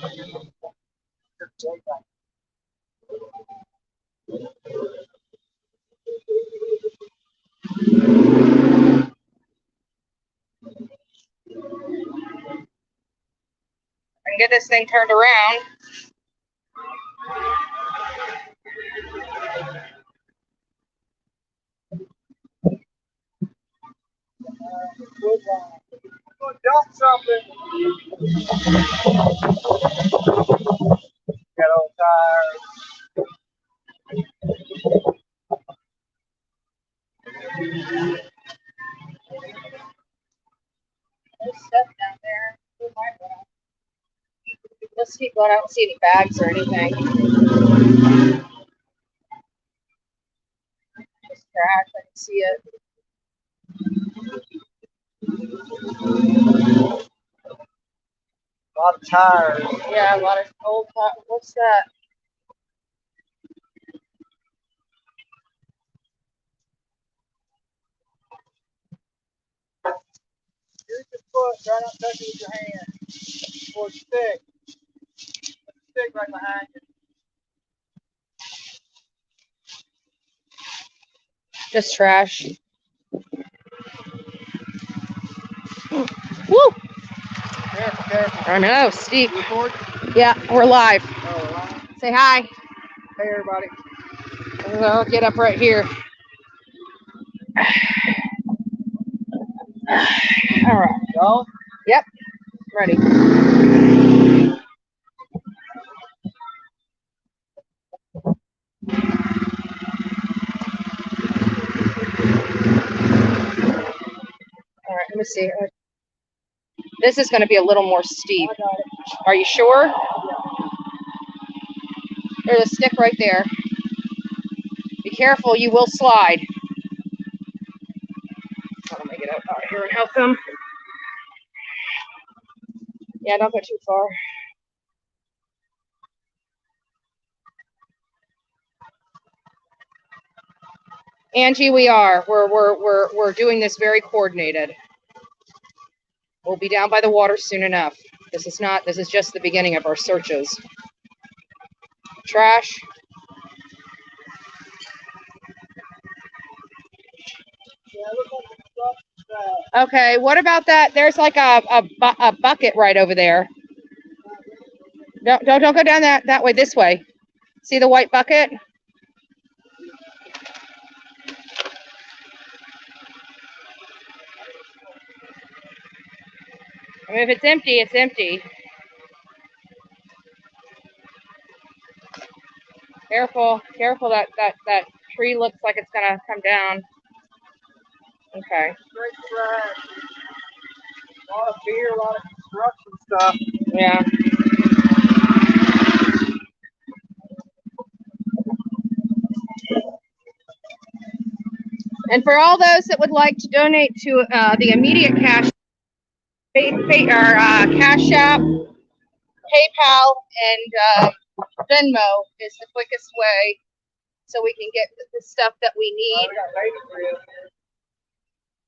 I can get this thing turned around. Dump something. Got old tires. There's stuff down there. Let's keep going. I don't see any bags or anything. Just trash. I can see it. A lot of tires. Yeah, a lot of old. What's that? Use your foot. Try not to touch it with your hand. Or a stick. A stick right behind you. Just trash. Woo! Careful, careful. I know, steep. Record? Yeah, we're live. Oh, wow. Say hi. Hey, everybody. I'll get up right here. All right. Go. Yep. Ready. All right, let me see. This is going to be a little more steep. I got it. Are you sure? There's a stick right there. Be careful, you will slide. Let me get out here and help him. Yeah, don't go too far. Angie, we are. We're doing this very coordinated. We'll be down by the water soon enough. This is just the beginning of our searches. Trash. Okay, what about that? There's like a bucket right over there. Don't go down that way, this way. See the white bucket? I mean, if it's empty, it's empty. Careful, careful, that tree looks like it's gonna come down. Okay. Great trash. A lot of beer, a lot of construction stuff. Yeah. And for all those that would like to donate to the immediate cash, Cash App, PayPal, and Venmo is the quickest way, so we can get the stuff that we need. We got baby crib.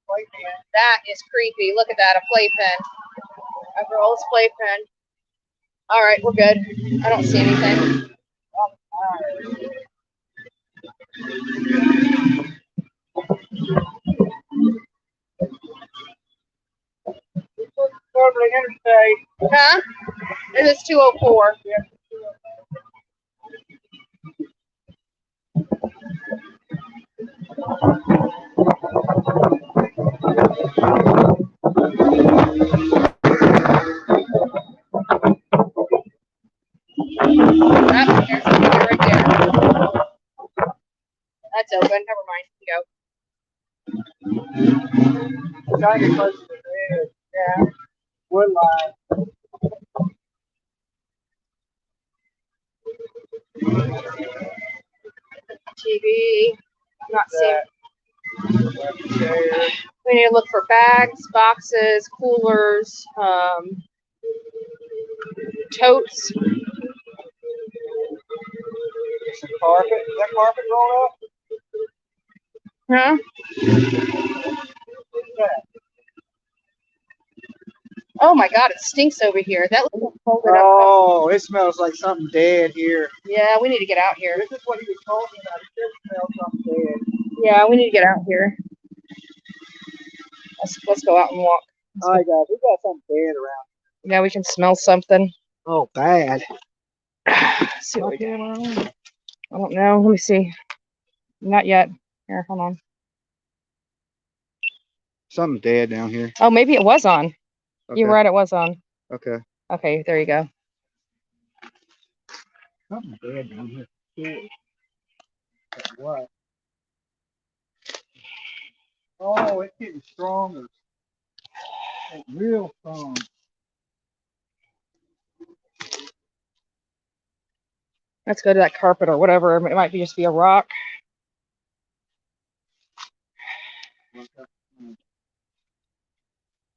Playpen. That is creepy. Look at that, a playpen. A girl's playpen. All right, we're good. I don't see anything. Over the interstate. Huh? This is 204. Yeah. Oh, there's a picture right there. That's open. Never mind. Go. Trying to close to the head. Yeah. Wood line. TV. I'm not seeing. Chair. We need to look for bags, boxes, coolers, totes. Some carpet. Is that carpet rolled up? Huh? What's that? Oh my God, it stinks over here. That looks like folded up. Oh, it smells like something dead here. Yeah, we need to get out here. This is what he was talking about. He said it smells something dead. Yeah, we need to get out here. Let's go out and walk. All right, guys, we got something dead around. Yeah, we can smell something. Oh, bad. Let's see what we got. I don't know. Let me see. Not yet. Here, hold on. Something dead down here. Oh, maybe it was on. Okay. You're right, it was on. Okay. Okay, there you go. Something dead down here. What? Oh, it's getting stronger. It's real strong. Let's go to that carpet or whatever. It might just be a rock.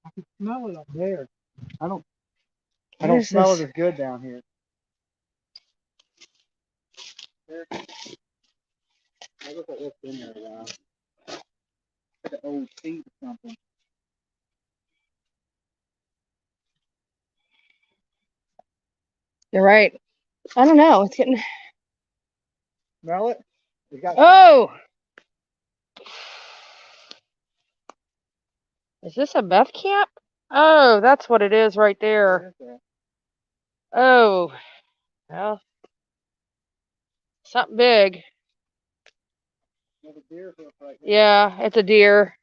I can smell it up there. I don't smell it as good down here. There. I look at what's in there a while. Like an old seat or something. You're right. I don't know. It's getting. Smell it? Oh! Is this a meth camp? Oh, that's what it is right there. Oh. Well. Something big. Yeah, it's a deer.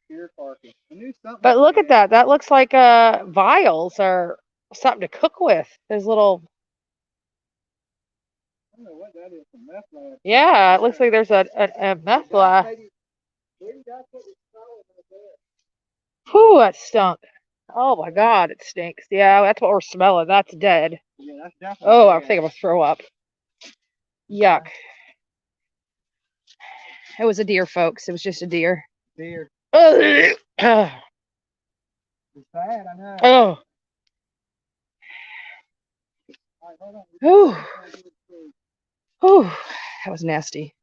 But look at that. That looks like vials or something to cook with. There's little. I don't know what that is, a meth lab. Yeah, it looks like there's a meth lab. Whew, that stunk. Oh my God, it stinks. Yeah, that's what we're smelling. That's dead. Yeah, that's definitely Oh, dead. I think I'm gonna throw up. Yuck. It was a deer, folks. It was just a deer. Deer. Oh. It's bad, I know. Oh. All right, hold on. Whew. Whew. That was nasty.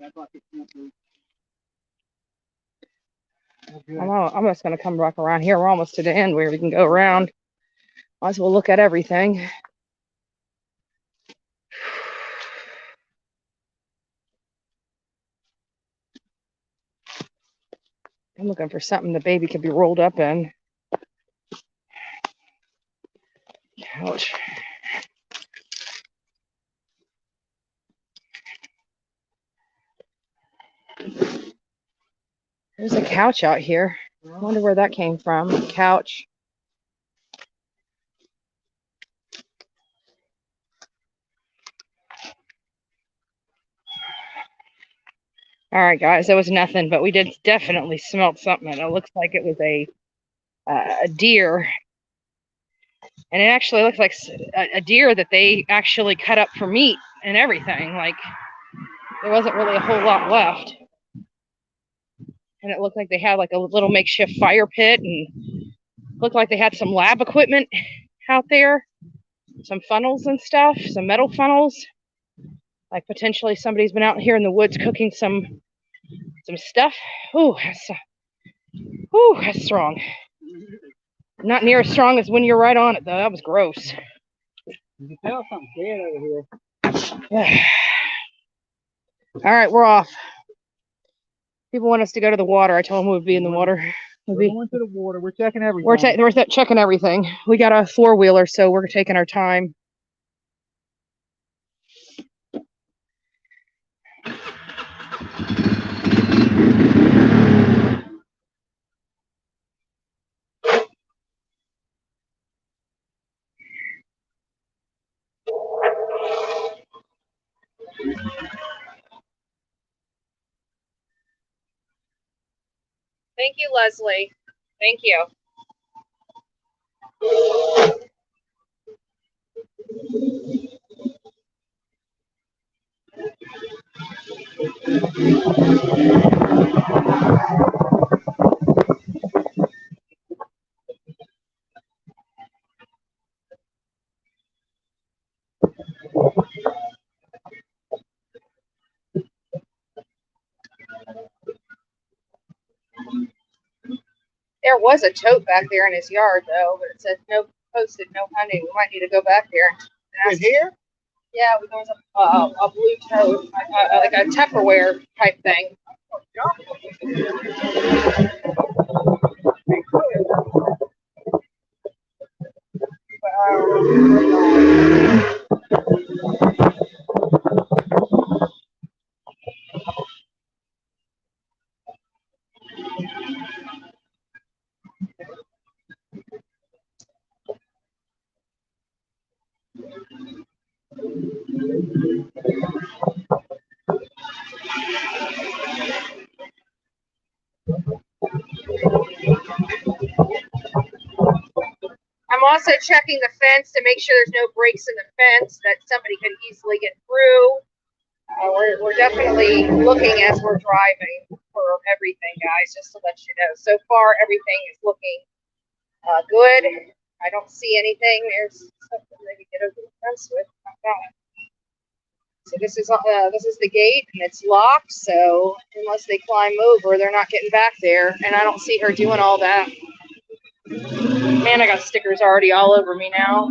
I'm just going to come back around here. We're almost to the end where we can go around. Might as well look at everything. I'm looking for something the baby could be rolled up in. Couch. There's a couch out here. I wonder where that came from. Couch. All right, guys, there was nothing, but we did definitely smell something. It looks like it was a deer. And it actually looks like a deer that they actually cut up for meat and everything. Like, there wasn't really a whole lot left. And it looked like they had like a little makeshift fire pit, and looked like they had some lab equipment out there, some funnels and stuff, some metal funnels. Like potentially somebody's been out here in the woods cooking some stuff. Ooh, that's strong. Not near as strong as when you're right on it, though. That was gross. You can tell something's dead over here. All right, we're off. People want us to go to the water. I told them we'd be in the water. We're going to the water. We're checking everything. We're checking everything. We got a 4-wheeler, so we're taking our time. Thank you, Leslie. Thank you. There was a tote back there in his yard, though, but it said no posted, no hunting. We might need to go back there. In here? Yeah, there was a blue tote, like a Tupperware type thing. I'm also checking the fence to make sure there's no breaks in the fence that somebody could easily get through. We're definitely looking as we're driving for everything, guys, just to let you know. So far, everything is looking good. I don't see anything. There's something they can get over the fence with. Not that. So this is the gate, and it's locked. So unless they climb over, they're not getting back there. And I don't see her doing all that. Man, I got stickers already all over me now.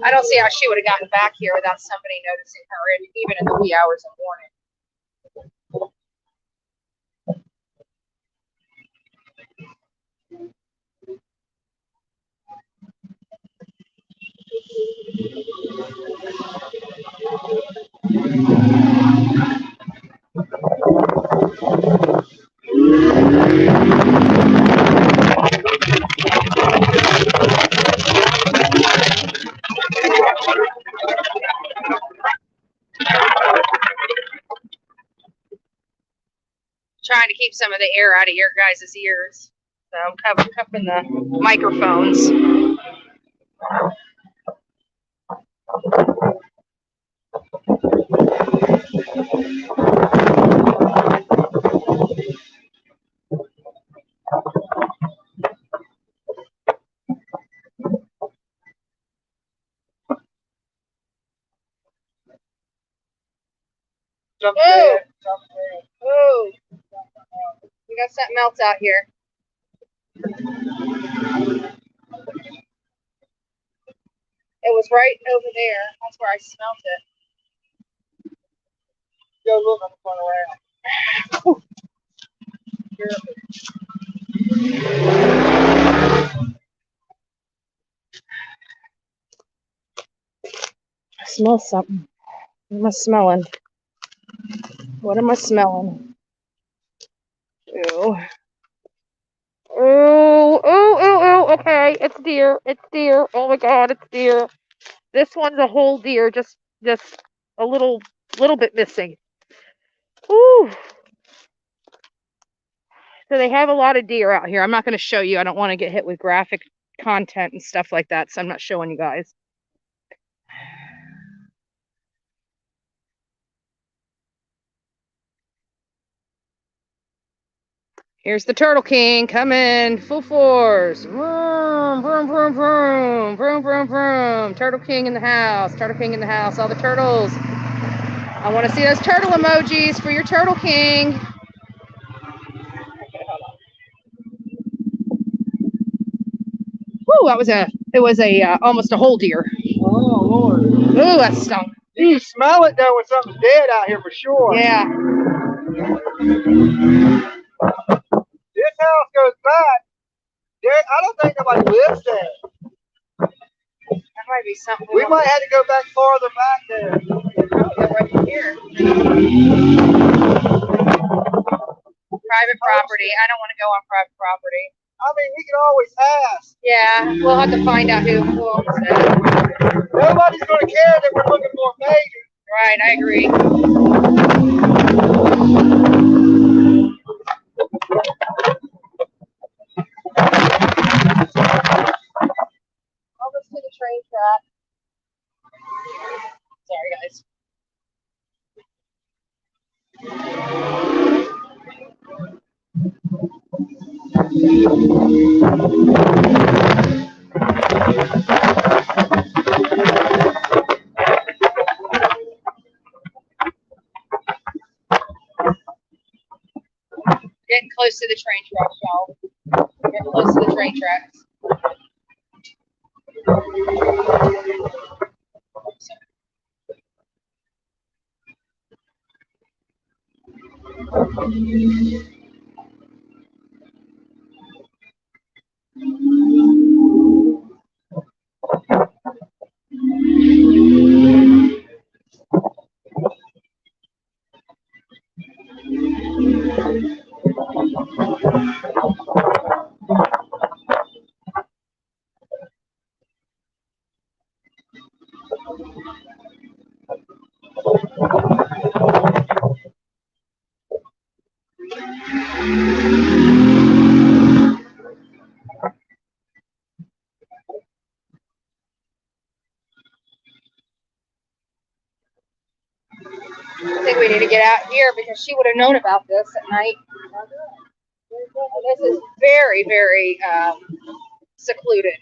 I don't see how she would have gotten back here without somebody noticing her, even in the wee hours of morning. Trying to keep some of the air out of your guys' ears. So I'm cupping the microphones. Oh, we got something else out here. It was right over there. That's where I smelt it. Go look on the front around. I smell something. What am I smelling? What am I smelling? Ew. Oh, okay. It's deer. It's deer. Oh my god, it's deer. This one's a whole deer, just a little bit missing. Ooh. So they have a lot of deer out here. I'm not going to show you. I don't want to get hit with graphic content and stuff like that, so I'm not showing you guys. Here's the Turtle King coming, full force. Vroom, vroom, vroom, vroom, vroom, vroom, vroom. Turtle King in the house. Turtle King in the house. All the turtles. I want to see those turtle emojis for your Turtle King. Woo! It was almost a whole deer. Oh Lord! Ooh, that stunk. You smell it though when something's dead out here for sure. Yeah. This house goes back. I don't think nobody lives there. That might be something. We might have to go back farther back there. Oh, right here. Private property. I don't want to go on private property. I mean, we can always ask. Yeah, we'll have to find out who owns it. Nobody's going to care that we're looking for a baby. Right, I agree. Almost to the train track. Sorry, guys. Getting close to the train tracks, y'all. Getting close to the train tracks. I think we need to get out here because she would have known about this at night. And this is very, very secluded.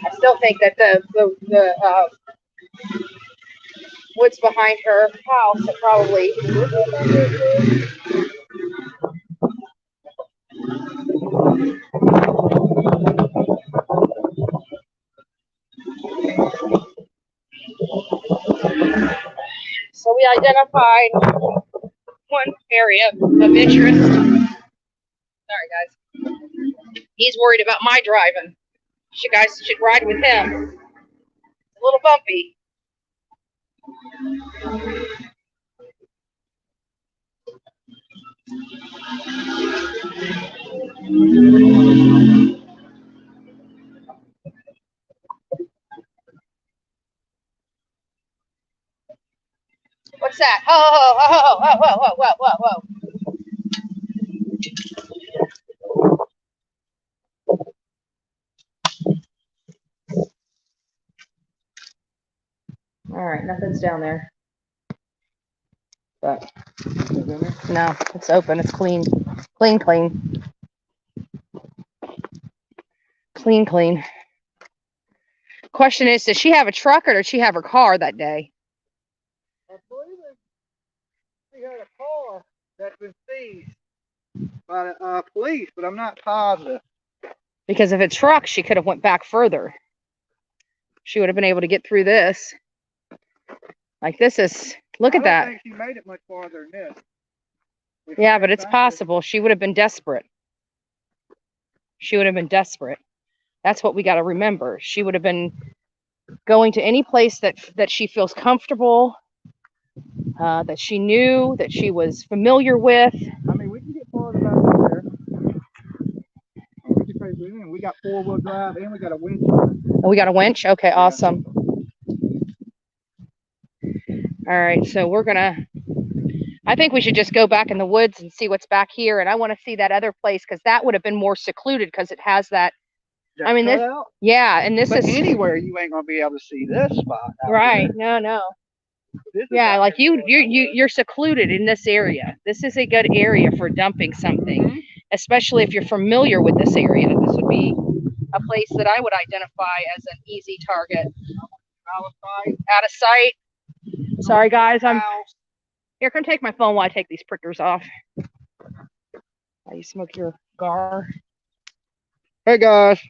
I still think that the woods behind her house are probably. So we identified one area of interest. Sorry, guys. He's worried about my driving. You guys should ride with him. It's a little bumpy. What's that? Oh, whoa. All right, nothing's down there. But no, it's open. It's clean. Clean. Question is, does she have a truck or does she have her car that day? I believe she had a car that's been seized by the police, but I'm not positive. Because if it's truck, she could have went back further. She would have been able to get through this. Like this is, look at that. I don't think she made it much farther than this. Yeah, but it's possible. She would have been desperate. That's what we got to remember. She would have been going to any place that she feels comfortable, that she knew, that she was familiar with. I mean, we can get farther back there. We got 4-wheel drive and we got a winch. Oh, we got a winch? Okay, yeah. Awesome. All right, so we're gonna, I think we should just go back in the woods and see what's back here. And I want to see that other place because that would have been more secluded because it has that. I mean, this, yeah, and this is anywhere you ain't gonna be able to see this spot. Right? No. Yeah, like you're secluded in this area. This is a good area for dumping something, especially if you're familiar with this area. This would be a place that I would identify as an easy target. Out of sight. Sorry, guys. Here, come take my phone while I take these prickers off. While you smoke your gar. Hey, guys.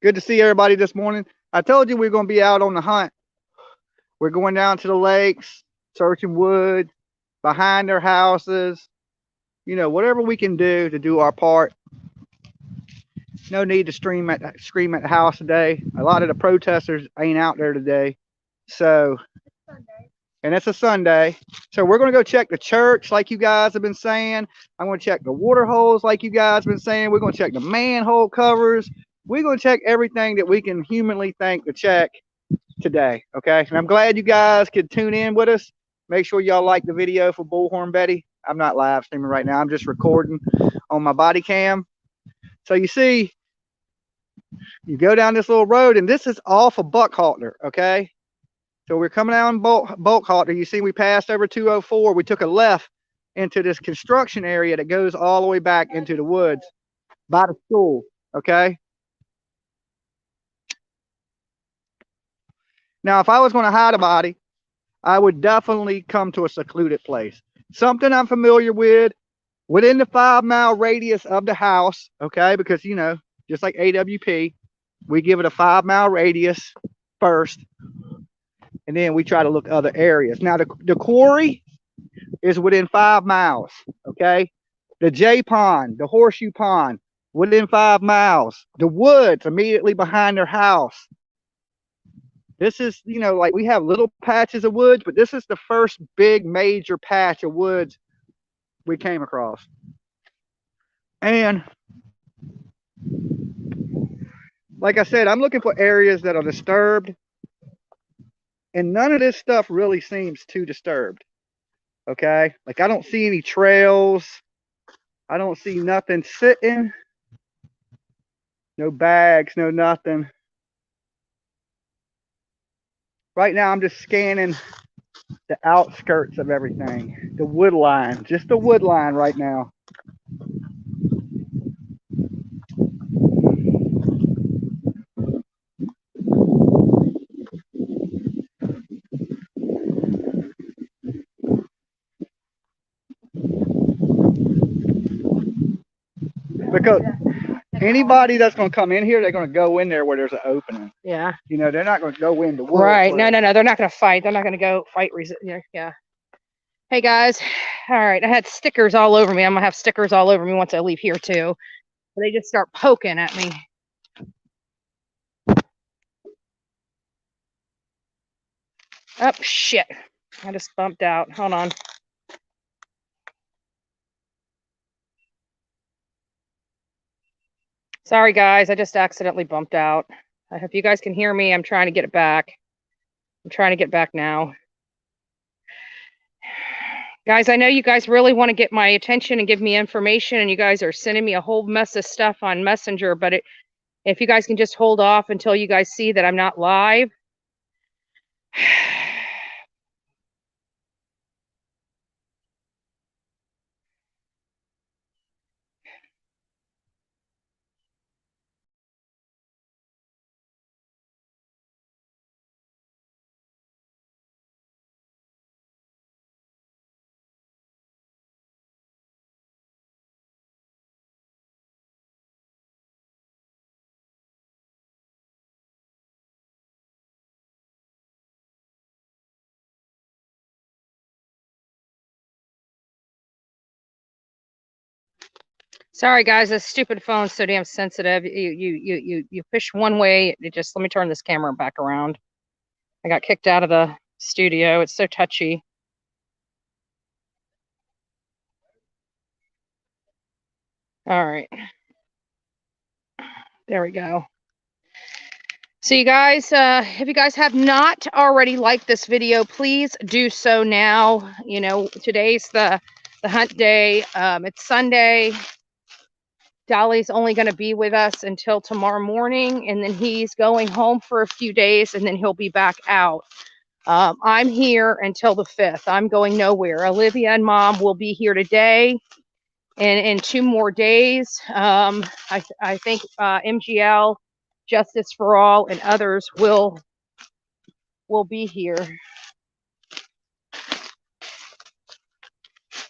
Good to see everybody this morning. I told you we we're going to be out on the hunt. We're going down to the lakes, searching wood, behind their houses. You know, whatever we can do to do our part. No need to scream at the house today. A lot of the protesters ain't out there today. So, and it's a Sunday. So we're going to go check the church like you guys have been saying. I'm going to check the water holes like you guys have been saying. We're going to check the manhole covers. We're going to check everything that we can humanly think to check today. Okay. And I'm glad you guys could tune in with us. Make sure y'all like the video for Bullhorn Betty. I'm not live streaming right now. I'm just recording on my body cam. So you see, You go down this little road, and this is off of Buckhalter, okay? So we're coming down Buckhalter. You see we passed over 204. We took a left into this construction area that goes all the way back into the woods by the school, okay? Now, if I was going to hide a body, I would definitely come to a secluded place. Something I'm familiar with, within the 5-mile radius of the house, okay? Because, you know, just like AWP, we give it a 5-mile radius first, and then we try to look other areas. Now, the quarry is within 5 miles, okay? The J Pond, the Horseshoe Pond, within 5 miles. The woods immediately behind their house. This is, you know, like we have little patches of woods, but this is the first big major patch of woods we came across. And like I said, I'm looking for areas that are disturbed, and none of this stuff really seems too disturbed, okay? Like I don't see any trails. I don't see nothing sitting. No bags, no nothing. Right now, I'm just scanning the outskirts of everything. The wood line, just the wood line right now. Because anybody that's going to come in here, they're going to go in there where there's an opening. Yeah. You know, they're not going to go into woods. Right. No. They're not going to fight. They're not going to go fight. Yeah. Hey, guys. All right. I had stickers all over me. I'm going to have stickers all over me once I leave here, too. They just start poking at me. Oh, shit. I just bumped out. Hold on. Sorry, guys. I just accidentally bumped out. I hope you guys can hear me. I'm trying to get it back. I'm trying to get back now. Guys, I know you guys really want to get my attention and give me information, and you guys are sending me a whole mess of stuff on Messenger, but if you guys can just hold off until you guys see that I'm not live. Sorry, guys, this stupid phone's so damn sensitive. You push one way. Let me turn this camera back around. I got kicked out of the studio. It's so touchy. All right. There we go. So you guys, if you guys have not already liked this video, please do so now. You know, today's the hunt day. It's Sunday. Dolly's only going to be with us until tomorrow morning, and then he's going home for a few days, and then he'll be back out. I'm here until the 5th. I'm going nowhere. Olivia and Mom will be here today and in 2 more days. I think MGL, Justice for All, and others will be here.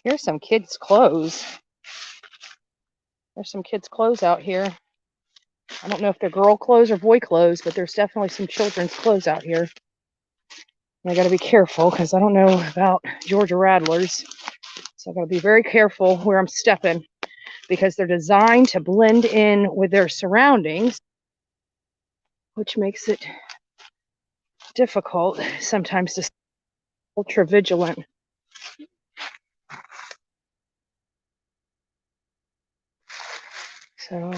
Here's some kids' clothes. There's some kids' clothes out here. I don't know if they're girl clothes or boy clothes, but there's definitely some children's clothes out here. And I got to be careful because I don't know about Georgia rattlers. So I got to be very careful where I'm stepping because they're designed to blend in with their surroundings, which makes it difficult sometimes to stay ultra vigilant. So I'm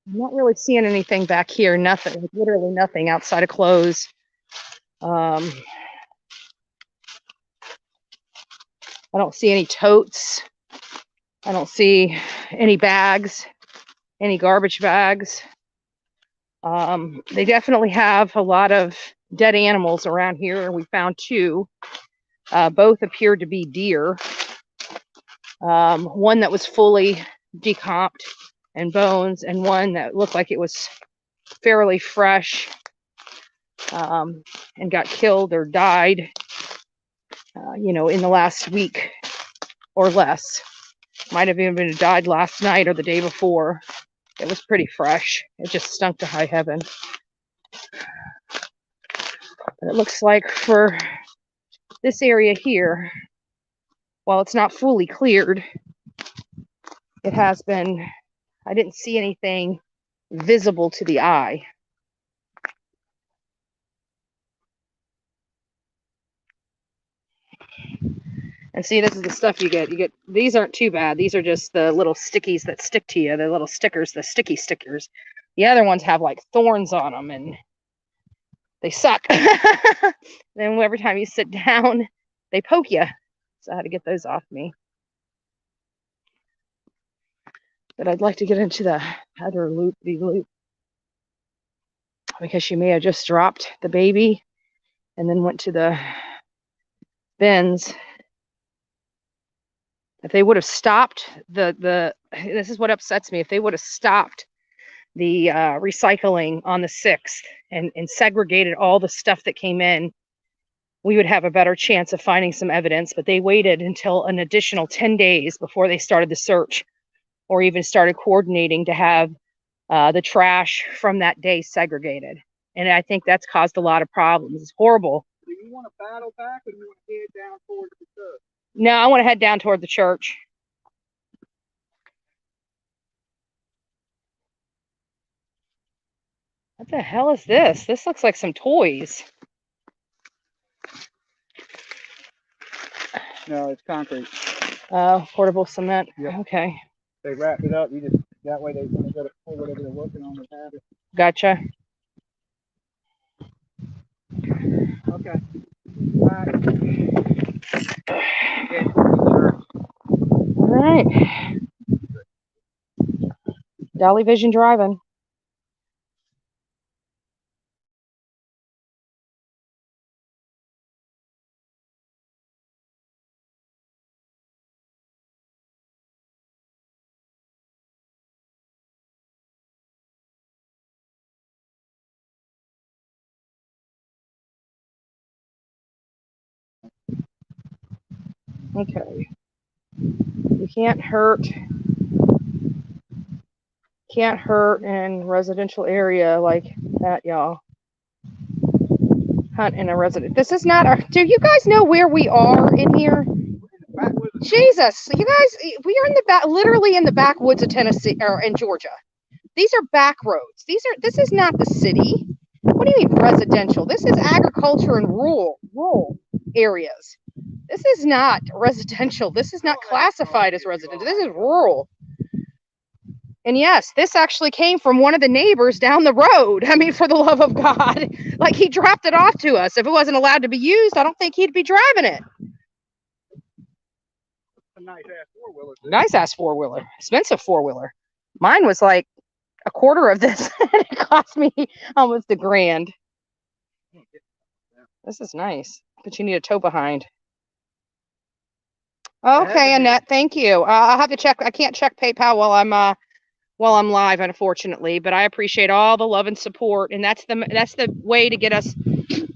not really seeing anything back here. Nothing, literally nothing outside of clothes. I don't see any totes. I don't see any bags, any garbage bags. They definitely have a lot of dead animals around here. We found 2. Both appeared to be deer. One that was fully decomped and bones, and one that looked like it was fairly fresh and got killed or died, in the last week or less. Might have even died last night or the day before. It was pretty fresh. It just stunk to high heaven. But it looks like for this area here, while it's not fully cleared, it has been, I didn't see anything visible to the eye. And see, this is the stuff you get. These aren't too bad. These are just the little stickies that stick to you, the little stickers, the sticky stickers. The other ones have like thorns on them and they suck. Then every time you sit down, they poke you. So I had to get those off me. But I'd like to get into the other loop because she may have just dropped the baby and then went to the bins. If they would have stopped this is what upsets me. If they would have stopped the recycling on the 6th and segregated all the stuff that came in, we would have a better chance of finding some evidence. But they waited until an additional 10 days before they started the search or even started coordinating to have the trash from that day segregated. And I think that's caused a lot of problems. It's horrible. Do you want to battle back or do you want to head down towards the church? No, I want to head down toward the church. What the hell is this? This looks like some toys. No, it's concrete. Portable cement. Yep. Okay. They wrapped it up. You just that way they want to go to pull whatever they're working on. They have it. Gotcha. Okay. All right. Dolly Vision driving. Okay. You can't hurt in residential area like that, y'all. Hunt in a resident. This is not our. Do you guys know where we are in here? Jesus, you guys, we are in the back, literally in the backwoods of Tennessee or in Georgia. These are back roads. This is not the city. What do you mean residential? This is agriculture and rural areas. This is not residential. This is not classified as residential. This is rural. And yes, this actually came from one of the neighbors down the road. I mean, for the love of God, like he dropped it off to us. If it wasn't allowed to be used, I don't think he'd be driving it. A nice ass 4-wheeler. Nice ass 4-wheeler. Expensive 4-wheeler. Mine was like a quarter of this. It cost me almost $1,000. This is nice, but you need a tow behind. Okay, Annette, thank you. I'll have to check. I can't check PayPal while I'm live, unfortunately, but I appreciate all the love and support, and that's the way to get us,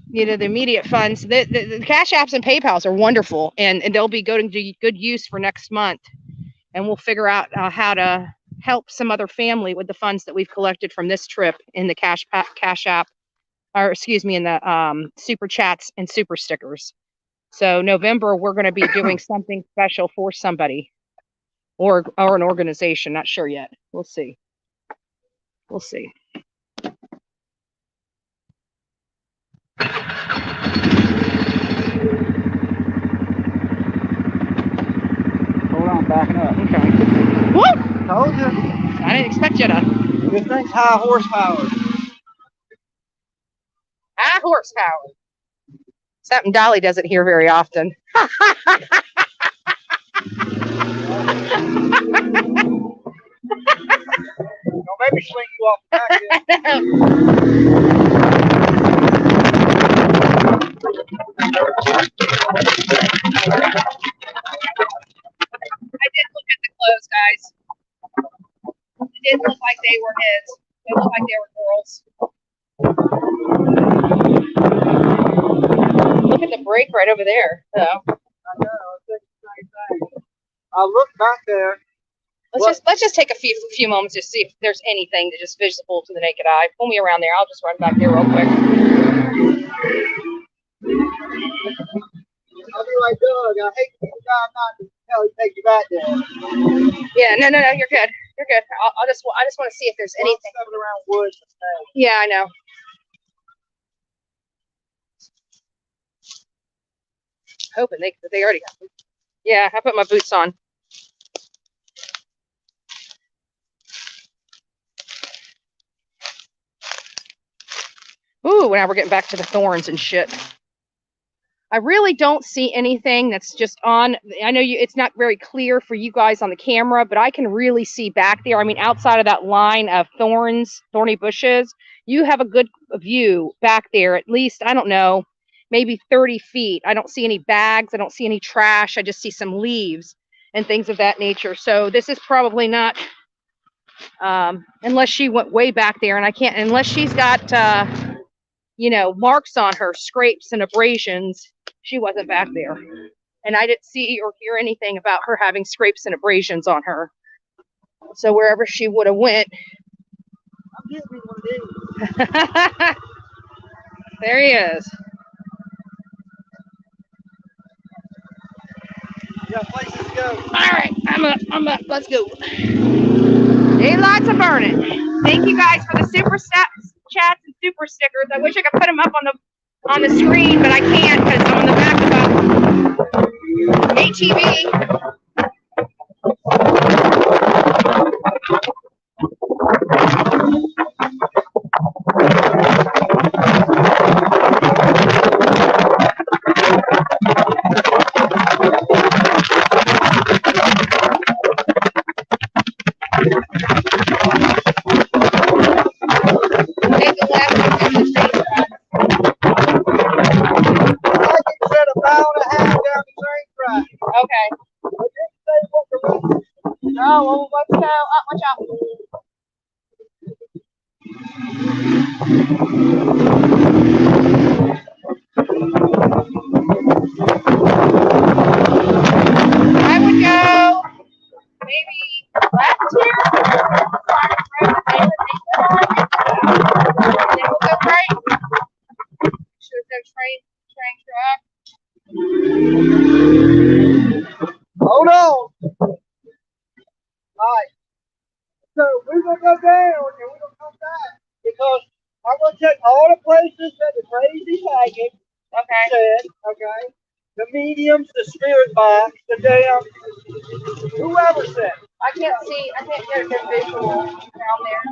the immediate funds. The Cash Apps and PayPals are wonderful, and they'll be going to good use for next month, and we'll figure out how to help some other family with the funds that we've collected from this trip in the Cash App, or excuse me, in the super chats and super stickers. So November, we're going to be doing something special for somebody or an organization. Not sure yet. We'll see. We'll see. Hold on, backing up. Okay. Woo! Told you. I didn't expect you to. This thing's high horsepower. High horsepower. Something Dolly doesn't hear very often. Don't make me swing you off the back there. I did look at the clothes, guys. It didn't look like they were his. They looked like they were girls. Look at the break right over there. So. I know. I was thinking the same thing. I looked back there. Let's just take a few moments to see if there's anything that just visible to the naked eye. Pull me around there. I'll just run back there real quick. I'll be like Doug. I hate to not to tell you take you back there. Yeah, no, you're good. You're good. I just want to see if there's anything. Stepping around woods. Yeah, I know. Hoping they already got. Yeah, I put my boots on. Ooh, now we're getting back to the thorns and shit. I really don't see anything that's just on. I know it's not very clear for you guys on the camera, but I can really see back there. I mean, outside of that line of thorny bushes, you have a good view back there, at least, I don't know, maybe 30 feet. I don't see any bags. I don't see any trash. I just see some leaves and things of that nature. So this is probably not, unless she went way back there, and I can't, unless she's got, marks on her, scrapes and abrasions. She wasn't back there. And I didn't see or hear anything about her having scrapes and abrasions on her. So wherever she would have went. I'm getting me one of these. There he is. You got places to go. All right, I'm up. Let's go. Daylights are burning. Thank you guys for the super chats and super stickers. I wish I could put them up on the screen, but I can't because I'm on the back of a ATV. Oh, well, let's go. Oh, watch out. I would go maybe left here. And then we'll go right. Should go train track. Hold on. All right. So we're going to go down and we're going to come back because I'm going to check all the places that the crazy wagon said, okay? The mediums, the spirit box, the damn, whoever said. I can't get a good visual down there.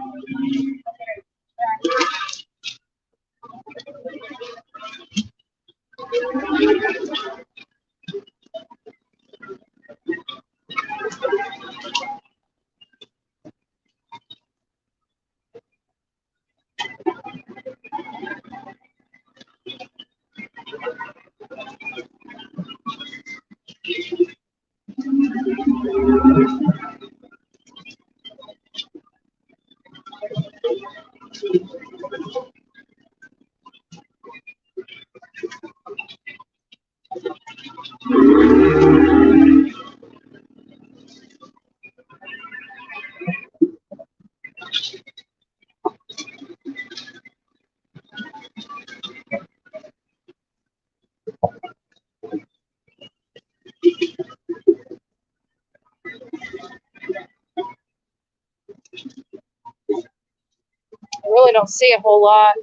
I really don't see a whole lot.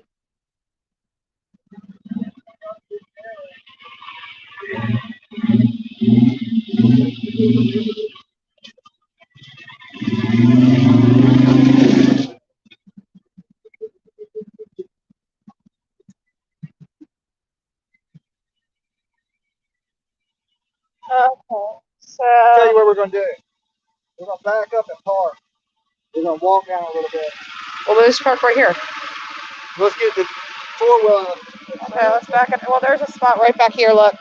Okay, so I'll tell you what we're going to do. We're going to back up and park. We're gonna walk down a little bit. Well, we'll just park right here. Let's get the 4-wheeler. Okay, let's back up. Well, there's a spot right back here. Look.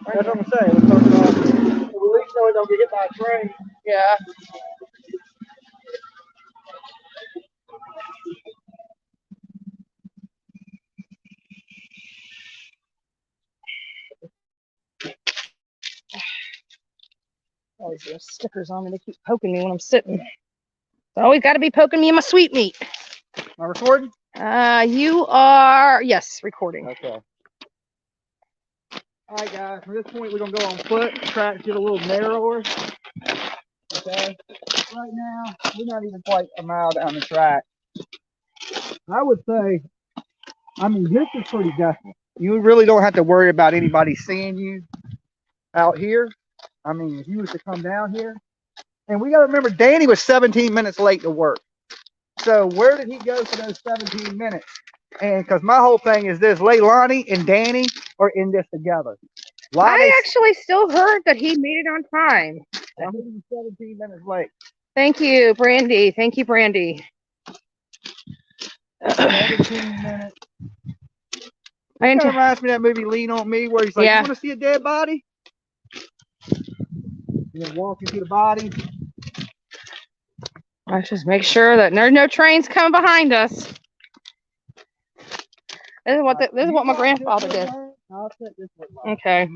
That's what I'm saying. Let's park it off. So at least so we don't get hit by a train. Yeah. Always there's stickers on me. They keep poking me when I'm sitting. It's always got to be poking me in my sweetmeat. Am I recording? You are, yes, recording. Okay. All right, guys. From this point, we're gonna go on foot. The tracks get a little narrower. Okay. Right now, we're not even quite a mile down the track. I would say, I mean, this is pretty desolate. You really don't have to worry about anybody seeing you out here. I mean, if you was to come down here, and we got to remember, Danny was 17 minutes late to work. So where did he go for those 17 minutes? And because my whole thing is this, Leilani and Danny are in this together. I actually still heard that he made it on time. 17 minutes late. Thank you, Brandy. Thank you, Brandy. 17 minutes. Kind of reminds me of that movie Lean on Me, where he's like, yeah. You want to see a dead body? And then walking to the body. Let's just make sure that there's no trains coming behind us. This is what my grandfather did. I'll set this one. Okay.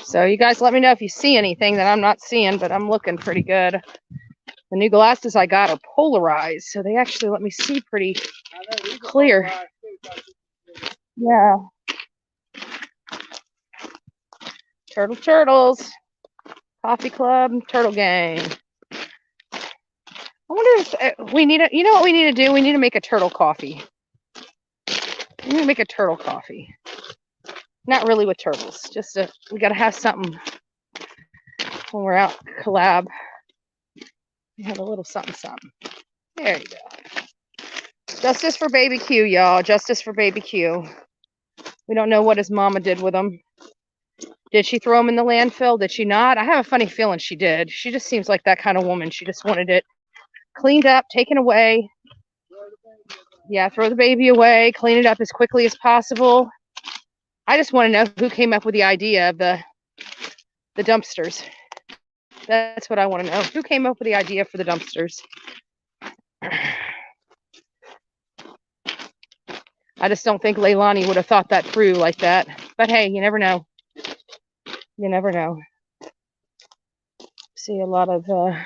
So you guys let me know if you see anything that I'm not seeing, but I'm looking pretty good. The new glasses I got are polarized, so they actually let me see pretty clear. Yeah. Turtles. Coffee Club, Turtle Gang. I wonder if we need you know what we need to do? We need to make a turtle coffee. We need to make a turtle coffee. Not really with turtles. Just we got to have something when we're out collab. We have a little something. There you go. Justice for Baby Q, y'all. Justice for Baby Q. We don't know what his mama did with him. Did she throw him in the landfill? Did she not? I have a funny feeling she did. She just seems like that kind of woman. She just wanted it cleaned up, taken away. Yeah, throw the baby away, clean it up as quickly as possible. I just want to know who came up with the idea of the dumpsters. That's what I want to know. Who came up with the idea for the dumpsters? I just don't think Leilani would have thought that through like that. But hey, you never know. You never know. See a lot of yeah.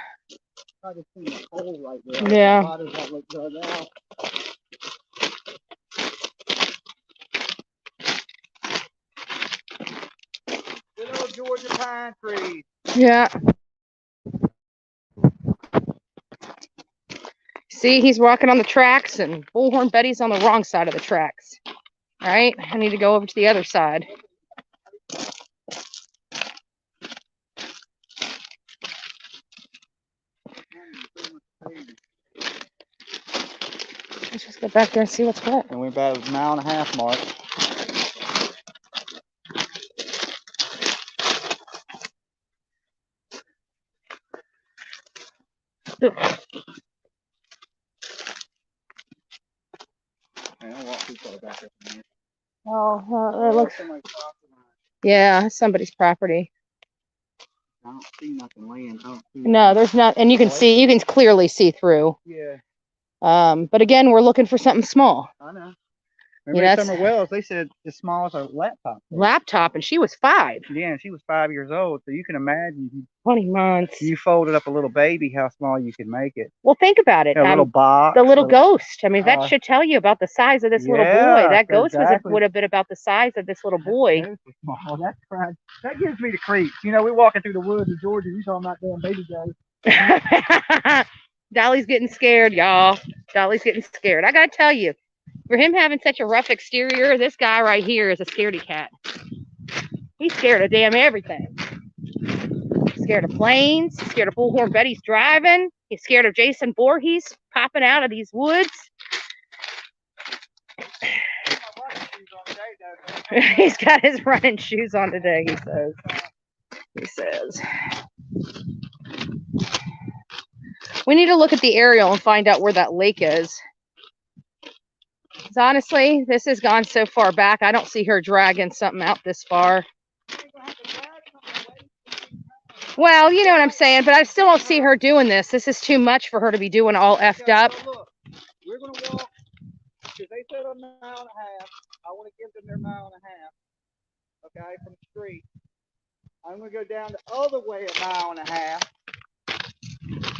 Good old Georgia pine trees. Yeah. See, he's walking on the tracks and Bullhorn Betty's on the wrong side of the tracks. All right, I need to go over to the other side. Let's just get back there and see what's what. And we're about a mile and a half mark. Oh, it looks. Yeah, somebody's property. I don't see nothing laying. No, there's not, and you can clearly see through. Yeah. But again, we're looking for something small. I know. Remember Summer Wells, they said as small as a laptop. Laptop, and she was 5. Yeah, she was 5 years old, so you can imagine. 20 months. You folded up a little baby, how small you could make it. Well, think about it. A little box. The little ghost. I mean, that should tell you about the size of this little boy. That ghost would have been about the size of this little boy. Oh, that's right. That gives me the creeps. You know, we're walking through the woods in Georgia. You talking about damn baby ghosts. Dolly's getting scared, y'all. Dolly's getting scared. I gotta tell you, for him having such a rough exterior, this guy right here is a scaredy cat. He's scared of damn everything. He's scared of planes. He's scared of Bullhorn Betty's driving. He's scared of Jason Voorhees popping out of these woods. He's got his running shoes on today, he says. He says. We need to look at the aerial and find out where that lake is. Because honestly, this has gone so far back, I don't see her dragging something out this far. Well, you know what I'm saying, but I still don't see her doing this. This is too much for her to be doing all effed up. So look, we're going to walk, because they said a mile and a half. I want to give them their mile and a half, okay, from the street. I'm going to go down the other way a mile and a half.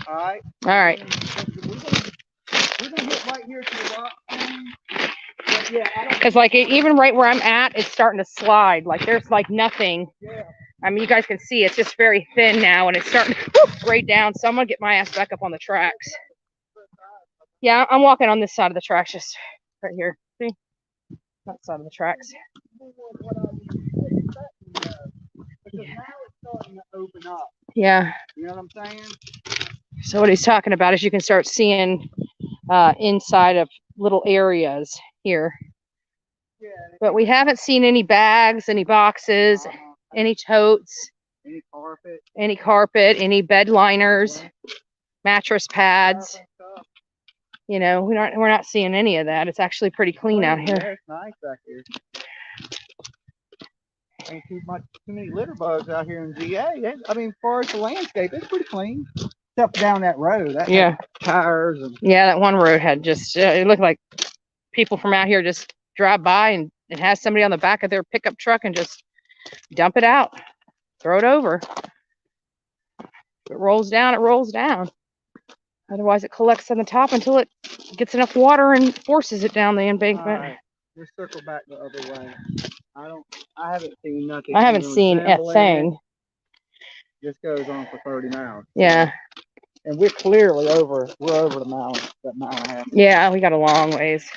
All right? All right. We're going to get right here to the rock. Yeah, because like even right where I'm at, it's starting to slide. Like there's like nothing. Yeah. I mean, you guys can see it's just very thin now, and it's starting to grade down. So I'm gonna get my ass back up on the tracks. Yeah, I'm walking on this side of the tracks, just right here. See, that side of the tracks. Because now it's starting to open up. Yeah. You know what I'm saying? So what he's talking about is you can start seeing inside of little areas here. Yeah. But we haven't seen any bags, any boxes, any totes, any carpet, any bed liners, mattress pads. You know, we're not seeing any of that. It's actually pretty clean out here. Yeah, it's nice back here. Ain't too many litter bugs out here in GA. I mean, as far as the landscape, it's pretty clean. Except down that road. That yeah. Tires and yeah, that one road had just it looked like people from out here just drive by and it has somebody on the back of their pickup truck and just dump it out, throw it over. If it rolls down, it rolls down. Otherwise, it collects on the top until it gets enough water and forces it down the embankment. All right. Let's circle back the other way. I haven't seen nothing. I haven't seen a thing. This goes on for 30 miles. Yeah. And we're clearly over the mile, that mile and a half. Yeah, we got a long ways.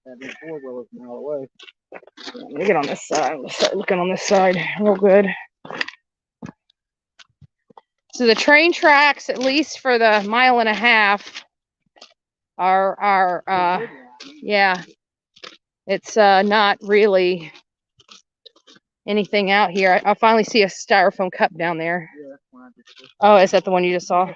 That 4-wheeler's a mile away. Let me get on this side. Let's start looking on this side real good. So the train tracks, at least for the mile and a half, are yeah. It's not really anything out here. I finally see a styrofoam cup down there. Yeah, that's one I just saw. Oh, is that the one you just saw?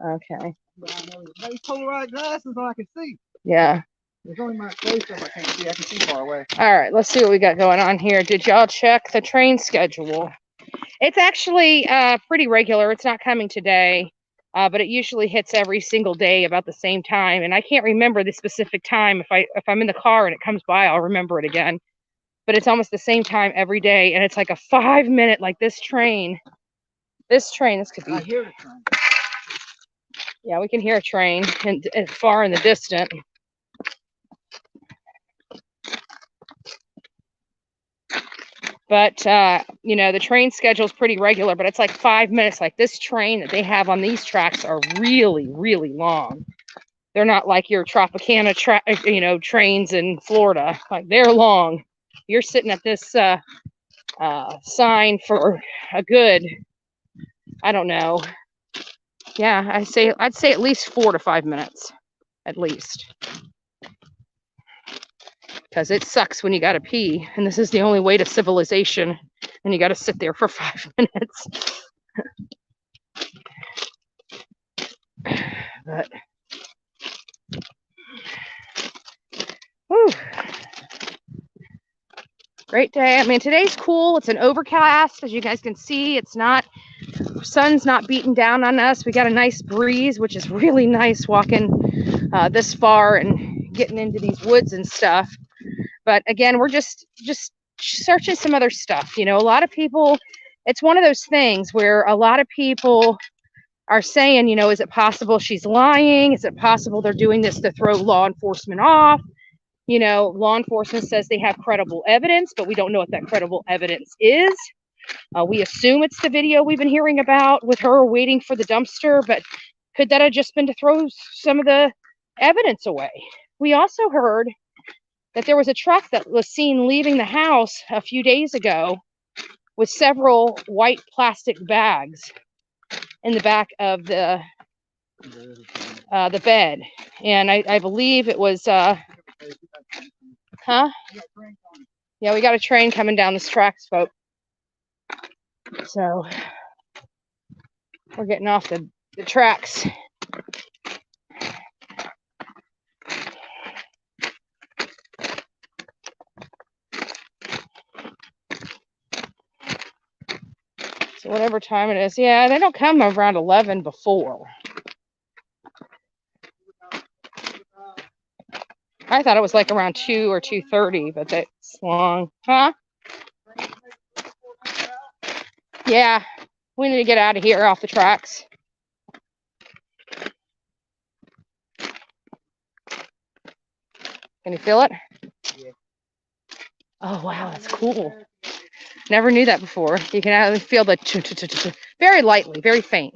Okay. But I know those polarized glasses so I can see. Yeah. There's only my close stuff I can't see. I can see far away. All right, let's see what we got going on here. Did y'all check the train schedule? It's actually pretty regular. It's not coming today, but it usually hits every single day about the same time. And I can't remember the specific time. If I'm in the car and it comes by, I'll remember it again. But it's almost the same time every day, and it's like a 5-minute. Like this train. This could be. I hear the train. Yeah, we can hear a train and far in the distance. But, you know, the train schedule is pretty regular, but it's like 5 minutes. Like this train that they have on these tracks are really, really long. They're not like your Tropicana, trains in Florida. Like they're long. You're sitting at this sign for a good, I don't know. Yeah, I'd say at least 4 to 5 minutes, at least. Because it sucks when you gotta pee, and this is the only way to civilization, and you gotta sit there for 5 minutes. But, whew. Great day. I mean, today's cool. It's an overcast, as you guys can see. It's not, sun's not beating down on us. We got a nice breeze, which is really nice walking this far and getting into these woods and stuff. But again, we're just searching some other stuff. You know, a lot of people, it's one of those things where a lot of people are saying, you know, is it possible she's lying? Is it possible they're doing this to throw law enforcement off? You know, law enforcement says they have credible evidence, but we don't know what that credible evidence is. We assume it's the video we've been hearing about with her waiting for the dumpster, but could that have just been to throw some of the evidence away? We also heard that there was a truck that was seen leaving the house a few days ago with several white plastic bags in the back of the bed. And I believe it was, huh? Yeah, we got a train coming down this tracks, folks. So we're getting off the tracks. So whatever time it is. Yeah, they don't come around 11 before. I thought it was like around 2 or 2:30, but that's long. Huh? Yeah, we need to get out of here off the tracks. Can you feel it? Yeah. Oh, wow, that's cool. Never knew that before. You can feel the very lightly, very faint.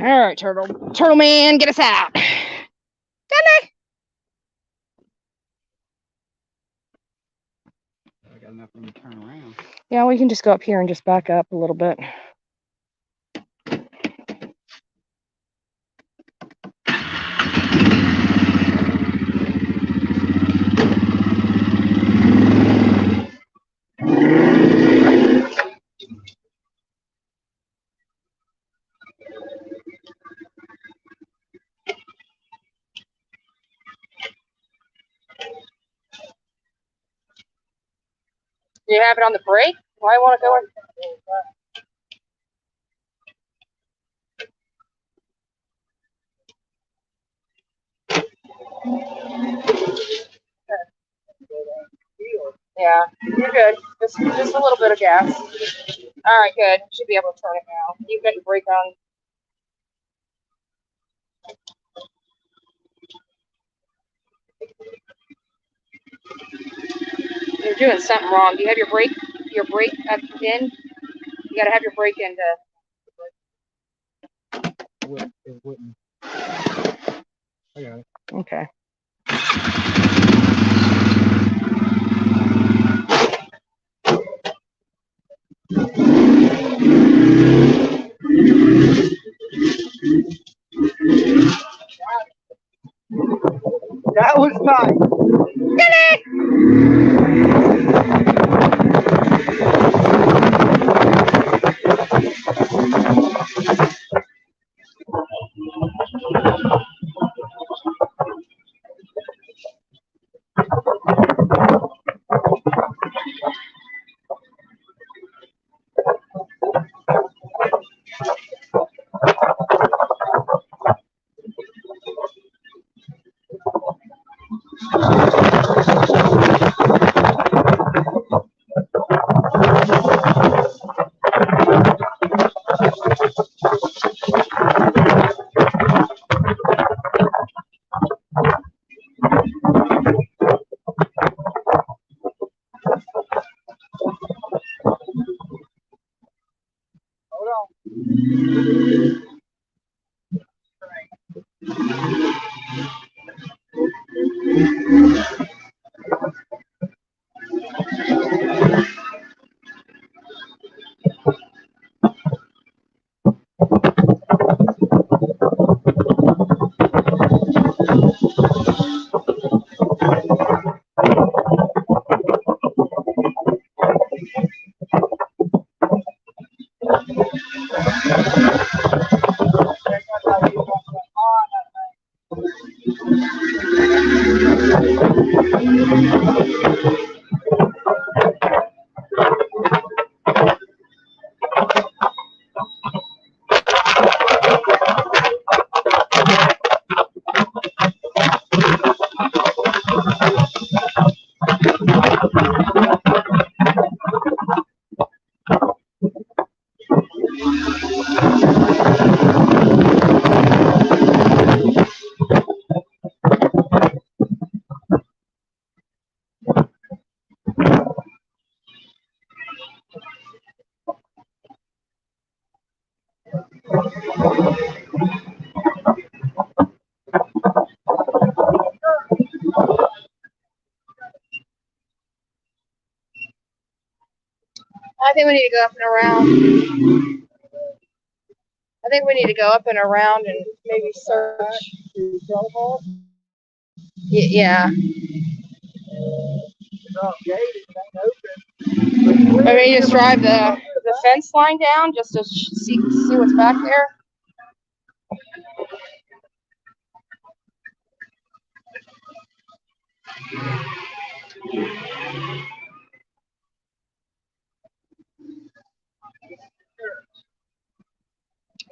All right, turtle man, get us out. I got enough room to turn around. Yeah, we can just go up here and just back up a little bit. Do you have it on the brake? Why want to go in? Yeah, you're good. Just a little bit of gas. All right, good. Should be able to turn it now. You've got your brake on. You're doing something wrong. Do you have your brake up in? You got to have your brake in to. It wouldn't. I got it. Okay. That was nice. Hold on. I think we need to go up and around. I I think we need to go up and around and maybe search. Yeah. Maybe just drive the fence line down just to see what's back there.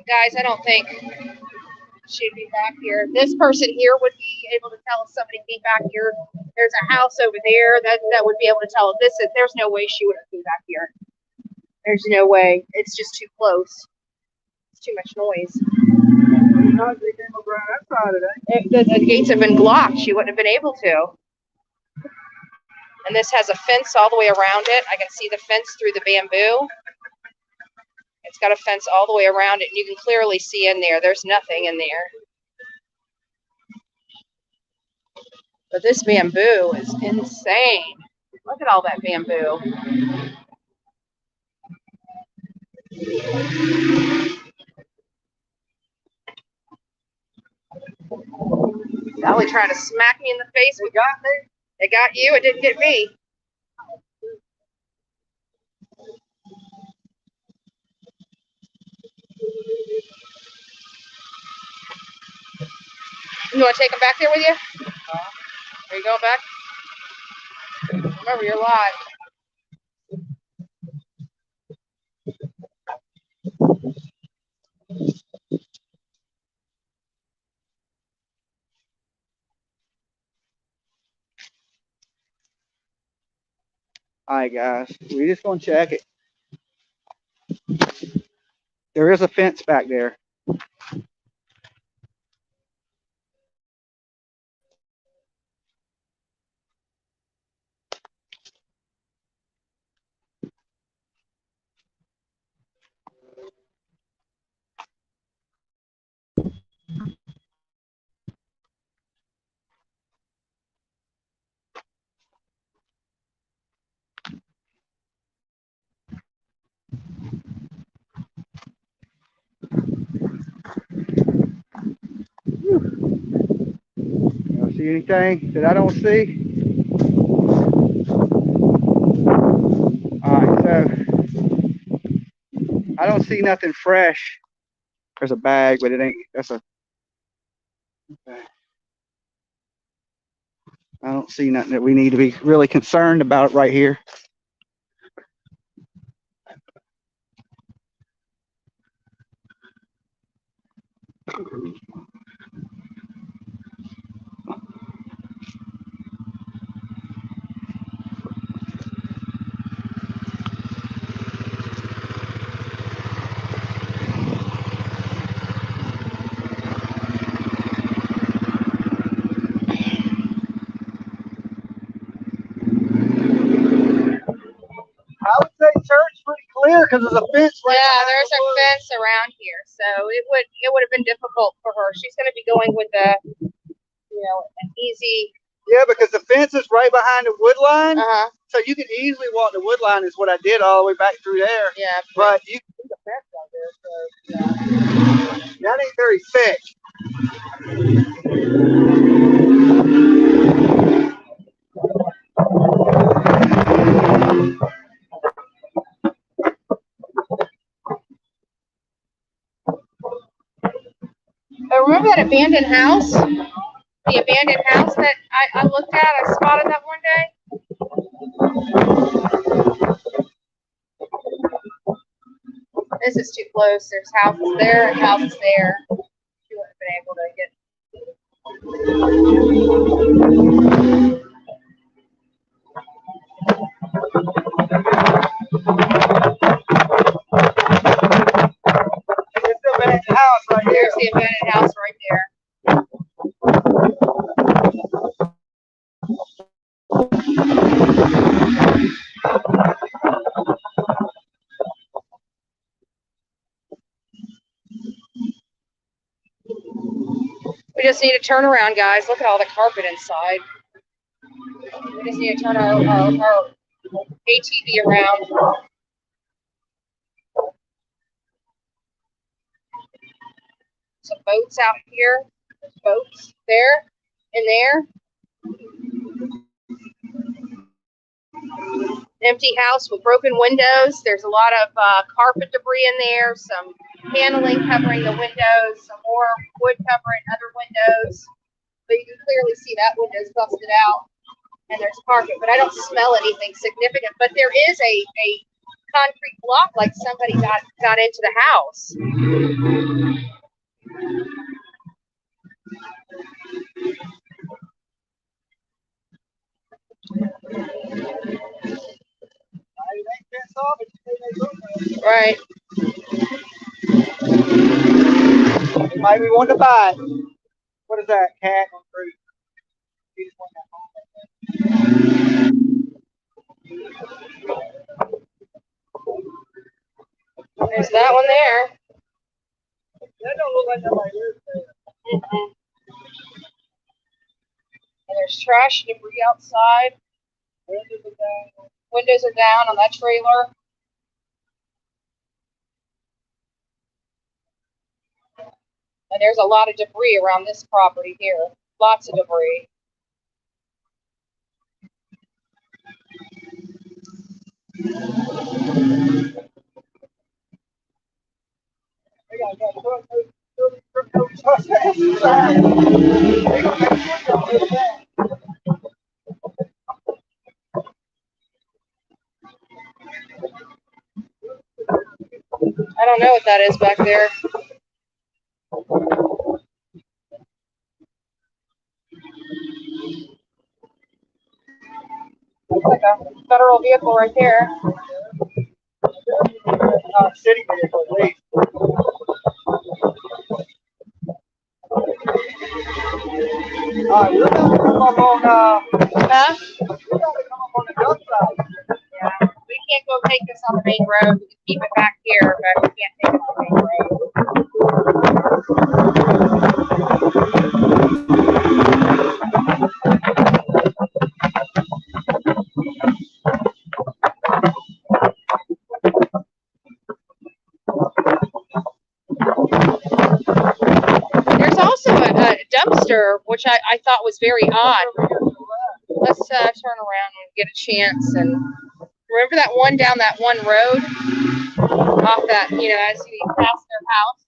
Guys, I don't think she'd be back here. This person here would be able to tell if somebody be back here. There's a house over there that would be able to tell. There's no way she would have been back here. There's no way. It's just too close. It's too much noise. The gates have been blocked. She wouldn't have been able to. And this has a fence all the way around it. I can see the fence through the bamboo. It's got a fence all the way around it, and you can clearly see in there. There's nothing in there. But this bamboo is insane. Look at all that bamboo. Golly, trying to smack me in the face. We got me. It got you. It didn't get me. You want to take them back there with you? Are you going back? Remember, you're live. All right, guys, we're just gonna check it. There is a fence back there. You see anything that I don't see? All right, so I don't see nothing fresh. There's a bag, but it ain't. That's a. Okay. I don't see nothing that we need to be really concerned about right here. I would say church pretty clear because there's a fence. Right, yeah, there's a fence around here, so it would have been difficult for her. She's going to be going with an easy. Yeah, because the fence is right behind the wood line. So you can easily walk the wood line. Is what I did all the way back through there. Yeah. But you can see the fence out there, so yeah, that ain't very thick. Remember that abandoned house? The abandoned house that I looked at? I spotted that one day. This is too close. There's houses there and houses there. She wouldn't have been able to get. There's the abandoned house right there. There's the abandoned house right there. We just need to turn around, guys. Look at all the carpet inside. We just need to turn our ATV around. some boats out here. There's boats there and there. Empty house with broken windows. There's a lot of carpet debris in there, some paneling covering the windows, some more wood covering other windows. But you can clearly see that window's busted out, and there's carpet, but I don't smell anything significant. But there is a concrete block, like somebody got into the house. Right. It might be one to buy. What is that? Cat on fruit. There's that one there. That don't look like nobody lives there. And there's trash and debris outside. Windows are down. Windows are down on that trailer. And there's a lot of debris around this property here. Lots of debris. I don't know what that is back there. Looks like a federal vehicle right there. City vehicle, at least. We're about to come up on, Huh? we're about to come up on the dump site. Yeah. We can't go take this on the main road. We can keep it back here, but we can't take it on the main road. There's also a dumpster, which I thought was very odd. Let's turn around and get a chance. And remember that one down that one road off that, you know, as you pass their house.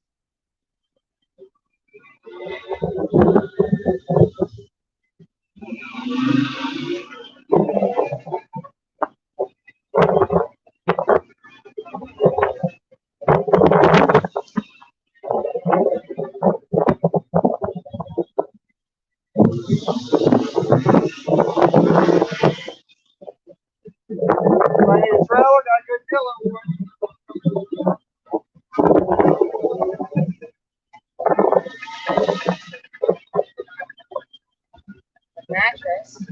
I need a trailer, got a good pillow. Mattress.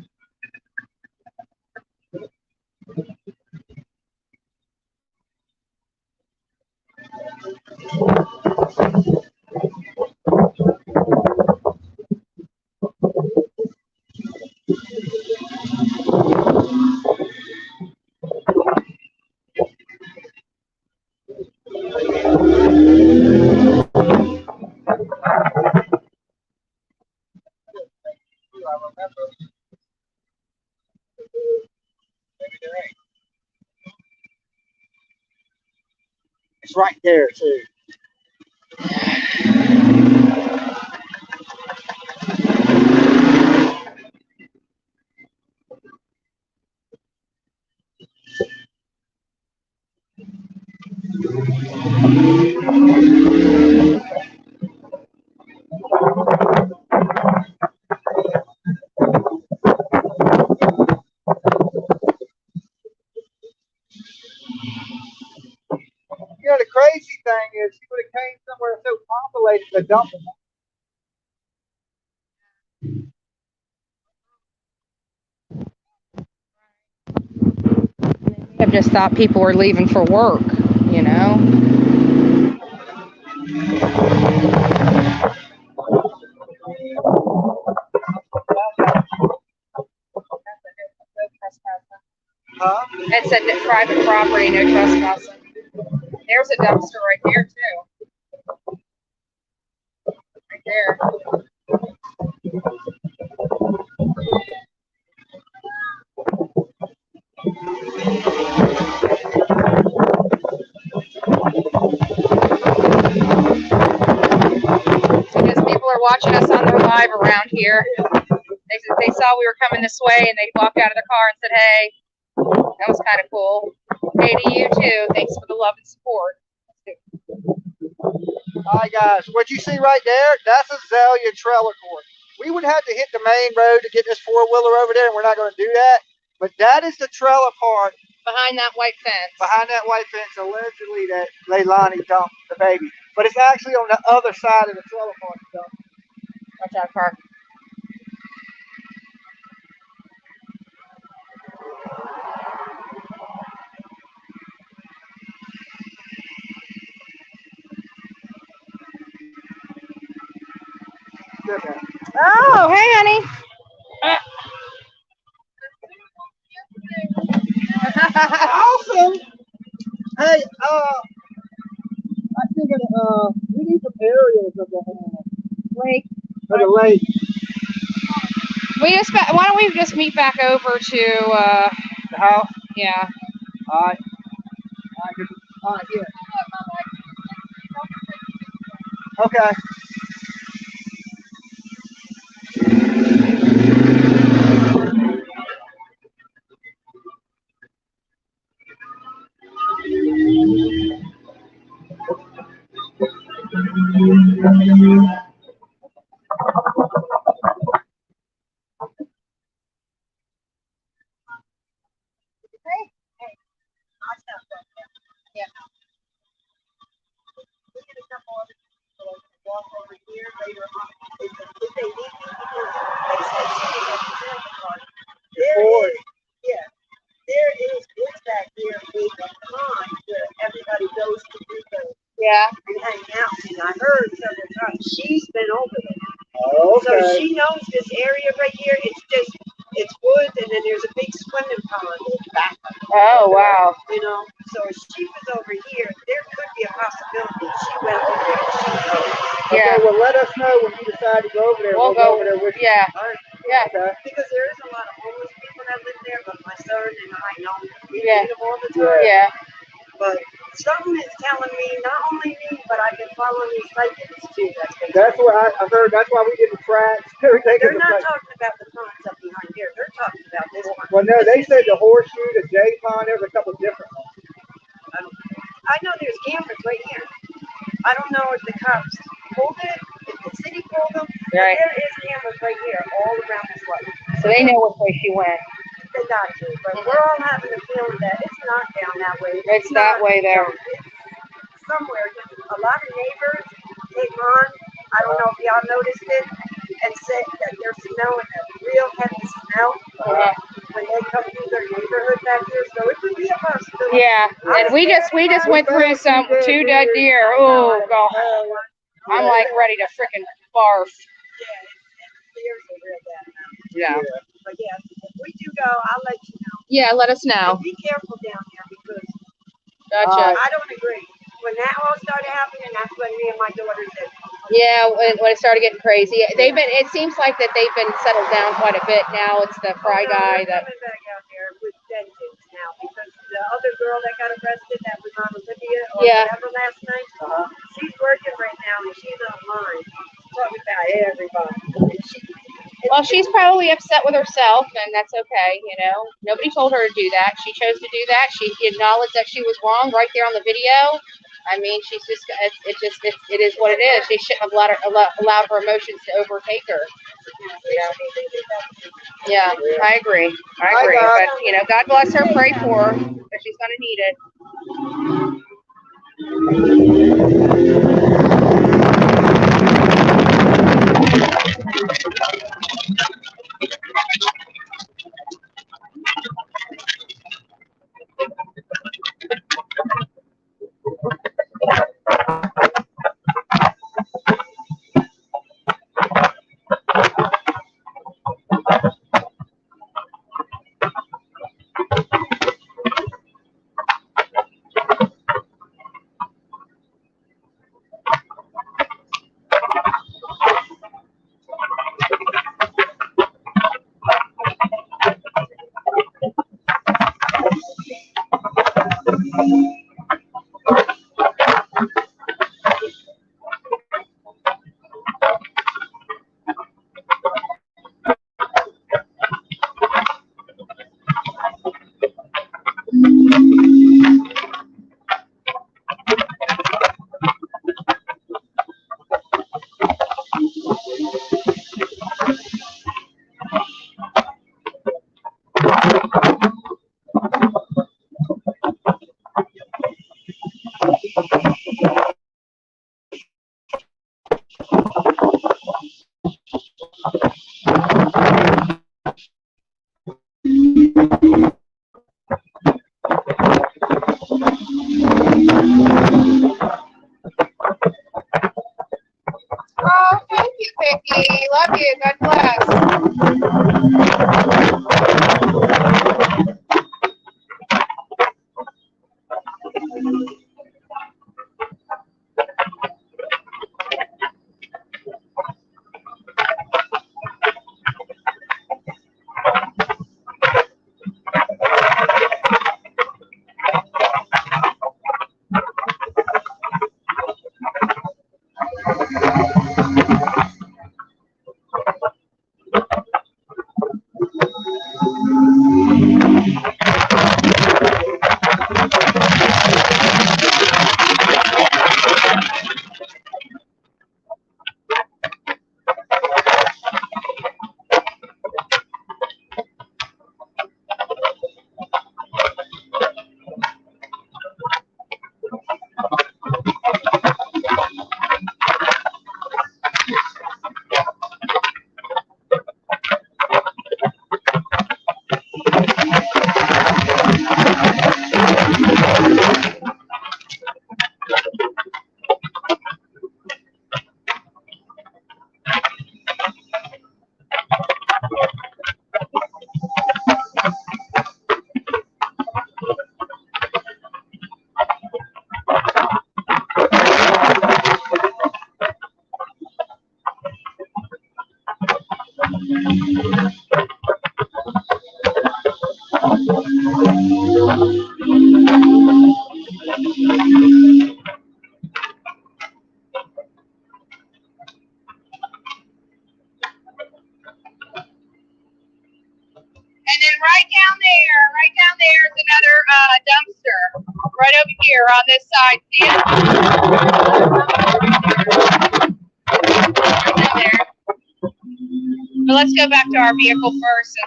It's right there, too. You know, the crazy thing is, you would have came somewhere so populated to dump them. I've just thought people were leaving for work, you know. Huh? It said that private property, no trespassing. There's a dumpster right there too. there. Because people are watching us on their live around here. They saw we were coming this way and they walked out of their car and said, hey, that was kind of cool. Hey to you too. Thanks for the love and support. All right, guys. What you see right there, that's a Azalea trailer court. We would have to hit the main road to get this four-wheeler over there, and we're not going to do that. But that is the trailer park. Behind that white fence. Behind that white fence, allegedly, that Leilani dumped the baby. But it's actually on the other side of the trailer park dump. Watch out, car. Oh, hey, honey. Awesome. Hey, I think we need some aerials of the Lake. Of the lake. Why don't we just meet back over to The house. Yeah. All right. All right. Yeah. Okay. There is woods back here in the pond where everybody goes to do those. Yeah. And hang out. And I heard several times she's been over there. Oh, okay. So she knows this area right here. It's woods, and then there's a big swimming pond in the back. Oh, wow. You know, so if she was over here, there could be a possibility she went over there. Yeah. Okay, well, let us know when you decide to go over there. We'll go over there with you. Yeah. All right. Yeah. Okay. Because there is a lot of homeless people that live there, but my son and I know we Yeah. meet them all the time. Yeah. But something is telling me, not only me, but I've been following these psychics too. That's what I've heard. That's why we did the tracks. They're not talking about the ponds up behind here. They're talking about this one. Well, no, they said the horseshoe, the J pond. There's a couple different ones. I know there's cameras right here. I don't know if the cops pulled it, if the city pulled them. Right. But there is cameras right here all around this lake. So they know which way she went. They got to, but we're all having a feeling that it's not down that way. It's that way there. It's somewhere. A lot of neighbors came on. I don't know if y'all noticed it, and said that they're smelling a real heavy smell when they come through their neighborhood back here. So it could be a possibility. Yeah, and we just went through two dead deer. Oh God, I'm like ready to freaking barf. Yeah. But yeah, if we do go, I'll let you know. Yeah, let us know. And be careful down there because Gotcha. I don't agree. When that all started happening, that's when me and my daughter said. Yeah, when it started getting crazy, it seems like that they've been settled down quite a bit now. It's the Fry guy that. Coming back out there with vengeance now because the other girl that got arrested that was on Olivia or whatever last night, she's working right now and she's online talking about everybody. Well, she's probably upset with herself, and that's okay. You know, nobody told her to do that. She chose to do that. She acknowledged that she was wrong right there on the video. I mean, she's just, it is what it is. She shouldn't have allowed her emotions to overtake her. You know? Yeah, I agree. But, you know, God bless her. Pray for her, because she's going to need it. Oh, thank you, Vicky. Love you. God bless. And then right down there is another dumpster. Right over here on this side. See it? Right down there. But let's go back to our vehicle first.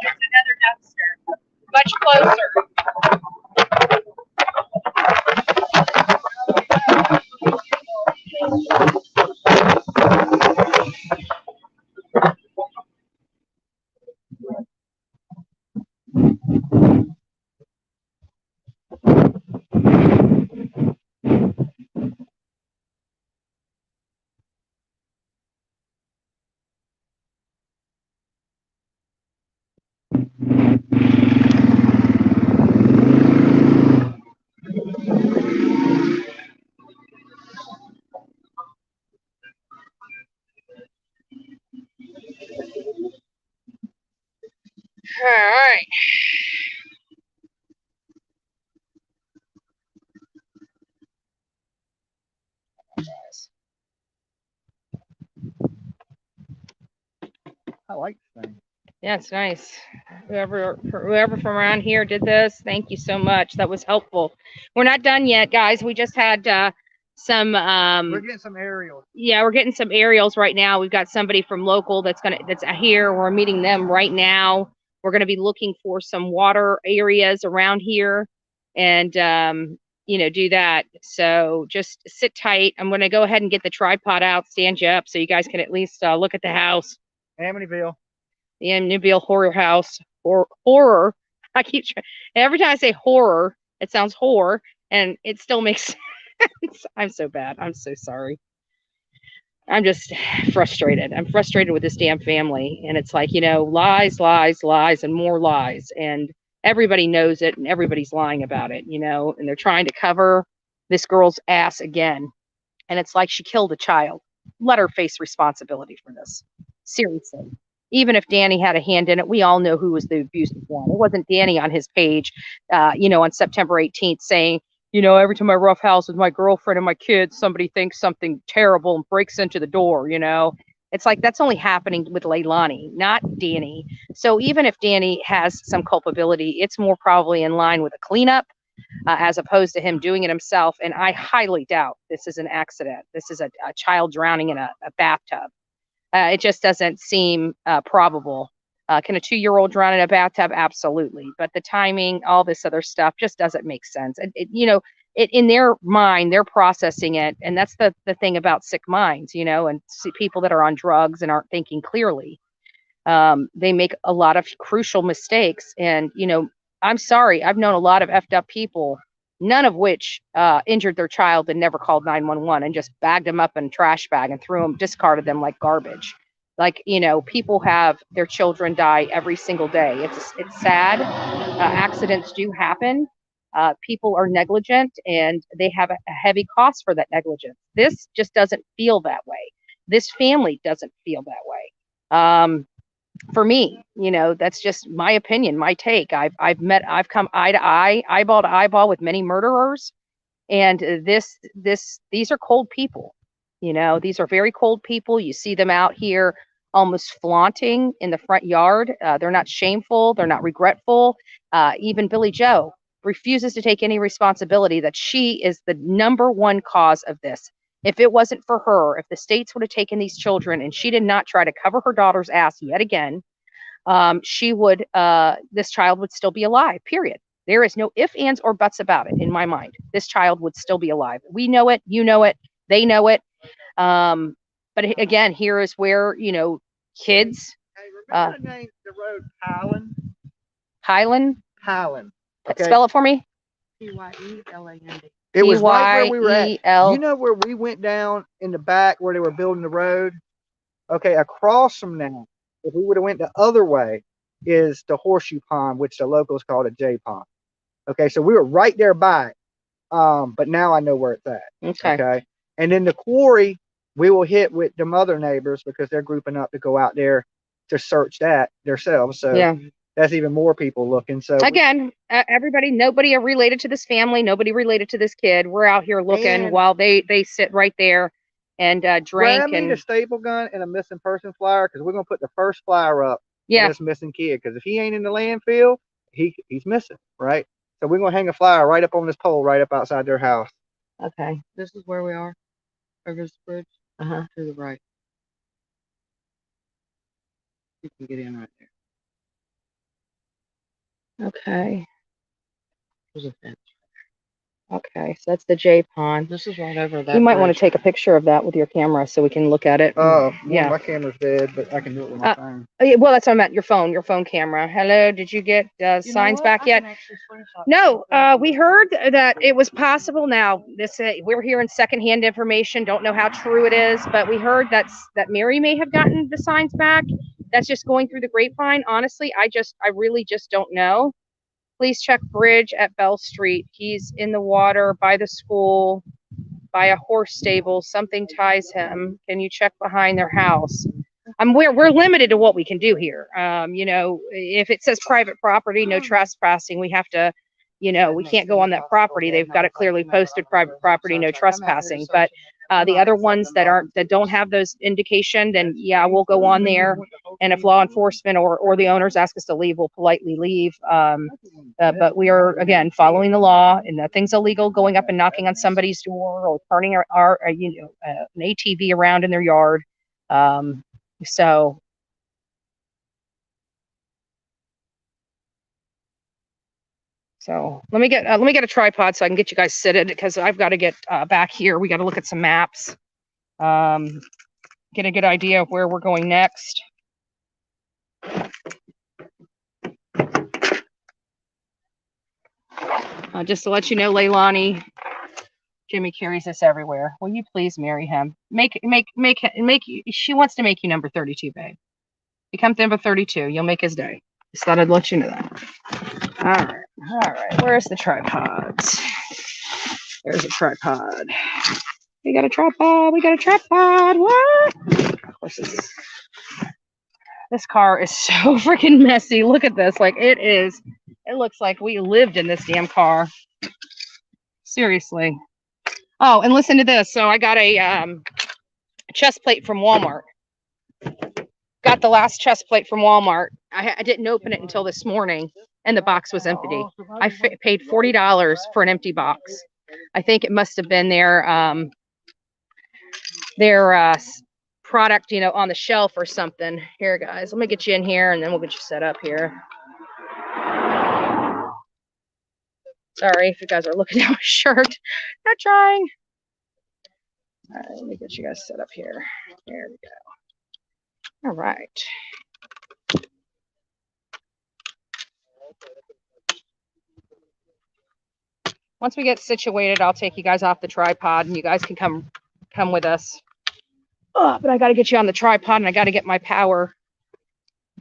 There's another dumpster. Much closer. All right. I like this thing. Yeah, it's nice. Whoever from around here did this, thank you so much. That was helpful. We're not done yet, guys. We just had some We're getting some aerials. Yeah, we're getting some aerials right now. We've got somebody from local that's here. We're meeting them right now. We're gonna be looking for some water areas around here and do that. So just sit tight. I'm gonna go ahead and get the tripod out, stand you up so you guys can at least look at the house. Amityville. The Amityville horror house or horror. I keep every time I say horror, it sounds horror, and it still makes sense. I'm so bad. I'm so sorry. I'm just frustrated. I'm frustrated with this damn family, and it's like lies, lies, lies, and more lies. And Everybody knows it, and everybody's lying about it, you know, and they're trying to cover this girl's ass again. And it's like she killed a child. Let her face responsibility for this. Seriously. Even if Danny had a hand in it, we all know who was the abusive one. It wasn't Danny on his page, you know, on September 18th saying, you know, every time I rough house with my girlfriend and my kids, somebody thinks something terrible and breaks into the door, you know. It's like that's only happening with Leilani, not Danny. So even if Danny has some culpability, it's more probably in line with a cleanup as opposed to him doing it himself. And I highly doubt this is an accident. This is a child drowning in a bathtub. It just doesn't seem probable. Can a 2-year-old drown in a bathtub? Absolutely. But the timing, all this other stuff just doesn't make sense. You know, in their mind, they're processing it. And that's the thing about sick minds, you know, and people that are on drugs and aren't thinking clearly. They make a lot of crucial mistakes. And, you know, I'm sorry, I've known a lot of effed up people, none of which injured their child and never called 911 and just bagged them up in a trash bag and threw them, discarded them like garbage. Like, you know, people have their children die every single day. It's sad. Accidents do happen. People are negligent and they have a heavy cost for that negligence. This just doesn't feel that way. This family doesn't feel that way. For me, you know, that's just my opinion, my take. I've come eye to eye, eyeball to eyeball with many murderers, and these are cold people. You know, these are very cold people. You see them out here almost flaunting in the front yard. They're not shameful. They're not regretful. Even Billy Joe refuses to take any responsibility that she is the #1 cause of this. If it wasn't for her, if the states would have taken these children and she did not try to cover her daughter's ass yet again, she would, this child would still be alive, period. There is no ifs, ands, or buts about it in my mind. This child would still be alive. We know it, you know it, they know it. But again, here is where, you know, kids. Hey, remember the name, the road Highland? Highland? Highland. Okay. Spell it for me. P-Y-E-L-A-N-D. It was right where we were at. You know where we went down in the back where they were building the road? Okay, across from that, if we would have went the other way, is the horseshoe pond, which the locals call the J pond. Okay, so we were right there by, but now I know where it's at. Okay. And then the quarry, we will hit with the other neighbors because they're grouping up to go out there to search that themselves. So yeah, that's even more people looking. So again, everybody, nobody related to this family, nobody related to this kid. We're out here looking while they sit right there and drink. Grab me the staple gun and a missing person flyer because we're gonna put the first flyer up. Yeah, this missing kid, because if he ain't in the landfill, he's missing, right? So we're gonna hang a flyer right up on this pole, right up outside their house. Okay, this is where we are. Over this bridge. To the right. You can get in right there. Okay. There's a fence. Okay, so that's the J pond. This is right over that. You might want to take a picture of that with your camera so we can look at it. Oh, yeah. My camera's dead, but I can do it with my phone. Well, that's what I meant. Your phone camera. Hello, did you get signs back yet? No, we heard that it was possible. Now, this we're hearing secondhand information. Don't know how true it is, but we heard that Mary may have gotten the signs back. That's just going through the grapevine. Honestly, I really just don't know. Please check bridge at Bell Street. He's in the water by the school, by a horse stable. Something ties him. Can you check behind their house? We're limited to what we can do here. You know, if it says private property, no trespassing, we have to, you know, we can't go on that property. They've got it clearly posted, private property, no trespassing. But the other ones that don't have those indication, then yeah, we'll go on there. And if law enforcement or the owners ask us to leave, we'll politely leave. But we are, again, following the law, and nothing's illegal going up and knocking on somebody's door or turning our an ATV around in their yard. So let me get a tripod so I can get you guys seated, because I've got to get back here. We got to look at some maps, get a good idea of where we're going next. Just to let you know, Leilani, Jimmy carries this everywhere. Will you please marry him? She wants to make you number 32, babe. Become number 32. You'll make his day. Just thought I'd let you know that. All right. Where's the tripods? There's a tripod. We got a tripod. We got a tripod. What? Of course, this car is so freaking messy. Look at this. Like, it is. It looks like we lived in this damn car. Seriously. Oh, and listen to this. So I got a chest plate from Walmart. Got the last chest plate from Walmart. I didn't open it until this morning, and the box was empty. I paid $40 for an empty box. I think it must have been their product, on the shelf or something. Here, guys, let me get you in here, and then we'll get you set up here. Sorry if you guys are looking at my shirt. Not trying. All right, let me get you guys set up here. There we go. All right. Once we get situated, I'll take you guys off the tripod, and you guys can come with us. Oh, but I got to get you on the tripod, and I got to get my power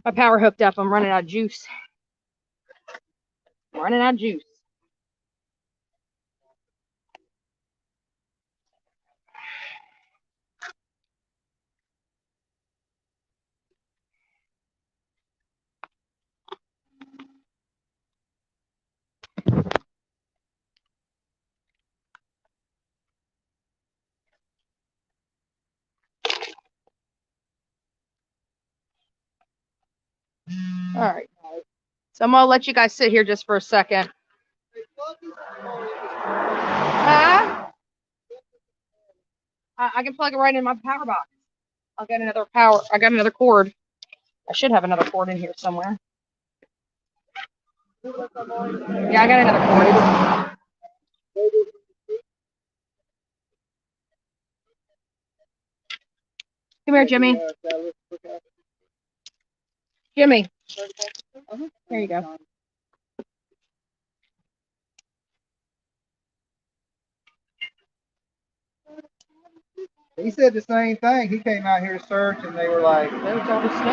hooked up. I'm running out of juice. Running out of juice. All right, guys. So I'm gonna let you guys sit here just for a second. I can plug it right in my power box. I'll get another power. I got another cord. I should have another cord in here somewhere. Yeah, I got another cord. Come here, Jimmy. Jimmy. There you go. He said the same thing. He came out here to search, and they were like, There's all the snow.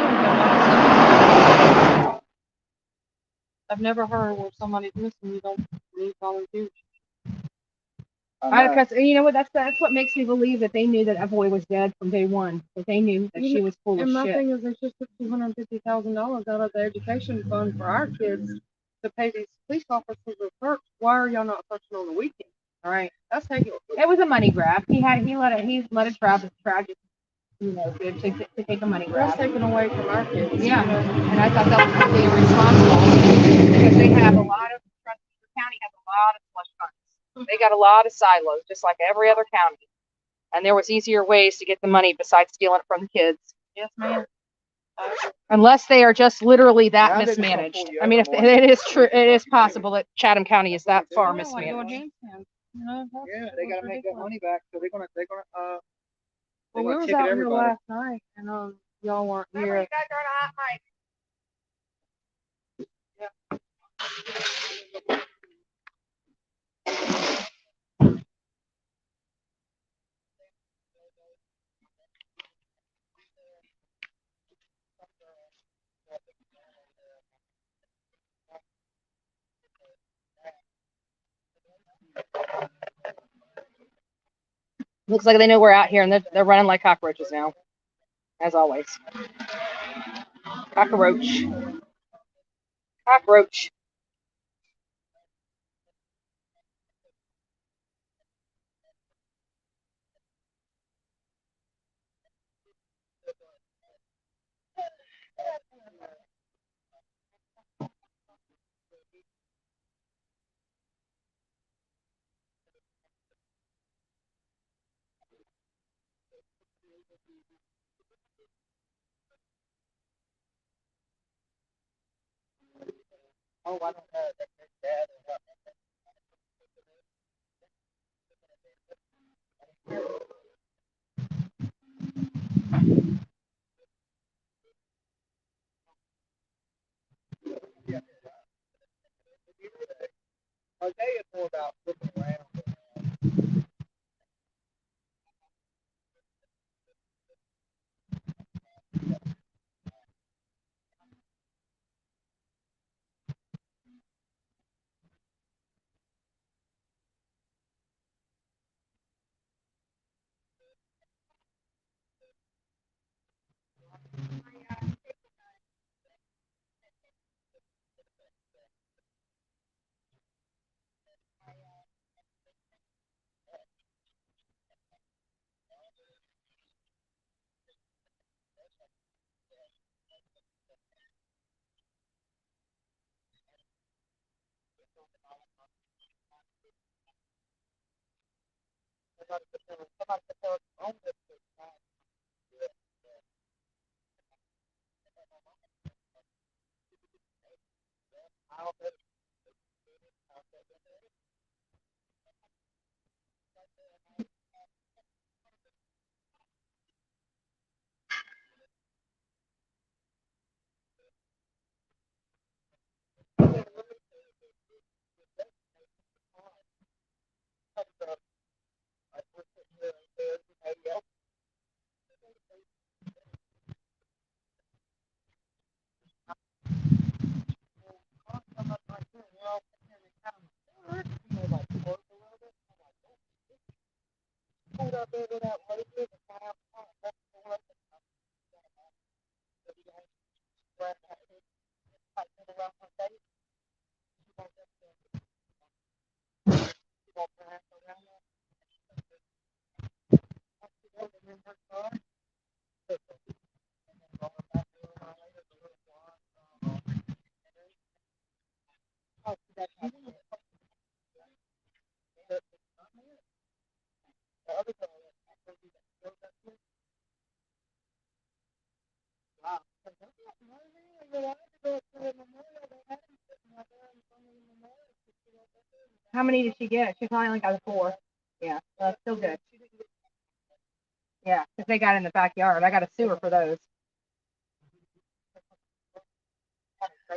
I've never heard where somebody's missing. You don't need volunteers. Because you know what? That's what makes me believe that they knew that Evoy was dead from day one. That they knew that she was full of shit. And my thing is, they just took $250,000 out of the education fund for our kids to pay these police officers to search. Why are y'all not searching on the weekend? All right, that's taking. It was a money grab. He let it tragic, to take a money grab. That's taken away from our kids. Yeah, and I thought that was completely irresponsible because they have a lot of. The county has a lot of slush funds. They got a lot of silos, just like every other county. And there was easier ways to get the money besides stealing it from the kids. Yes, ma'am. Unless they are just literally that mismanaged. I mean, if it is true, it is possible that Chatham County is that far mismanaged. yeah, they got to make that money back. So they're gonna. Well, we was out here last night, and y'all weren't here. You guys are on a hot mic. Looks like they know we're out here, and they're running like cockroaches now, as always. Cockroach. Cockroach. Oh, I don't know. Yeah. Our day is more about looking around. How many did she get? She probably only got a 4. Yeah, that's still good. Yeah, because they got in the backyard. I got a sewer for those.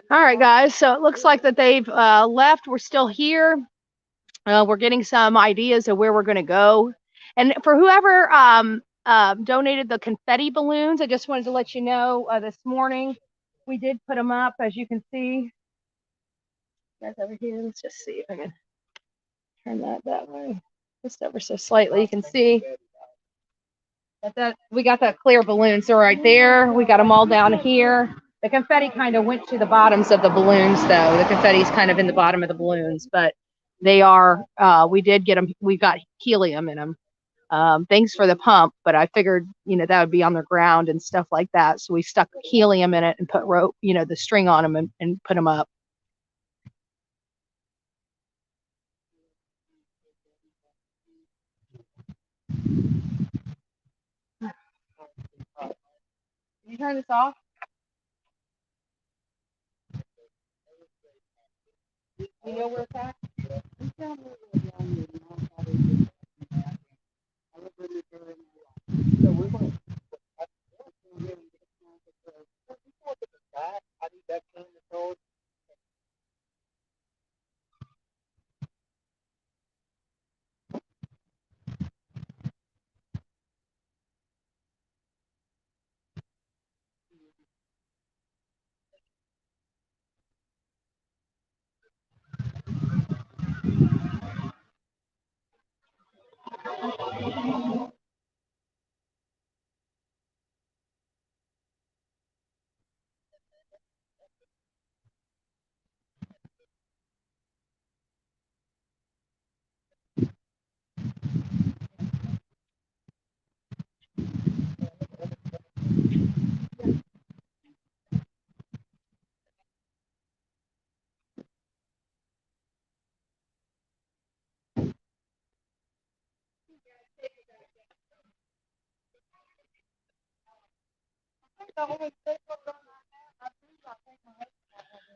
All right, guys. So it looks like that they've left. We're still here. We're getting some ideas of where we're going to go. And for whoever donated the confetti balloons, I just wanted to let you know this morning we did put them up, as you can see. Guys over here. Let's just see if I can turn that way, just ever so slightly. You can see that we got that clear balloon. So right there, we got them all down here. The confetti kind of went to the bottoms of the balloons, though. The confetti's kind of in the bottom of the balloons, but they are. We did get them. We got helium in them. Thanks for the pump, but I figured, that would be on the ground and stuff like that. So we stuck helium in it and put rope, the string on them and put them up. Can you turn this off? You know where it's at?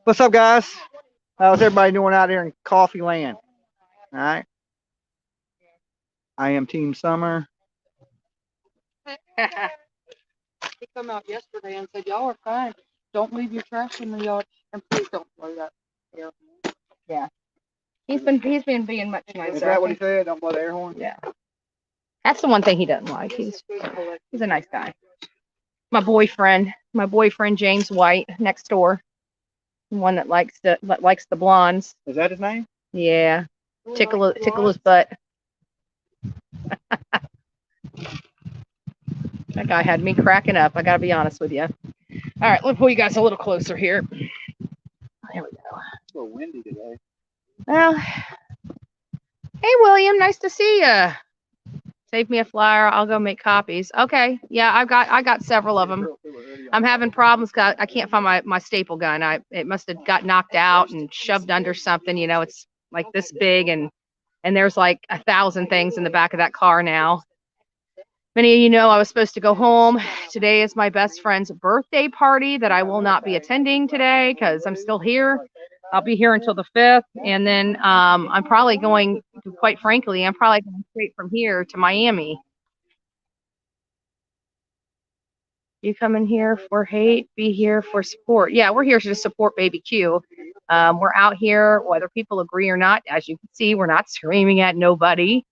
What's up, guys? How's everybody doing out there in Coffee Land? All right. I am Team Summer. He come out yesterday and said, "Y'all are fine. Don't leave your trash in the yard, and please don't blow that air." Yeah. He's been being much nicer. Is that what he said? Don't blow the air horn? Yeah. That's the one thing he doesn't like. He's a nice guy. My boyfriend James White next door. The one that likes the blondes. Is that his name? Yeah. Tickle his butt. That guy had me cracking up. I gotta be honest with you. All right, let me pull you guys a little closer here. There we go. It's a little windy today. Well, hey William, nice to see you. Save me a flyer. I'll go make copies. Okay. Yeah, I got several of them. I'm having problems. I can't find my staple gun. It must have got knocked out and shoved under something. You know, it's like this big, and there's like 1,000 things in the back of that car now. Many of you know I was supposed to go home. Today is my best friend's birthday party that I will not be attending today because I'm still here. I'll be here until the 5th, and then I'm probably going, quite frankly, I'm probably going straight from here to Miami. You come in here for hate, be here for support. Yeah, we're here to support Baby Q. We're out here, whether people agree or not. As you can see, we're not screaming at nobody.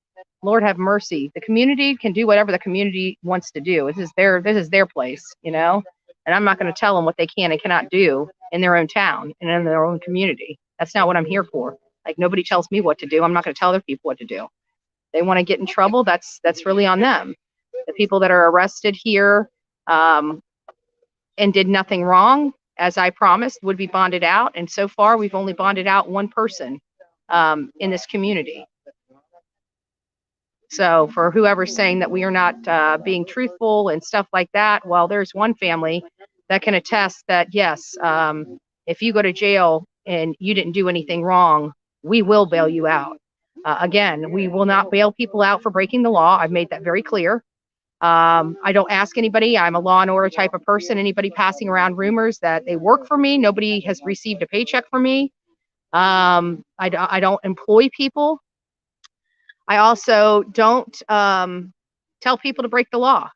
Lord have mercy. The community can do whatever the community wants to do. This is their place, you know. And I'm not going to tell them what they can and cannot do in their own town and in their own community. That's not what I'm here for. Like, nobody tells me what to do. I'm not going to tell other people what to do. They want to get in trouble. That's really on them. The people that are arrested here and did nothing wrong, as I promised, would be bonded out. And so far, we've only bonded out one person in this community. So for whoever's saying that we are not being truthful and stuff like that, well, there's one family that can attest that, yes, if you go to jail and you didn't do anything wrong, we will bail you out. Again, we will not bail people out for breaking the law. I've made that very clear. I don't ask anybody. I'm a law and order type of person. Anybody passing around rumors that they work for me, nobody has received a paycheck from me. I don't employ people. I also don't tell people to break the law.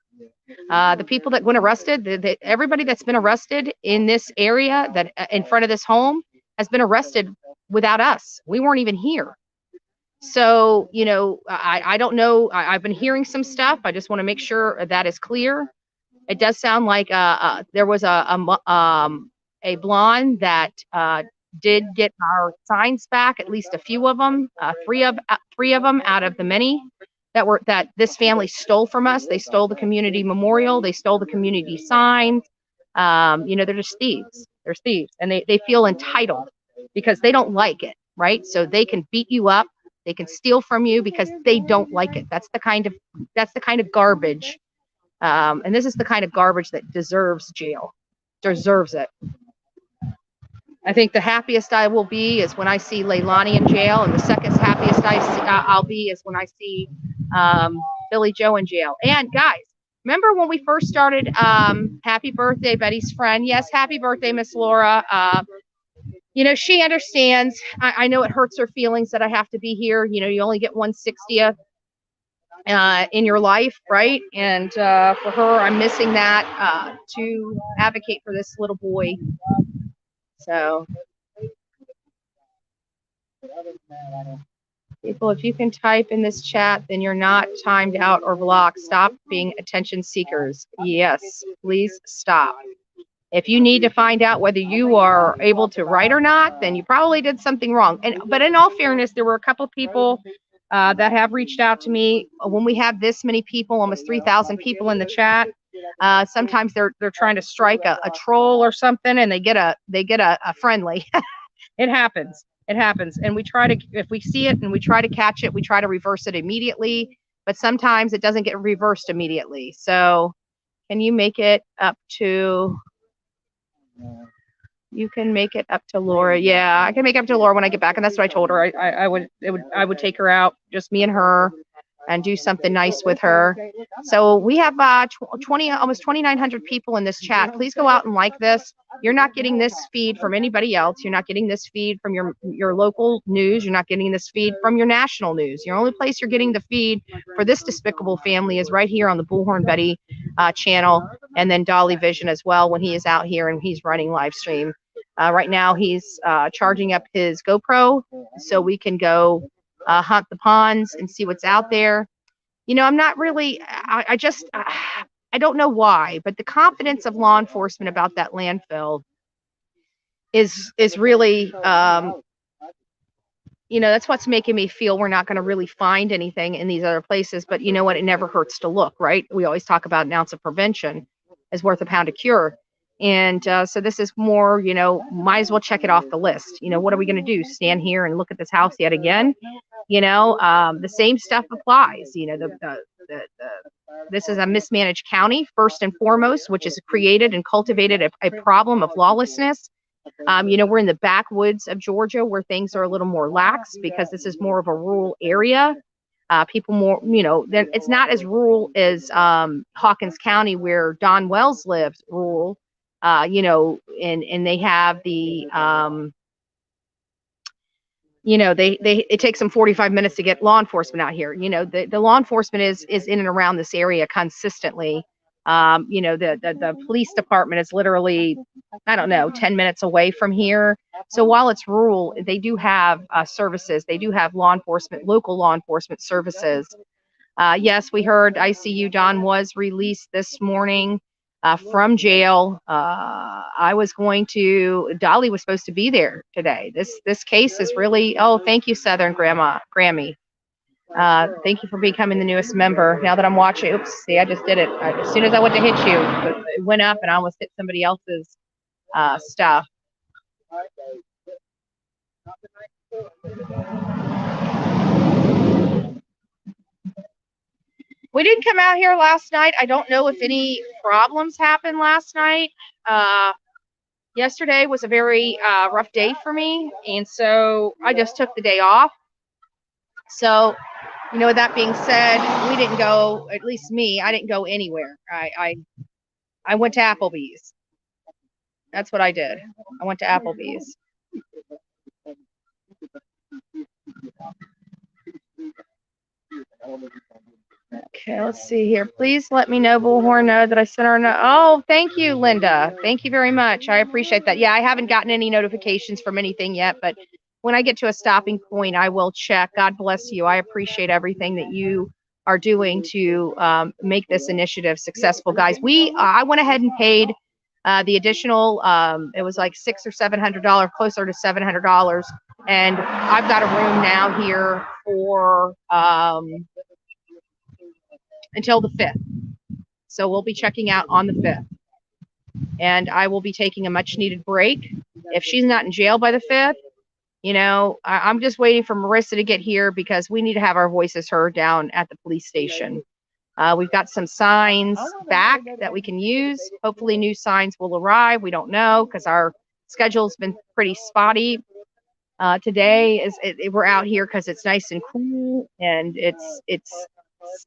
The people that went arrested, everybody that's been arrested in this area, that in front of this home, has been arrested without us. We weren't even here. So, you know, I don't know. I've been hearing some stuff. I just want to make sure that is clear. It does sound like there was a blonde that did get our signs back, at least a few of them, three of them out of the many that this family stole from us. They stole the community memorial. They stole the community signs. You know, they're just thieves. They're thieves, and they feel entitled because they don't like it, right? So they can beat you up. They can steal from you because they don't like it. That's the kind of garbage. And this is the kind of garbage that deserves jail, deserves it. I think the happiest I will be is when I see Leilani in jail, and the second happiest I'll be is when I see Billy Joe in jail. And guys, remember when we first started Happy Birthday, Betty's friend? Yes, happy birthday, Miss Laura. You know, she understands. I know it hurts her feelings that I have to be here. You know, you only get 1/60th in your life, right? And for her, I'm missing that to advocate for this little boy. So, people, if you can type in this chat, then you're not timed out or blocked. Stop being attention seekers. Yes, please stop. If you need to find out whether you are able to write or not, then you probably did something wrong. But in all fairness, there were a couple of people that have reached out to me. When we have this many people, almost 3,000 people in the chat, sometimes they're trying to strike a troll or something, and they get a friendly. It happens. It happens. And we try to, if we see it and we try to catch it, we try to reverse it immediately. But sometimes it doesn't get reversed immediately. So can you make it up to... You can make it up to Laura. Yeah, I can make it up to Laura when I get back, and that's what I told her. I would take her out, just me and her, and do something nice with her. So we have almost 2,900 people in this chat. Please go out and like this. You're not getting this feed from anybody else. You're not getting this feed from your local news. You're not getting this feed from your national news. Your only place you're getting the feed for this despicable family is right here on the Bullhorn Betty channel, and then Dolly Vision as well when he is out here and he's running live stream. Right now he's charging up his GoPro so we can go hunt the ponds and see what's out there. You know, I'm not really, I don't know why, but the confidence of law enforcement about that landfill is really, you know, that's what's making me feel we're not going to really find anything in these other places. But you know what? It never hurts to look, right? We always talk about an ounce of prevention is worth a pound of cure. And so this is more, you know, might as well check it off the list. You know, what are we going to do? Stand here and look at this house yet again? You know, the same stuff applies. You know, This is a mismanaged county, first and foremost, which has created and cultivated a problem of lawlessness. We're in the backwoods of Georgia where things are a little more lax because this is more of a rural area. People more, it's not as rural as Hawkins County where Don Wells lives, rural, and they have the, it takes them 45 minutes to get law enforcement out here. The law enforcement is in and around this area consistently. The police department is literally, I don't know, 10 minutes away from here. So while it's rural, they do have services. They do have local law enforcement services. Yes, we heard ICU Don was released this morning from jail. Dolly was supposed to be there today. This case is really, oh, thank you, Southern Grammy. Thank you for becoming the newest member. Now that I'm watching, oops, see, I just did it. As soon as I went to hit you, it went up and I almost hit somebody else's stuff. We didn't come out here last night. I don't know if any problems happened last night. Yesterday was a very rough day for me, and so I just took the day off. So, with that being said, we didn't go, at least me, I didn't go anywhere. I went to Applebee's. That's what I did. I went to Applebee's. Okay, let's see here. Please let me know, Bullhorn, know that I sent her a note. Oh, thank you, Linda. Thank you very much. I appreciate that. Yeah, I haven't gotten any notifications from anything yet, but when I get to a stopping point, I will check. God bless you. I appreciate everything that you are doing to make this initiative successful, guys. I went ahead and paid the additional. It was like $600 or $700, closer to $700, and I've got a room now here for until the 5th. So we'll be checking out on the 5th. And I will be taking a much needed break. If she's not in jail by the 5th, I'm just waiting for Marissa to get here because we need to have our voices heard down at the police station. We've got some signs back that we can use. Hopefully new signs will arrive. We don't know because our schedule's been pretty spotty. Today we're out here because it's nice and cool and it's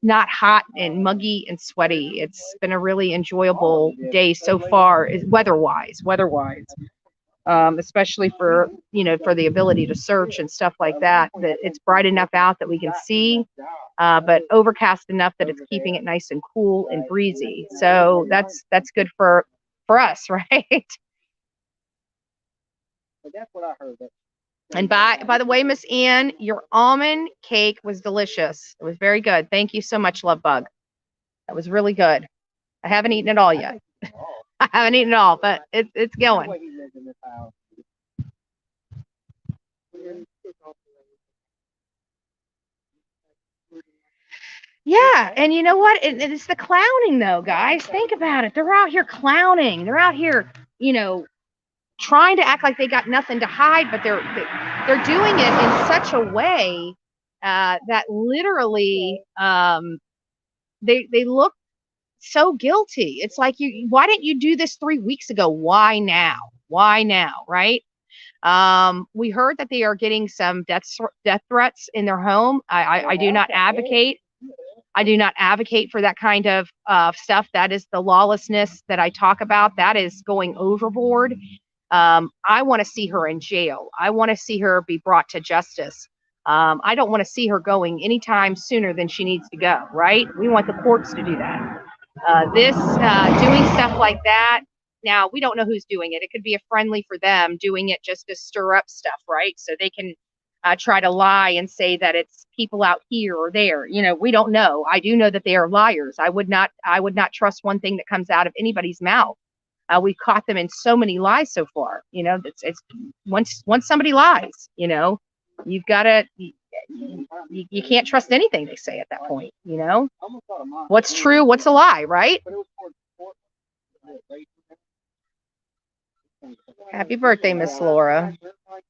not hot and muggy and sweaty. It's been a really enjoyable day so far, weather-wise, especially for the ability to search and stuff like that. That it's bright enough out that we can see, but overcast enough that it's keeping it nice and cool and breezy. So that's good for us, right? That's what I heard. And by the way, Miss Ann, your almond cake was delicious. It was very good. Thank you so much, Love Bug. That was really good. I haven't eaten it all yet. I haven't eaten it all, but it's going. Yeah, and you know what? It's the clowning, though, guys. Think about it. They're out here clowning. They're out here, trying to act like they got nothing to hide, but they're doing it in such a way that literally they look so guilty. It's like, why didn't you do this 3 weeks ago? Why now, right? We heard that they are getting some death threats in their home. I do not advocate for that kind of stuff. That is the lawlessness that I talk about. That is going overboard. I want to see her in jail. I want to see her be brought to justice. I don't want to see her going anytime sooner than she needs to go, right? We want the courts to do that. Doing stuff like that, now we don't know who's doing it. It could be a friendly for them doing it just to stir up stuff, right? So they can try to lie and say that it's people out here or there. We don't know. I do know that they are liars. I would not trust one thing that comes out of anybody's mouth. We've caught them in so many lies so far. It's once somebody lies, you've got to, you can't trust anything they say at that point. What's true, what's a lie, right? Happy birthday, Miss Laura.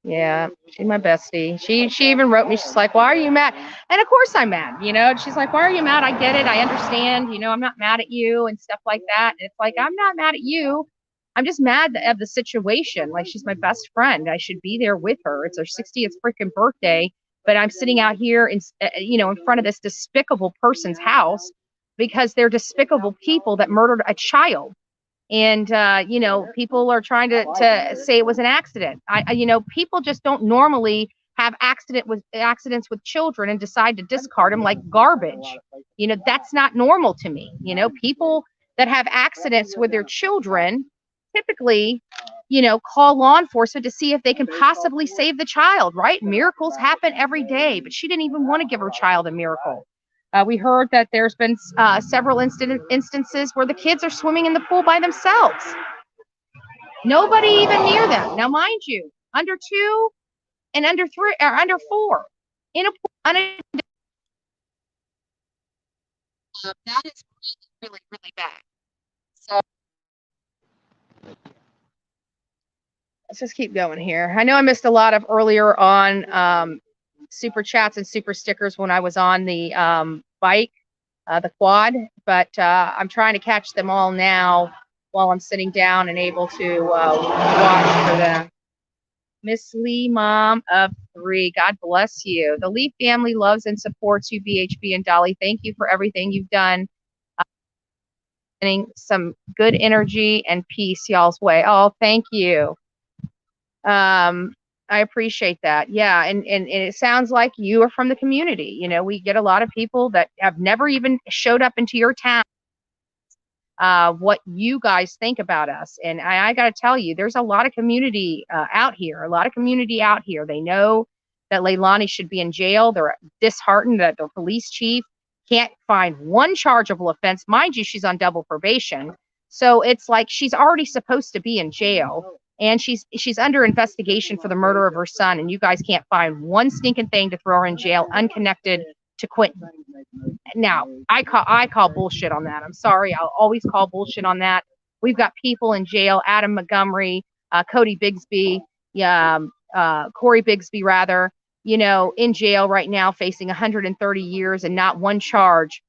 Yeah, she's my bestie. She even wrote me. She's like, "Why are you mad?" And of course I'm mad. You know, she's like, "Why are you mad?" I get it. I understand. You know, I'm not mad at you and stuff like that. And it's like, I'm not mad at you. I'm just mad of the situation. Like, she's my best friend. I should be there with her. It's her 60th freaking birthday, but I'm sitting out here in, you know, in front of this despicable person's house because they're despicable people that murdered a child. And you know, people are trying to say it was an accident. You know, people just don't normally have accidents with children and decide to discard them like garbage. You know, that's not normal to me. You know, people that have accidents with their children typically, you know, call law enforcement to see if they can possibly save the child, right? Miracles happen every day, but she didn't even want to give her child a miracle. We heard that there's been several instances where the kids are swimming in the pool by themselves. Nobody even near them. Now, mind you, under 2 and under 3 or under 4 in a pool. That is really, really bad. So let's just keep going here. I know I missed a lot of earlier on super chats and super stickers when I was on the bike, the quad, but I'm trying to catch them all now while I'm sitting down and able to watch for them. Miss Lee, mom of 3, God bless you. The Lee family loves and supports you, BHB and Dolly. Thank you for everything you've done. Sending some good energy and peace y'all's way. Oh, thank you. I appreciate that. Yeah, and it sounds like you are from the community. You know, we get a lot of people that have never even showed up into your town. What you guys think about us. And I got to tell you, there's a lot of community out here, They know that Leilani should be in jail. They're disheartened that the police chief can't find one chargeable offense. Mind you, she's on double probation. So it's like she's already supposed to be in jail. And she's under investigation for the murder of her son. And you guys can't find one stinking thing to throw her in jail unconnected to Quinton. Now, I call bullshit on that. I'm sorry. I'll always call bullshit on that. We've got people in jail, Adam Montgomery, Cody Bigsby, Corey Bigsby, rather, you know, in jail right now facing 130 years and not one charge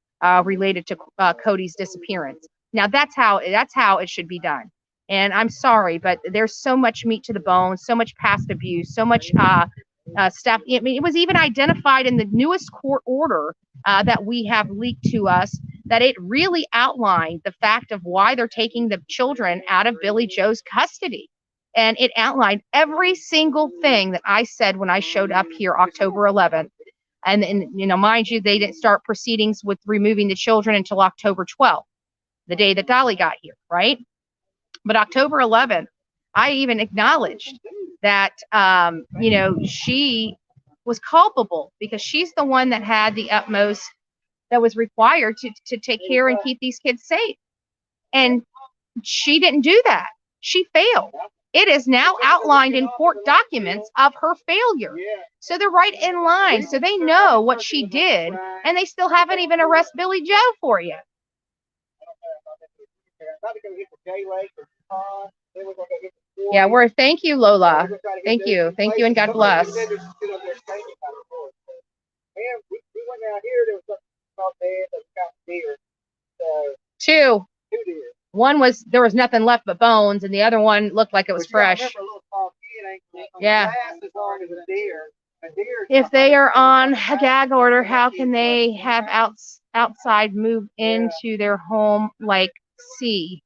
related to Cody's disappearance. Now, that's how it should be done. And I'm sorry, but there's so much meat to the bone, so much past abuse, so much stuff. I mean, it was even identified in the newest court order that we have leaked to us, that it really outlined the fact of why they're taking the children out of Billy Joe's custody. And it outlined every single thing that I said when I showed up here October 11th. And you know, mind you, they didn't start proceedings with removing the children until October 12th, the day that Dolly got here, right? But October 11th, I even acknowledged that, you know, she was culpable because she's the one that had the utmost that was required to take care and keep these kids safe. And she didn't do that. She failed. It is now outlined in court documents of her failure. So they're right in line. So they know what she did, and they still haven't even arrested Billy Joe for you. Yeah, thank you, Lola. Thank you, and God bless. Two. One was, there was nothing left but bones, and the other one looked like it was fresh. Yeah. If they are on a gag order, how can they have outside move into their home like C?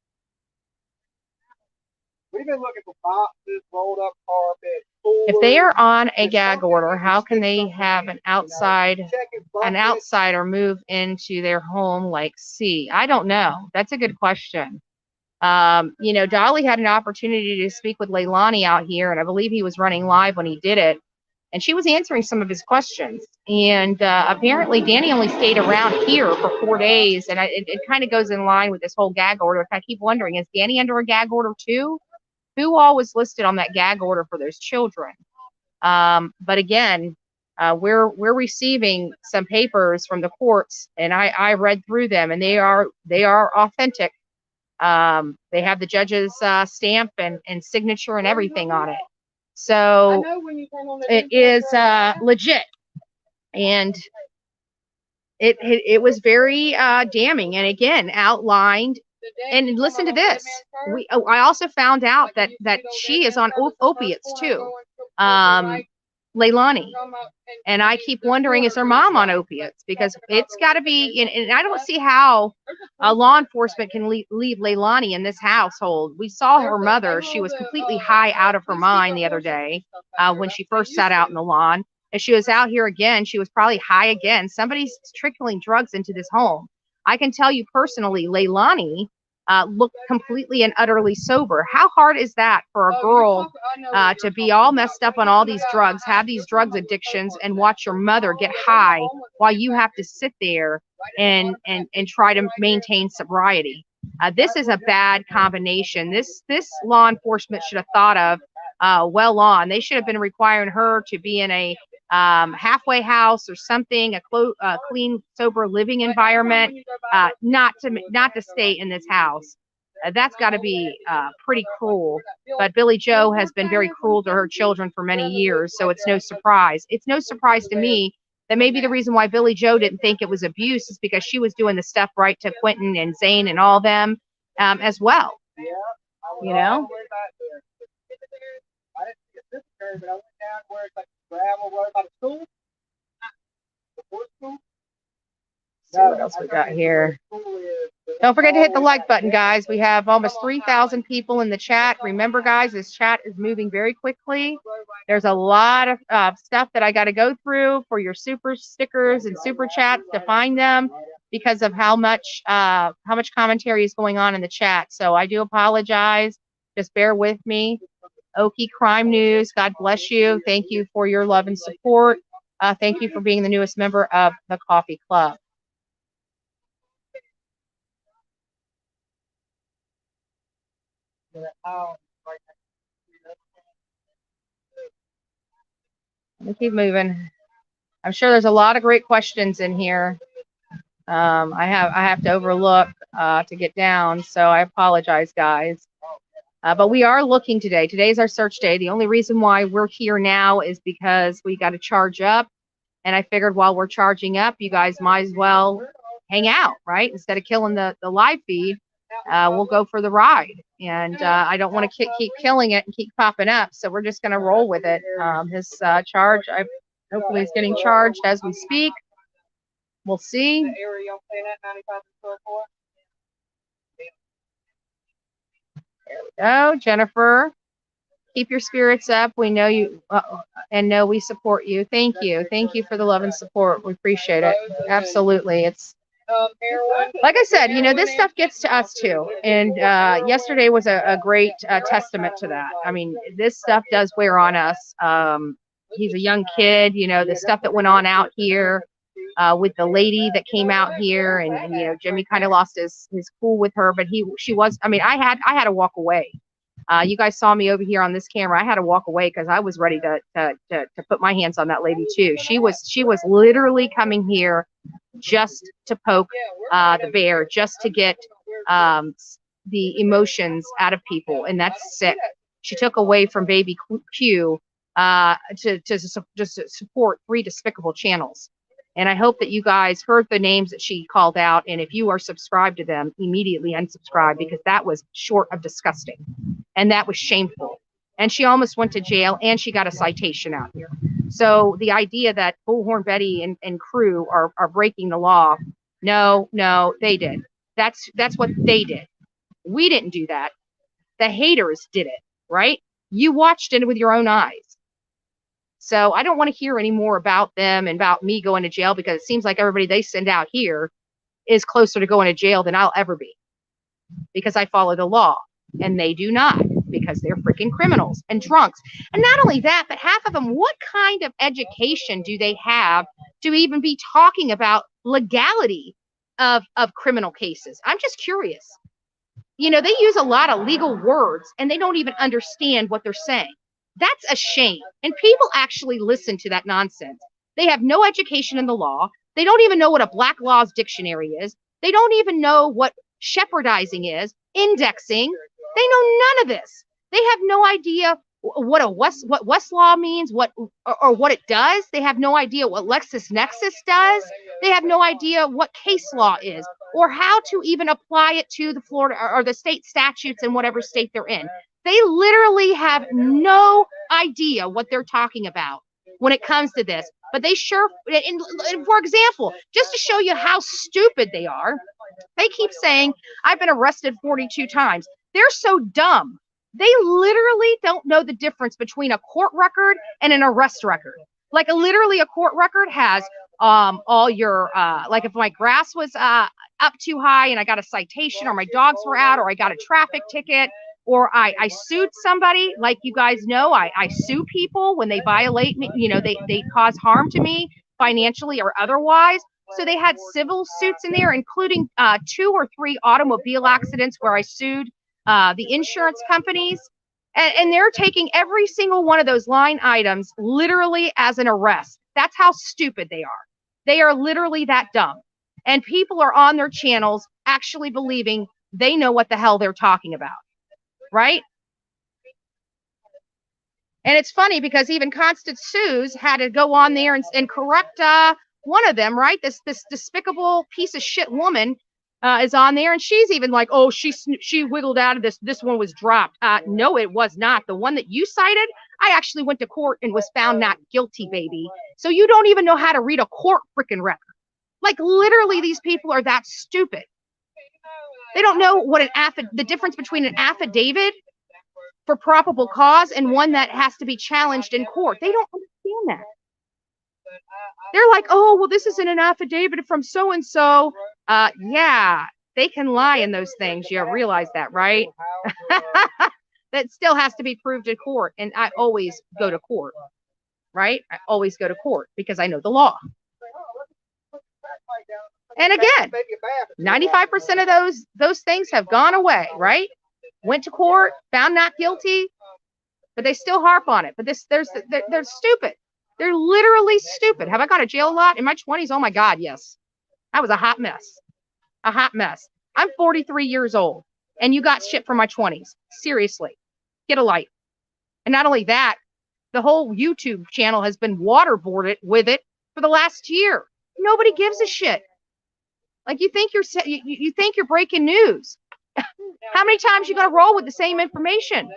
We've been looking for boxes, rolled up carpet. If they are on a gag order, how can they have an outsider move into their home like C? I don't know. That's a good question. You know, Dolly had an opportunity to speak with Leilani out here, and I believe he was running live when he did it. And she was answering some of his questions. And apparently Danny only stayed around here for 4 days. And it kind of goes in line with this whole gag order. I keep wondering, is Danny under a gag order too? Who all was listed on that gag order for those children? But again, we're receiving some papers from the courts, and I read through them, and they are authentic. They have the judge's stamp and signature and everything on it. So it is legit. And it was very damning, and again outlined. And listen to this. I also found out that she is on opiates too, Leilani. And I keep wondering, is her mom on opiates? Because it's got to be. And I don't see how law enforcement can leave Leilani in this household. We saw her mother; she was completely high out of her mind the other day when she first sat out in the lawn. And she was out here again. She was probably high again. Somebody's trickling drugs into this home. I can tell you personally, Leilani looked completely and utterly sober. How hard is that for a girl to be all messed up on all these drugs, have these drugs addictions, and watch your mother get high while you have to sit there and try to maintain sobriety? This is a bad combination. This law enforcement should have thought of well on. They should have been requiring her to be in a halfway house or something, a clean, sober living environment, not to stay in this house. That's got to be pretty cruel. But Billy Joe has been very cruel to her children for many years, so it's no surprise. It's no surprise to me that maybe the reason why Billy Joe didn't think it was abuse is because she was doing the stuff right to Quinton and Zane and all them as well. You know? But I went down where it's like gravel road by the school. See what else we got here. Don't forget to hit the like button, guys. We have almost 3,000 people in the chat. Remember, guys, this chat is moving very quickly. There's a lot of stuff that I got to go through for your super stickers and super chats to find them because of how much commentary is going on in the chat. So I do apologize. Just bear with me. Okie Crime News, God bless you. Thank you for your love and support. Thank you for being the newest member of the Coffee Club. Let me keep moving. I'm sure there's a lot of great questions in here. I have to overlook to get down, so I apologize, guys. But we are looking today. Today's our search day. The only reason why we're here now is because we got to charge up. And I figured while we're charging up, you guys might as well hang out, right? Instead of killing the live feed, we'll go for the ride. And I don't want to keep killing it and keep popping up. So we're just going to roll with it. His charge, hopefully he's getting charged as we speak. We'll see. There we go, Jennifer. Keep your spirits up. We know you and know we support you. Thank you. Thank you for the love and support. We appreciate it. Absolutely. It's like I said, you know, this stuff gets to us too. And yesterday was a great testament to that. I mean, this stuff does wear on us. He's a young kid, you know, the stuff that went on out here with the lady that came out here, and you know, Jimmy kind of lost his cool with her, but she was, I mean, I had to walk away. You guys saw me over here on this camera. I had to walk away because I was ready to put my hands on that lady too. She was literally coming here just to poke the bear, just to get the emotions out of people, and that's sick. She took away from Baby Q to support 3 despicable channels. And I hope that you guys heard the names that she called out. And if you are subscribed to them, immediately unsubscribe, because that was short of disgusting. And that was shameful. And she almost went to jail, and she got a citation out here. So the idea that Bullhorn Betty and crew are breaking the law, no, they did. That's what they did. We didn't do that. The haters did it, right? You watched it with your own eyes. So I don't want to hear any more about them and about me going to jail, because it seems like everybody they send out here is closer to going to jail than I'll ever be, because I follow the law, and they do not, because they're freaking criminals and drunks. And not only that, but half of them, what kind of education do they have to even be talking about legality of criminal cases? I'm just curious. You know, they use a lot of legal words, and they don't even understand what they're saying. That's a shame. And people actually listen to that nonsense. They have no education in the law. They don't even know what a Black Laws dictionary is. They don't even know what shepherdizing is, indexing. They know none of this. They have no idea what Westlaw means, or what it does. They have no idea what LexisNexis does. They have no idea what case law is, or how to even apply it to the Florida or the state statutes in whatever state they're in. They literally have no idea what they're talking about when it comes to this. But they sure, for example, just to show you how stupid they are, they keep saying, I've been arrested 42 times. They're so dumb. They literally don't know the difference between a court record and an arrest record. Like literally a court record has all your, like if my grass was up too high and I got a citation, or my dogs were out, or I got a traffic ticket, or I sued somebody. Like you guys know, I sue people when they violate me, you know, they cause harm to me financially or otherwise. So they had civil suits in there, including 2 or 3 automobile accidents where I sued the insurance companies. And they're taking every single one of those line items literally as an arrest. That's how stupid they are. They are literally that dumb. And people are on their channels actually believing they know what the hell they're talking about. Right? And it's funny because even Constance Suze had to go on there and correct one of them, right? This despicable piece of shit woman is on there, and she's even like, oh, she wiggled out of this. This one was dropped. No, it was not. The one that you cited, I actually went to court and was found not guilty, baby. So you don't even know how to read a court freaking record. Like literally, these people are that stupid. They don't know what the difference between an affidavit for probable cause and one that has to be challenged in court. They don't understand that. They're like, oh, well, this isn't an affidavit from so-and-so. Yeah, they can lie in those things. You realize that, right? That still has to be proved in court. And I always go to court, right? I always go to court because I know the law. And again, 95% of those things have gone away, right? Went to court, found not guilty, but they still harp on it. But they're stupid. They're literally stupid. Have I gone to jail a lot? In my 20s? Oh my God, yes. I was a hot mess. A hot mess. I'm 43 years old, and you got shit from my 20s. Seriously. Get a light. And not only that, the whole YouTube channel has been waterboarded with it for the last year. Nobody gives a shit. Like you think you're breaking news. How many times you gonna roll with the same information?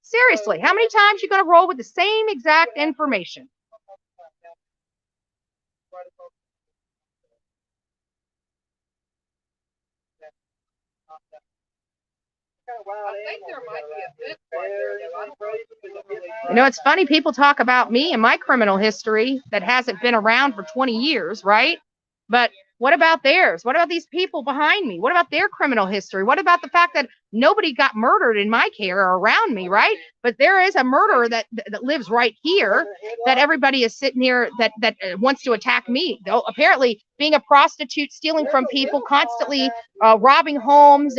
Seriously, how many times you gonna roll with the same exact information? You know, it's funny, people talk about me and my criminal history that hasn't been around for 20 years, right? But what about theirs? What about these people behind me? What about their criminal history? What about the fact that nobody got murdered in my care or around me, right? But there is a murderer that lives right here that everybody is sitting here that wants to attack me. Though apparently being a prostitute, stealing from people, constantly robbing homes,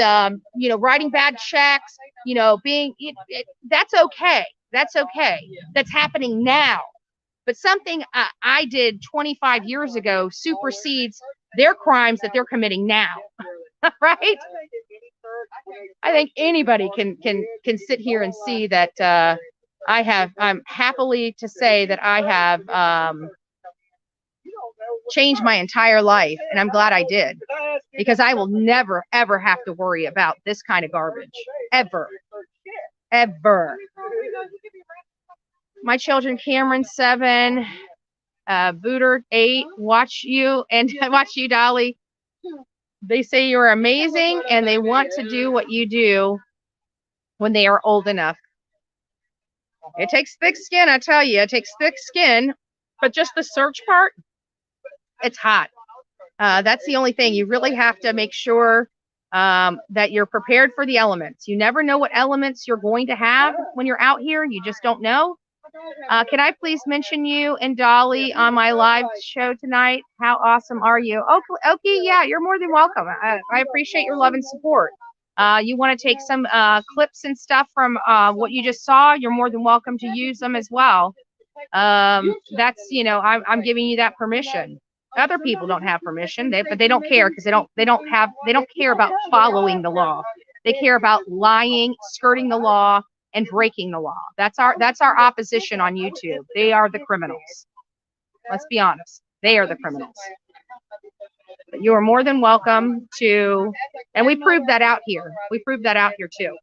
you know, writing bad checks, you know, that's okay. That's okay. That's happening now. But something I did 25 years ago supersedes their crimes that they're committing now, right? I think anybody can sit here and see that I'm happily to say that I have changed my entire life, and I'm glad I did, because I will never, ever have to worry about this kind of garbage, ever, ever. My children, Cameron 7, Booter 8, watch you, and watch you, Dolly. They say you're amazing, and they want to do what you do when they are old enough. It takes thick skin, I tell you. It takes thick skin, but just the search part, it's hot. That's the only thing. You really have to make sure that you're prepared for the elements. You never know what elements you're going to have when you're out here. You just don't know. Can I please mention you and Dolly on my live show tonight? How awesome are you? Okay, yeah, you're more than welcome. I appreciate your love and support. You want to take some clips and stuff from what you just saw, you're more than welcome to use them as well. That's, you know, I'm giving you that permission. Other people don't have permission, but they don't care because they don't care about following the law. They care about lying, skirting the law, and breaking the law. That's our opposition on YouTube. They are the criminals. Let's be honest. They are the criminals. But you are more than welcome to, and we proved that out here. We proved that out here too.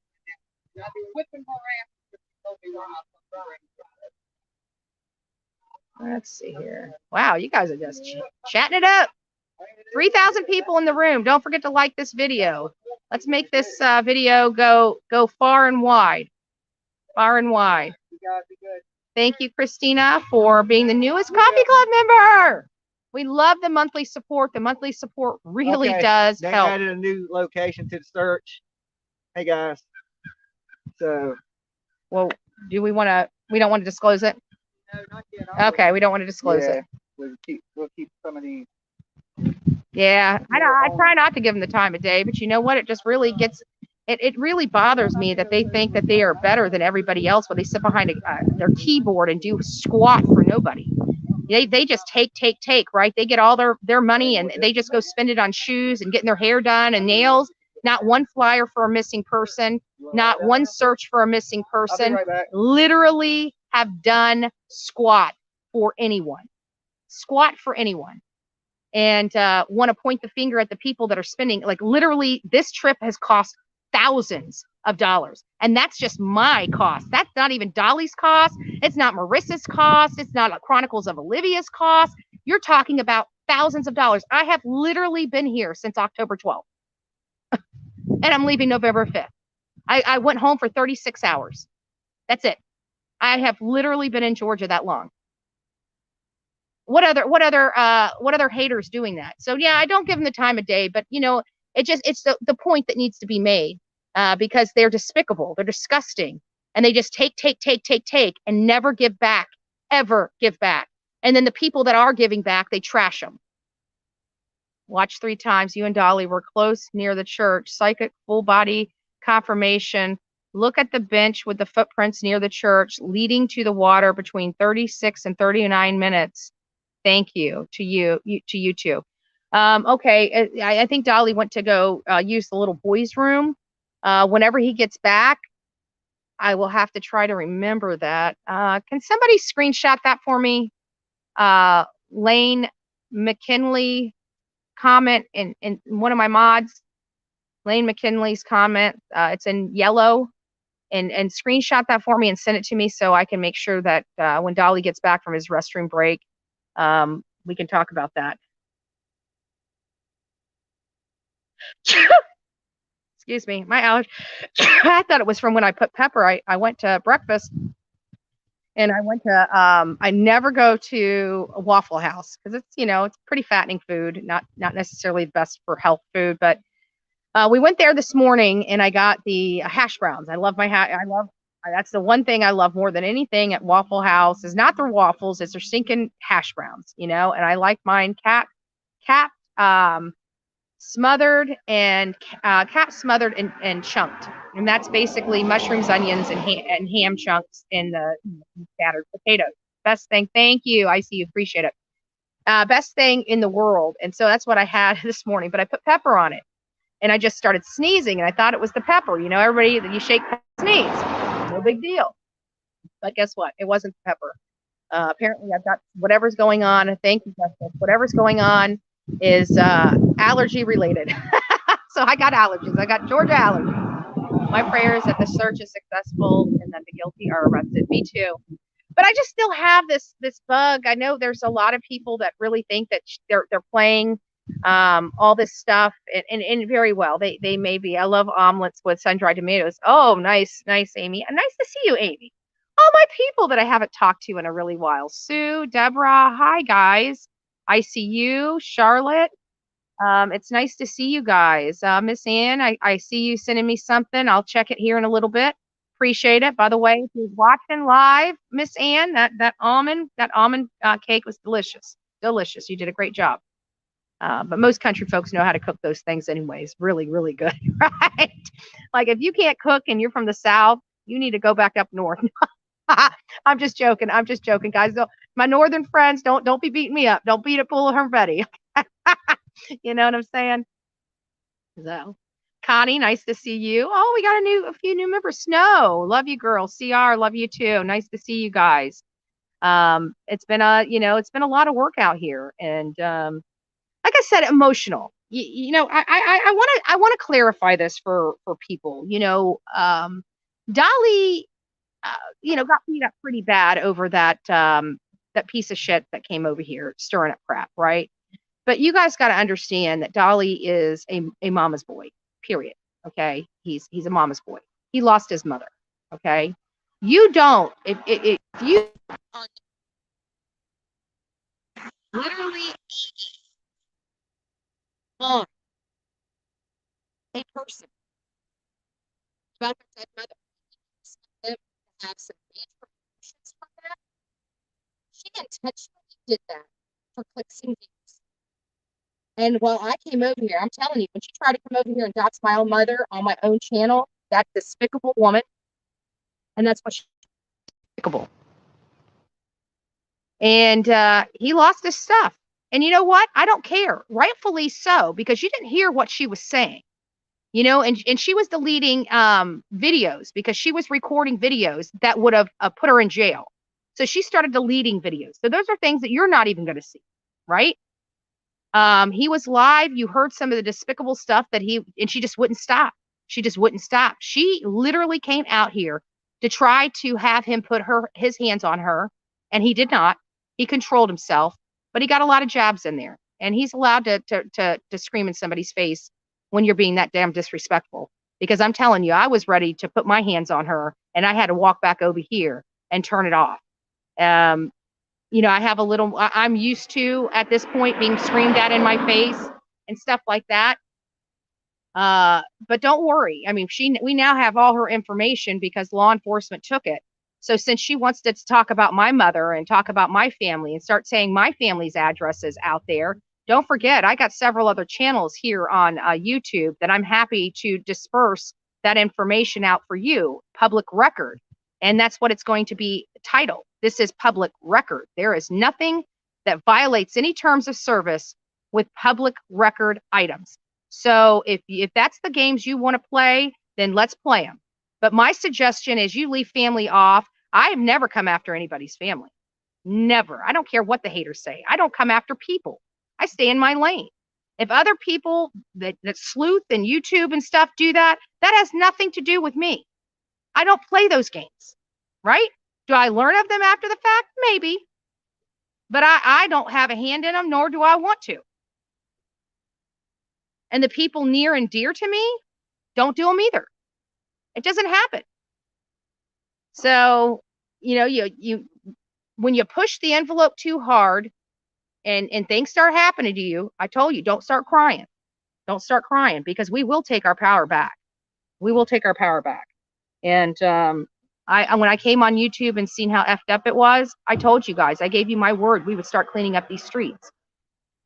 Let's see here. Wow, you guys are just chatting it up. 3,000 people in the room. Don't forget to like this video. Let's make this video go far and wide. Far and wide. Thank you, Christina, for being the newest Coffee Club member. We love the monthly support. The monthly support really does they help. added a new location to the search. Hey guys. So, well, do we want to? We don't want to disclose it. No, not yet. Okay, we don't want to disclose it. We'll keep some of these. Yeah, I try not to give them the time of day, but you know what? It just really gets. It really bothers me that they think that they are better than everybody else when they sit behind their keyboard and do squat for nobody. They just take, right? They get all their money and they just go spend it on shoes and getting their hair done and nails. Not one flyer for a missing person, not one search for a missing person. I'll be right back. Literally have done squat for anyone. Squat for anyone. And want to point the finger at the people that are spending, like literally this trip has cost thousands of dollars. And that's just my cost. That's not even Dolly's cost. It's not Marissa's cost. It's not Chronicles of Olivia's cost. You're talking about thousands of dollars. I have literally been here since October 12th. And I'm leaving November 5th. I went home for 36 hours. That's it. I have literally been in Georgia that long. What other haters doing that? So yeah, I don't give them the time of day, but you know, it's the point that needs to be made, because they're despicable, they're disgusting, and they just take and never give back, ever give back. And then the people that are giving back, they trash them. Watch 3 times. You and Dolly were close near the church. Psychic full body confirmation. Look at the bench with the footprints near the church leading to the water between 36 and 39 minutes. Thank you to you too. Okay, I think Dolly went to go use the little boy's room. Whenever he gets back, I will have to try to remember that. Can somebody screenshot that for me? Lane McKinley comment in one of my mods. Lane McKinley's comment. It's in yellow. And screenshot that for me and send it to me so I can make sure that when Dolly gets back from his restroom break, we can talk about that. Excuse me, my allergy. I thought it was from when I put pepper. I went to breakfast and I went to, I never go to a Waffle House because it's, you know, it's pretty fattening food, not necessarily the best for health food, but we went there this morning and I got the hash browns. I love my that's the one thing I love more than anything at Waffle House is not their waffles, it's their stinking hash browns, you know, and I like mine capped, smothered and chunked. And that's basically mushrooms, onions, and ham chunks in the scattered potatoes. Best thing. Thank you. I see you. Appreciate it. Best thing in the world. And so that's what I had this morning, but I put pepper on it. And I just started sneezing, and I thought it was the pepper. You know, everybody that you shake, sneeze. No big deal. But guess what? It wasn't the pepper. Apparently, I've got whatever's going on. Thank you, Justice. Whatever's going on is allergy related. So I got allergies. I got Georgia allergies. My prayers that the search is successful and that the guilty are arrested. Me too. But I just still have this bug. I know there's a lot of people that really think that they're playing all this stuff and very well. They may be. I love omelets with sun-dried tomatoes. Oh, nice, Amy. Nice to see you, Amy. All my people that I haven't talked to in a really while. Sue, Deborah, hi guys. I see you, Charlotte. It's nice to see you guys. Miss Ann, I see you sending me something. I'll check it here in a little bit. Appreciate it. By the way, if you're watching live, Miss Ann, that almond cake was delicious. Delicious. You did a great job. But most country folks know how to cook those things anyways. Really, really good, right? Like if you can't cook and you're from the South, you need to go back up north. I'm just joking. I'm just joking, guys. My northern friends, don't be beating me up. Don't beat up Bull her Betty. You know what I'm saying? So, Connie, nice to see you. Oh, we got a few new members. Snow, love you, girl. CR, love you too. Nice to see you guys. It's been it's been a lot of work out here, and like I said, emotional. I want to clarify this for people. Dolly, got beat up pretty bad over that piece of shit that came over here stirring up crap, right? But you guys got to understand that Dolly is a mama's boy, period. Okay, he's a mama's boy. He lost his mother. Okay, you don't if you literally on a person about her dead mother, them to have some major emotions from that. She intentionally did that for clicks and views. And while I came over here, I'm telling you, when she tried to come over here and dox my own mother on my own channel, that despicable woman, and that's what she's despicable. And he lost his stuff. And you know what? I don't care. Rightfully so, because you didn't hear what she was saying. And she was deleting videos because she was recording videos that would have put her in jail. So she started deleting videos. So those are things that you're not even going to see, right? He was live. You heard some of the despicable stuff and she just wouldn't stop. She just wouldn't stop. She literally came out here to try to have him put his hands on her, and he did not. He controlled himself, but he got a lot of jabs in there, and he's allowed to scream in somebody's face when you're being that damn disrespectful. Because I'm telling you, I was ready to put my hands on her, and I had to walk back over here and turn it off. I'm used to, at this point, being screamed at in my face and stuff like that. But don't worry. I mean, we now have all her information because law enforcement took it. So since she wants to talk about my mother and talk about my family and start saying my family's addresses out there, don't forget, I got several other channels here on YouTube that I'm happy to disperse that information out for you, public record. And that's what it's going to be titled. This is public record. There is nothing that violates any terms of service with public record items. So if that's the games you want to play, then let's play them. But my suggestion is you leave family off. I have never come after anybody's family. Never. I don't care what the haters say. I don't come after people. I stay in my lane. If other people that sleuth and YouTube and stuff do that, that has nothing to do with me. I don't play those games, right? Do I learn of them after the fact? Maybe. But I don't have a hand in them, nor do I want to. And the people near and dear to me don't do them either. It doesn't happen. So, you when you push the envelope too hard and things start happening to you, I told you, don't start crying. Don't start crying, because we will take our power back. We will take our power back. And when I came on YouTube and seen how effed up it was, I told you guys, I gave you my word, we would start cleaning up these streets.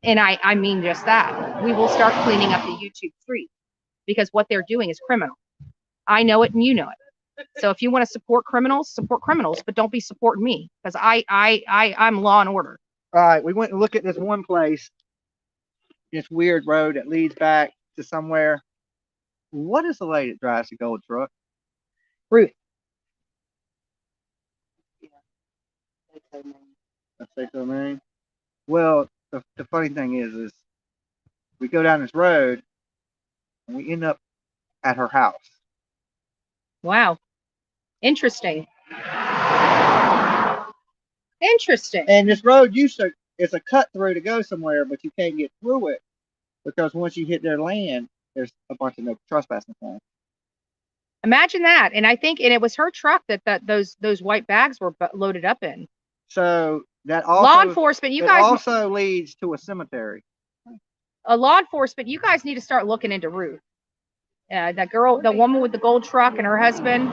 And I mean just that. We will start cleaning up the YouTube streets, because what they're doing is criminal. I know it and you know it. So if you want to support criminals, but don't be supporting me, because I'm law and order. All right, we went and looked at this one place, this weird road that leads back to somewhere. What is the lady that drives the gold truck? Ruth. That's her name. Well, the funny thing is we go down this road and we end up at her house. Wow. Interesting. Interesting. And this road it's a cut through to go somewhere, but you can't get through it because once you hit their land, there's a bunch of no trespassing signs. Imagine that. And it was her truck that those white bags were loaded up in. So that also law enforcement, you guys also leads to a cemetery. Law enforcement, you guys need to start looking into Ruth. That girl, the woman with the gold truck and her husband.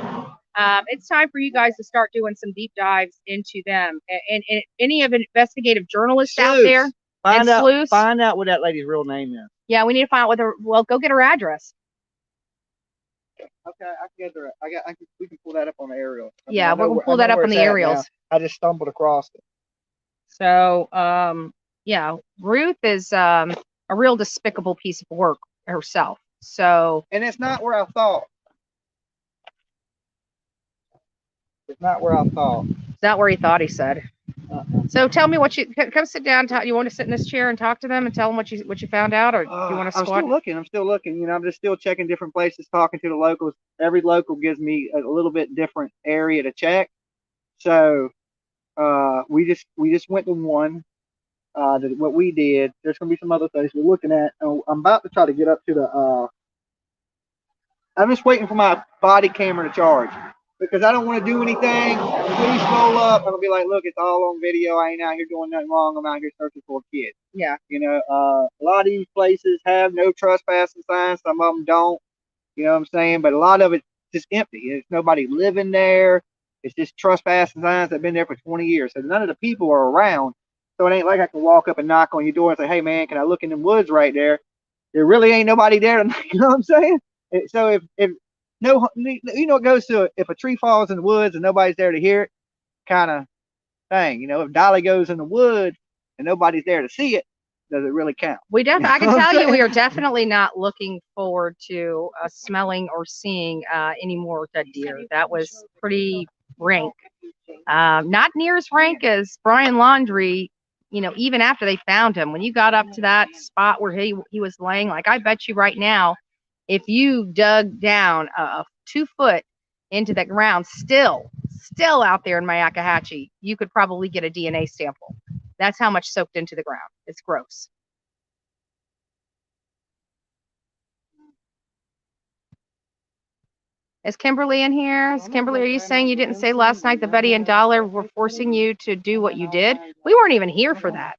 It's time for you guys to start doing some deep dives into them. And any of investigative journalists out there, find out what that lady's real name is. Yeah, we need to find out go get her address. Okay, I can get there. We can pull that up on the aerial. Yeah, we're gonna pull I that know up where on the it's at now. aerials. I just stumbled across it. So, yeah, Ruth is a real despicable piece of work herself. So, And it's not where I thought. It's not where I thought. it's not where he thought, he said. So tell me what you come sit down. You want to sit in this chair and talk to them and tell them what you found out, or do you want to I'm squat? I'm still looking. You know, I'm just still checking different places, talking to the locals. Every local gives me a little bit different area to check. So we just went to one. What we did. There's gonna be some other things we're looking at. I'm about to try to get up to the. I'm just waiting for my body camera to charge because I don't want to do anything. Please roll up. I'm gonna be like, look, it's all on video. I ain't out here doing nothing wrong. I'm out here searching for a kid. Yeah. You know, a lot of these places have no trespassing signs. Some of them don't. You know what I'm saying? But a lot of it's just empty. There's nobody living there. It's just trespassing signs that have been there for 20 years. So none of the people are around. So it ain't like I can walk up and knock on your door and say, hey, man, can I look in the woods right there? There really ain't nobody there. You know what I'm saying? So if no, you know, it goes to if a tree falls in the woods and nobody's there to hear it, kind of thing. You know, if Dolly goes in the woods and nobody's there to see it, does it really count? I can tell you, we are definitely not looking forward to smelling or seeing any more dead deer. That was pretty rank. Not near as rank as Brian Laundrie. You know, even after they found him, when you got up to that spot where he was laying, like I bet you right now, if you dug down 2 foot into the ground, still out there in Myakkahatchee, you could probably get a DNA sample. That's how much soaked into the ground. It's gross. Is Kimberly in here? Kimberly, are you saying you didn't say last night that Betty and Dollar were forcing you to do what you did? We weren't even here for that.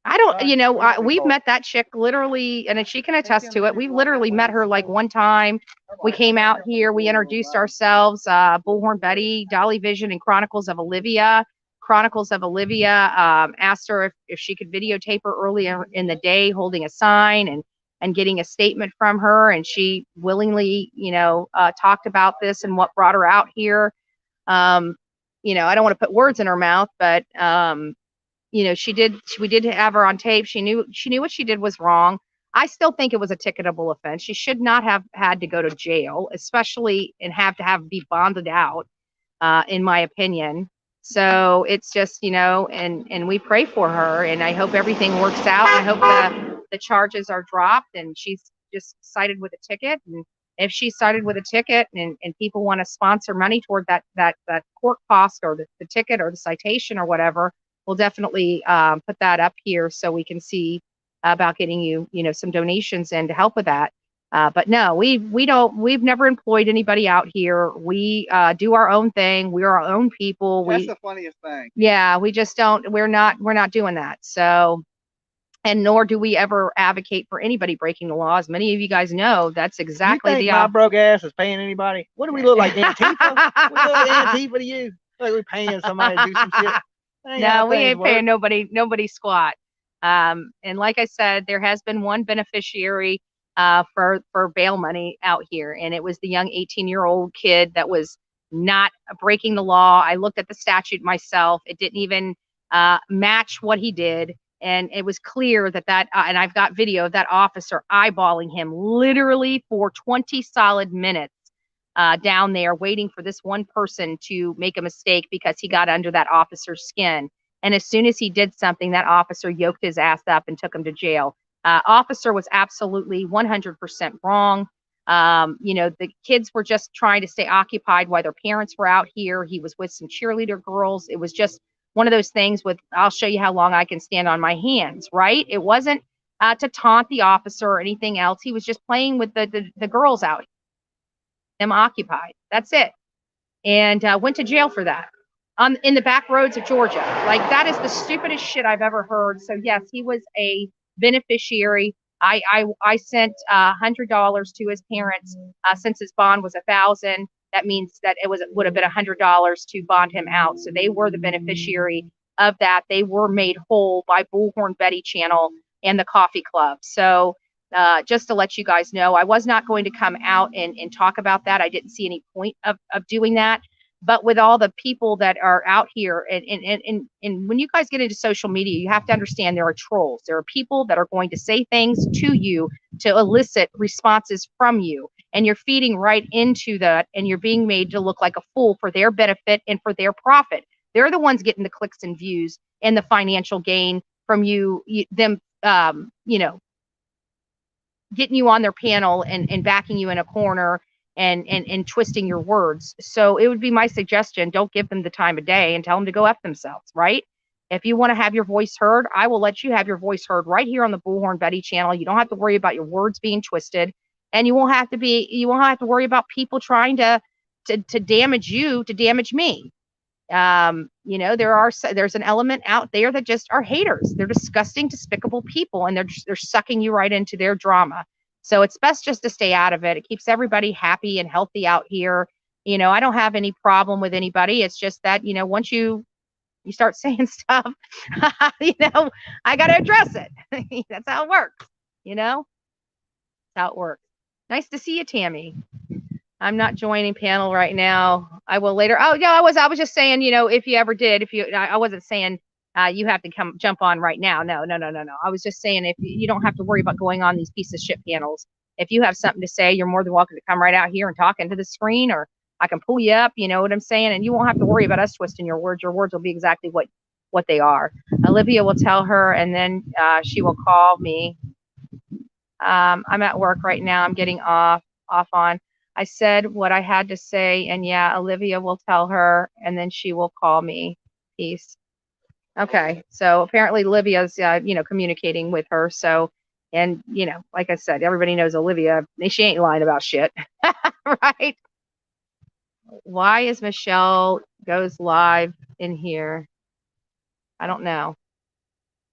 I don't, you know, we've met that chick literally, and she can attest to it. We've literally met her like one time. We came out here, we introduced ourselves, Bullhorn Betty, Dolly Vision, and Chronicles of Olivia. Asked her if she could videotape her earlier in the day holding a sign and getting a statement from her. And she willingly, you know, talked about this and what brought her out here. You know, I don't want to put words in her mouth, but, you know, we did have her on tape. She knew what she did was wrong. I still think it was a ticketable offense. She should not have had to go to jail, especially and have to be bonded out, in my opinion. So it's just, you know, and we pray for her, and I hope everything works out. I hope the charges are dropped and she's just cited with a ticket. And if she's cited with a ticket and people want to sponsor money toward that court cost or the ticket or the citation or whatever, we'll definitely put that up here so we can see about getting you know, some donations in to help with that. But no, we've never employed anybody out here. We do our own thing. We're our own people. That's the funniest thing. Yeah, we just don't. We're not doing that. So, and nor do we ever advocate for anybody breaking the law. As many of you guys know, that's exactly you think my broke ass is paying anybody? What do we look like, Antifa? We look like Antifa to you? Like we're paying somebody to do some shit? No, we ain't paying nobody squat. And like I said, there has been one beneficiary for bail money out here, and it was the young 18-year-old kid that was not breaking the law. I looked at the statute myself. It didn't even match what he did, and it was clear that and I've got video of that officer eyeballing him literally for 20 solid minutes down there, waiting for this one person to make a mistake because he got under that officer's skin. And as soon as he did something, that officer yoked his ass up and took him to jail. Officer was absolutely 100% wrong. You know, the kids were just trying to stay occupied while their parents were out here. He was with some cheerleader girls. It was just one of those things with, I'll show you how long I can stand on my hands, right? It wasn't to taunt the officer or anything else. He was just playing with the girls out here, them occupied. That's it. And went to jail for that in the back roads of Georgia. Like, that is the stupidest shit I've ever heard. So yes, he was a beneficiary. I sent $100 to his parents since his bond was $1,000. That means that would have been $100 to bond him out. So they were the beneficiary of that. They were made whole by Bullhorn Betty Channel and the Coffee Club. So just to let you guys know, I was not going to come out and talk about that. I didn't see any point of doing that. But with all the people that are out here, and when you guys get into social media, you have to understand there are trolls. There are people that are going to say things to you to elicit responses from you. And you're feeding right into that, and you're being made to look like a fool for their benefit and for their profit. They're the ones getting the clicks and views and the financial gain from them, getting you on their panel and backing you in a corner and twisting your words. So it would be my suggestion, don't give them the time of day and tell them to go F themselves, right? If you want to have your voice heard, I will let you have your voice heard right here on the Bullhorn Betty channel. You don't have to worry about your words being twisted, and you won't have to worry about people trying to damage you, to damage me. There's an element out there that just are haters. They're disgusting, despicable people, and they're sucking you right into their drama. So it's best just to stay out of it. It keeps everybody happy and healthy out here. I don't have any problem with anybody. It's just that, once you start saying stuff, I got to address it. That's how it works. That's how it works. Nice to see you, Tammy. I'm not joining panel right now. I will later. Oh, yeah, I was just saying, if you ever did, I wasn't saying you have to jump on right now. No. I was just saying, if you don't have to worry about going on these piece of shit panels. If you have something to say, you're more than welcome to come right out here and talk into the screen, or I can pull you up. You know what I'm saying? And you won't have to worry about us twisting your words. Your words will be exactly what they are. Olivia will tell her, and then she will call me. I'm at work right now. I'm getting off on. I said what I had to say, and yeah, Olivia will tell her, and then she will call me. Peace. Okay, so apparently Olivia's, communicating with her. So, and like I said, everybody knows Olivia. She ain't lying about shit, right? Why is Michelle goes live in here? I don't know.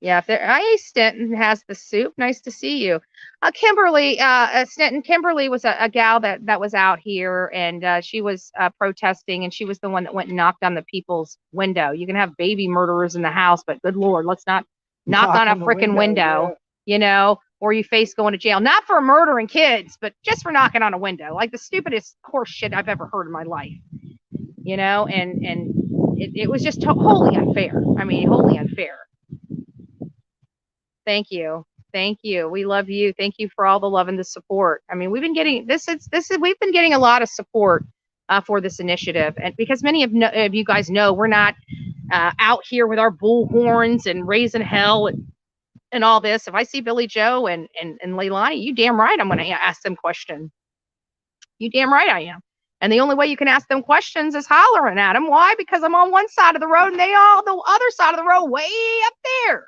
Yeah, if Stanton has the soup. Nice to see you. Kimberly, Stanton, Kimberly was a gal that was out here, and she was protesting, and she was the one that went and knocked on the people's window. You can have baby murderers in the house, but good Lord, let's not knock on a freaking window, or you face going to jail. Not for murdering kids, but just for knocking on a window. Like the stupidest horse shit I've ever heard in my life. And it was just wholly unfair. I mean, wholly unfair. Thank you. We love you. Thank you for all the love and the support. I mean, we've been getting we've been getting a lot of support for this initiative, and because many of you guys know, we're not out here with our bullhorns and raising hell and all this. If I see Billy Joe and Leilani, you damn right I'm going to ask them questions. You damn right I am. And the only way you can ask them questions is hollering at them. Why? Because I'm on one side of the road and they all the other side of the road way up there.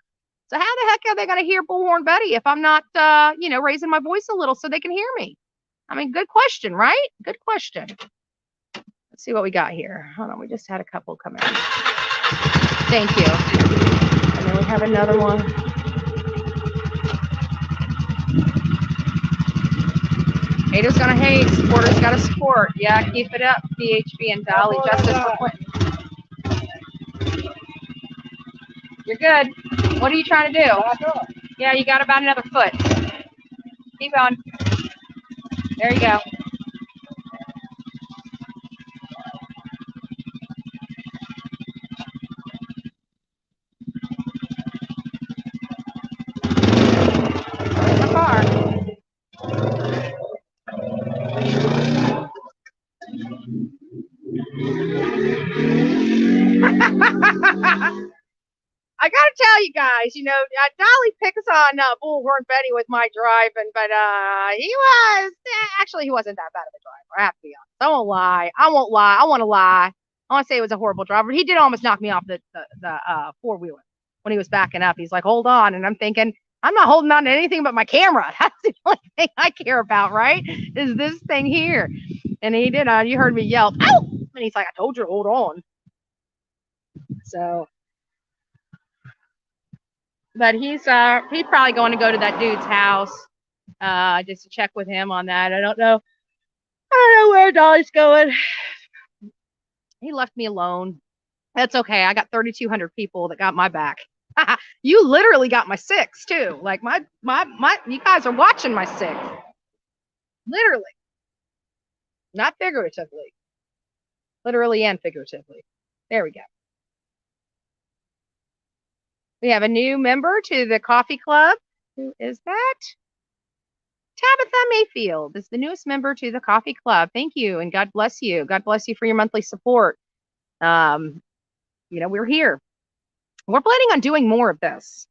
So how the heck are they going to hear Bullhorn Betty if I'm not, raising my voice a little so they can hear me? I mean, good question, right? Good question. Let's see what we got here. Hold on, we just had a couple come in. Thank you. And then we have another one. Haters gonna hate, supporters gotta support. Yeah, keep it up, PHB and Dolly. Justice for Quinton. You're good. What are you trying to do? Yeah, you got about another foot. Keep going. There you go. So far. I gotta tell you guys, Dolly picks on Bullhorn Betty with my driving, but he wasn't that bad of a driver. I have to be honest. I won't lie. I want to lie. I want to say it was a horrible driver. He did almost knock me off the four-wheeler when he was backing up. He's like, hold on. And I'm thinking, I'm not holding on to anything but my camera. That's the only thing I care about, right? Is this thing here. And he did. You heard me yell, ow! And he's like, I told you to hold on. So... But he's probably going to go to that dude's house just to check with him on that. I don't know where Dolly's going. He left me alone. That's okay. I got 3,200 people that got my back. You literally got my 6 too. Like my, you guys are watching my 6. Literally. Not figuratively. Literally and figuratively. There we go. We have a new member to the coffee club. Who is that? Tabitha Mayfield is the newest member to the coffee club. Thank you, and God bless you. God bless you for your monthly support. We're here. We're planning on doing more of this.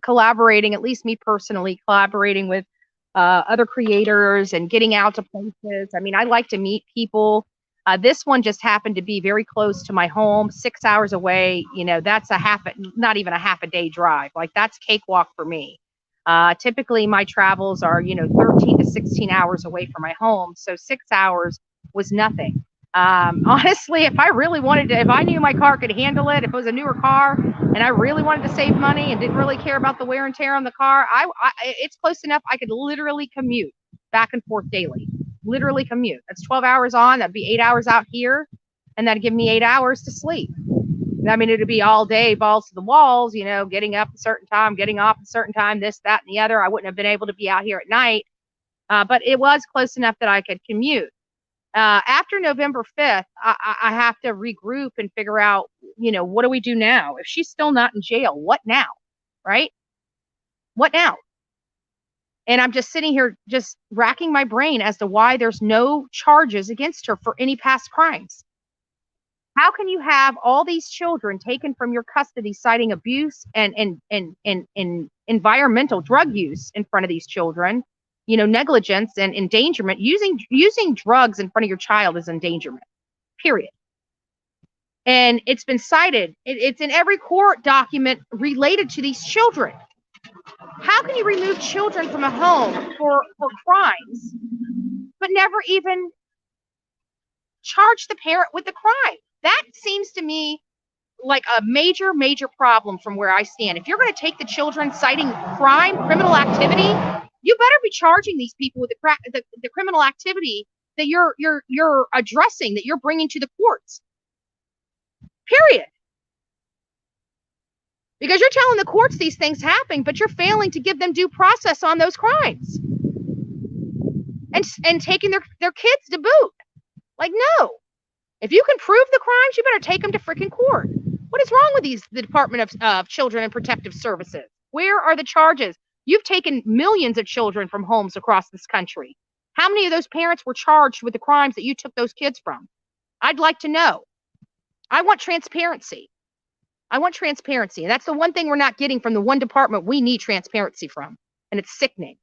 Collaborating, at least me personally, collaborating with other creators and getting out to places. I mean, I like to meet people. This one just happened to be very close to my home, 6 hours away. That's not even a half a day drive. Like, that's cakewalk for me. Typically my travels are, 13 to 16 hours away from my home. So 6 hours was nothing. Honestly, if I knew my car could handle it, if it was a newer car and I really wanted to save money and didn't really care about the wear and tear on the car, it's close enough. I could literally commute back and forth daily. Literally commute. That's 12 hours on. That'd be 8 hours out here, and that'd give me 8 hours to sleep. I mean, it'd be all day, balls to the walls, getting up at a certain time, getting off at a certain time, this, that, and the other. I wouldn't have been able to be out here at night, but it was close enough that I could commute. After November 5th, I have to regroup and figure out, what do we do now? If she's still not in jail, what now? Right? What now? And I'm just sitting here just racking my brain as to why there's no charges against her for any past crimes. How can you have all these children taken from your custody citing abuse and environmental drug use in front of these children? Negligence and endangerment. Using drugs in front of your child is endangerment, period. And it's been cited. It's in every court document related to these children. How can you remove children from a home for crimes, but never even charge the parent with the crime? That seems to me like a major, major problem from where I stand. If you're going to take the children citing criminal activity, you better be charging these people with the criminal activity that you're addressing, that you're bringing to the courts. Period. Because you're telling the courts these things happen, but you're failing to give them due process on those crimes. And taking their kids to boot. Like, no. If you can prove the crimes, you better take them to freaking court. What is wrong with the Department of Children and Protective Services? Where are the charges? You've taken millions of children from homes across this country. How many of those parents were charged with the crimes that you took those kids from? I'd like to know. I want transparency. And that's the one thing we're not getting from the one department we need transparency from. And it's sickening.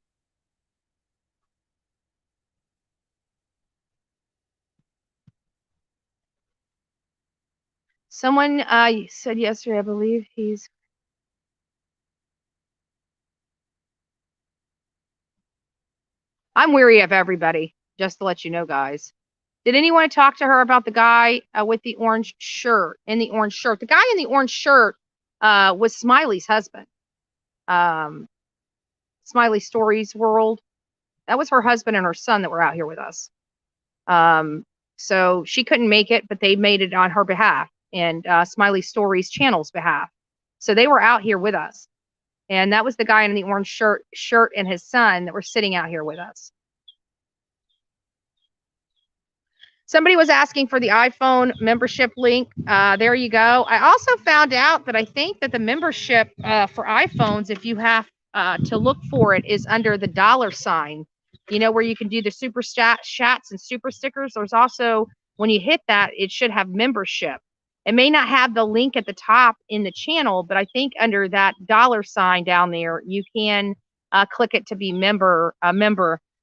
Someone said yesterday, I believe I'm weary of everybody, just to let you know, guys. Did anyone talk to her about the guy with the orange shirt? The guy in the orange shirt was Smiley's husband. Smiley Stories World. That was her husband and her son that were out here with us. So she couldn't make it, but they made it on her behalf and Smiley Stories channel's behalf. So they were out here with us. And that was the guy in the orange shirt and his son that were sitting out here with us. Somebody was asking for the iPhone membership link. There you go. I also found out that I think that the membership for iPhones, if you have to look for it, is under the $sign. Where you can do the super chats and super stickers. There's also, when you hit that, it should have membership. It may not have the link at the top in the channel, but I think under that $sign down there, you can click it to be a member.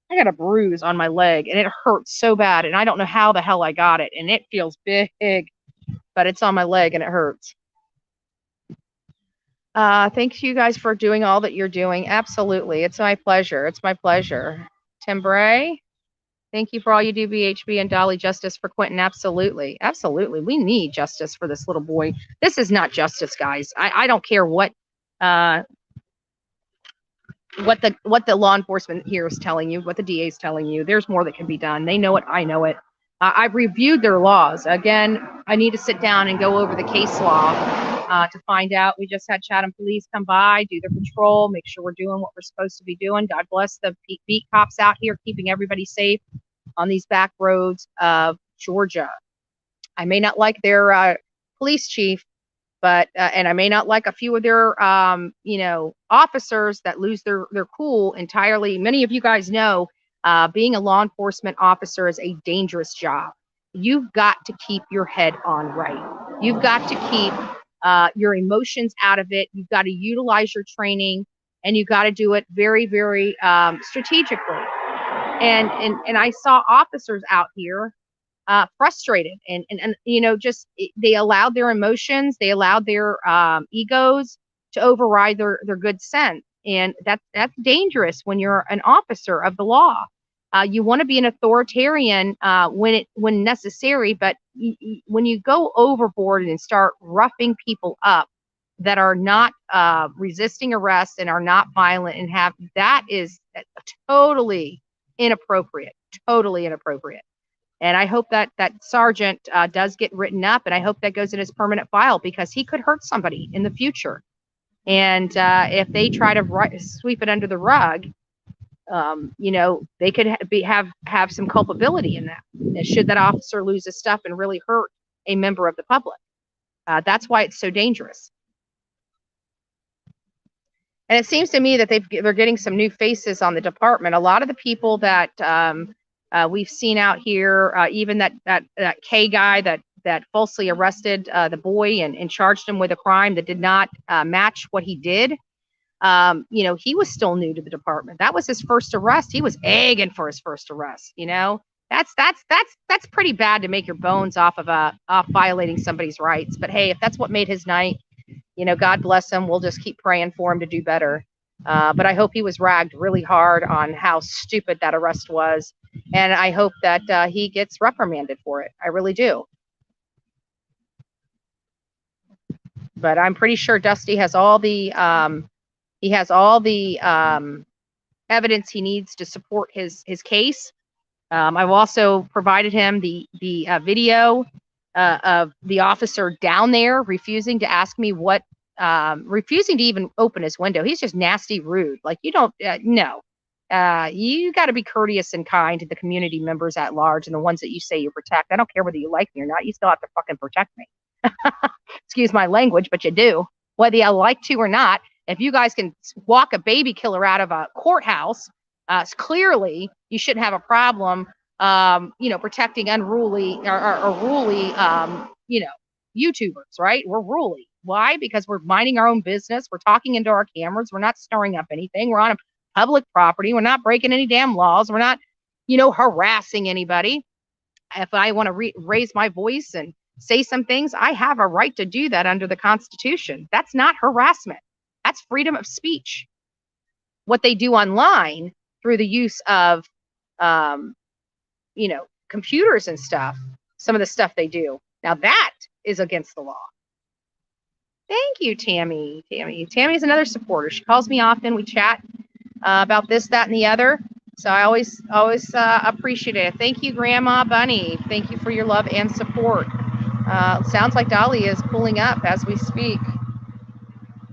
I got a bruise on my leg and it hurts so bad. And I don't know how the hell I got it. And it feels big, but it's on my leg and it hurts. Thank you guys for doing all that you're doing. Absolutely. It's my pleasure. Tim Bray, thank you for all you do, BHB and Dolly. Justice for Quinton. Absolutely. We need justice for this little boy. This is not justice, guys. I don't care what the law enforcement here is telling you, what the DA is telling you. There's more that can be done. They know it. I know it. I've reviewed their laws. Again, I need to sit down and go over the case law to find out. We just had Chatham Police come by, do their patrol, make sure we're doing what we're supposed to be doing. God bless the beat cops out here, keeping everybody safe on these back roads of Georgia. I may not like their police chief, but and I may not like a few of their you know, officers that lose their cool entirely. Many of you guys know being a law enforcement officer is a dangerous job. You've got to keep your head on right. You've got to keep your emotions out of it. You've got to utilize your training, and you've got to do it very, very strategically. And I saw officers out here frustrated and you know, just they allowed their emotions, they allowed their egos to override their good sense, and that's dangerous when you're an officer of the law. You want to be an authoritarian when necessary, but when you go overboard and start roughing people up that are not resisting arrest and are not violent and have, that is totally inappropriate, totally inappropriate. And I hope that sergeant does get written up, and I hope that goes in his permanent file, because he could hurt somebody in the future. And if they try to sweep it under the rug, you know, they could have some culpability in that. And should that officer lose his stuff and really hurt a member of the public, that's why it's so dangerous. And it seems to me that they're getting some new faces on the department. A lot of the people that we've seen out here, even that K guy that falsely arrested the boy and charged him with a crime that did not match what he did. You know, he was still new to the department. That was his first arrest. He was egging for his first arrest. You know, that's pretty bad to make your bones off violating somebody's rights. But hey, if that's what made his night, you know, God bless him. We'll just keep praying for him to do better. But I hope he was ragged really hard on how stupid that arrest was. And I hope that he gets reprimanded for it. I really do. But I'm pretty sure Dusty has all the evidence he needs to support his case. I've also provided him the video of the officer down there refusing to ask me what, refusing to even open his window. He's just nasty, rude. Like, you don't no. You got to be courteous and kind to the community members at large and the ones that you say you protect. I don't care whether you like me or not. You still have to fucking protect me. Excuse my language, but you do, whether you like to or not. If you guys can walk a baby killer out of a courthouse, clearly you shouldn't have a problem, you know, protecting unruly or ruly, you know, YouTubers, right? We're ruly. Why? Because we're minding our own business. We're talking into our cameras. We're not stirring up anything. We're on a public property. We're not breaking any damn laws. We're not, you know, harassing anybody. If I want to raise my voice and say some things, I have a right to do that under the Constitution. That's not harassment. That's freedom of speech. What they do online through the use of, you know, computers and stuff, some of the stuff they do, now that is against the law. Thank you, Tammy. Tammy's another supporter. She calls me often. We chat about this, that, and the other. So I always appreciate it. Thank you, Grandma Bunny. Thank you for your love and support. Sounds like Dolly is pulling up as we speak.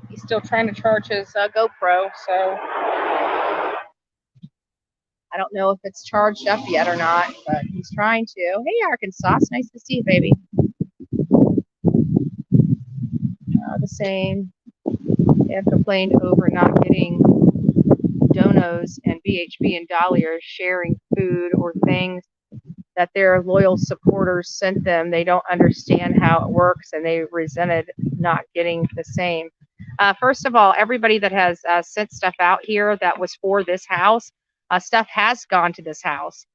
He's still trying to charge his GoPro, so I don't know if it's charged up yet or not, but he's trying to. Hey, Arkansas, it's nice to see you, baby. The same. They have complained over not getting donos, and BHB and Dolly are sharing food or things that their loyal supporters sent them. They don't understand how it works, and they resented not getting the same. First of all, everybody that has sent stuff out here that was for this house, stuff has gone to this house.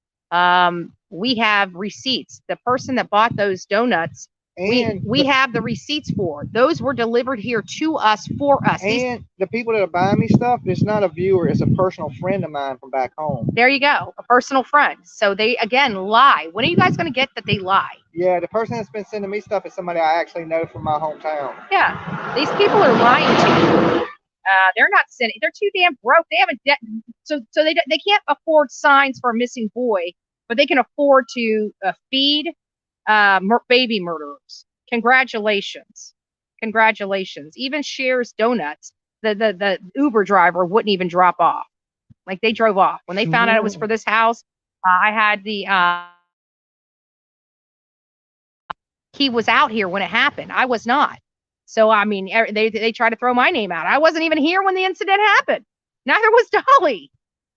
We have receipts. The person that bought those donuts, we have the receipts for. Those were delivered here to us for us. And the people that are buying me stuff, it's not a viewer, it's a personal friend of mine from back home. There you go, a personal friend. So they, again, lie. When are you guys going to get that they lie? Yeah, the person that's been sending me stuff is somebody I actually know from my hometown. Yeah, these people are lying to you. They're not sending. They're too damn broke. They haven't. So they can't afford signs for a missing boy, but they can afford to feed baby murderers. Congratulations. Congratulations. Even Cher's Donuts, the Uber driver wouldn't even drop off. Like, they drove off. When they found out it was for this house, I had the, he was out here when it happened. I was not. So, I mean, they tried to throw my name out. I wasn't even here when the incident happened. Neither was Dolly.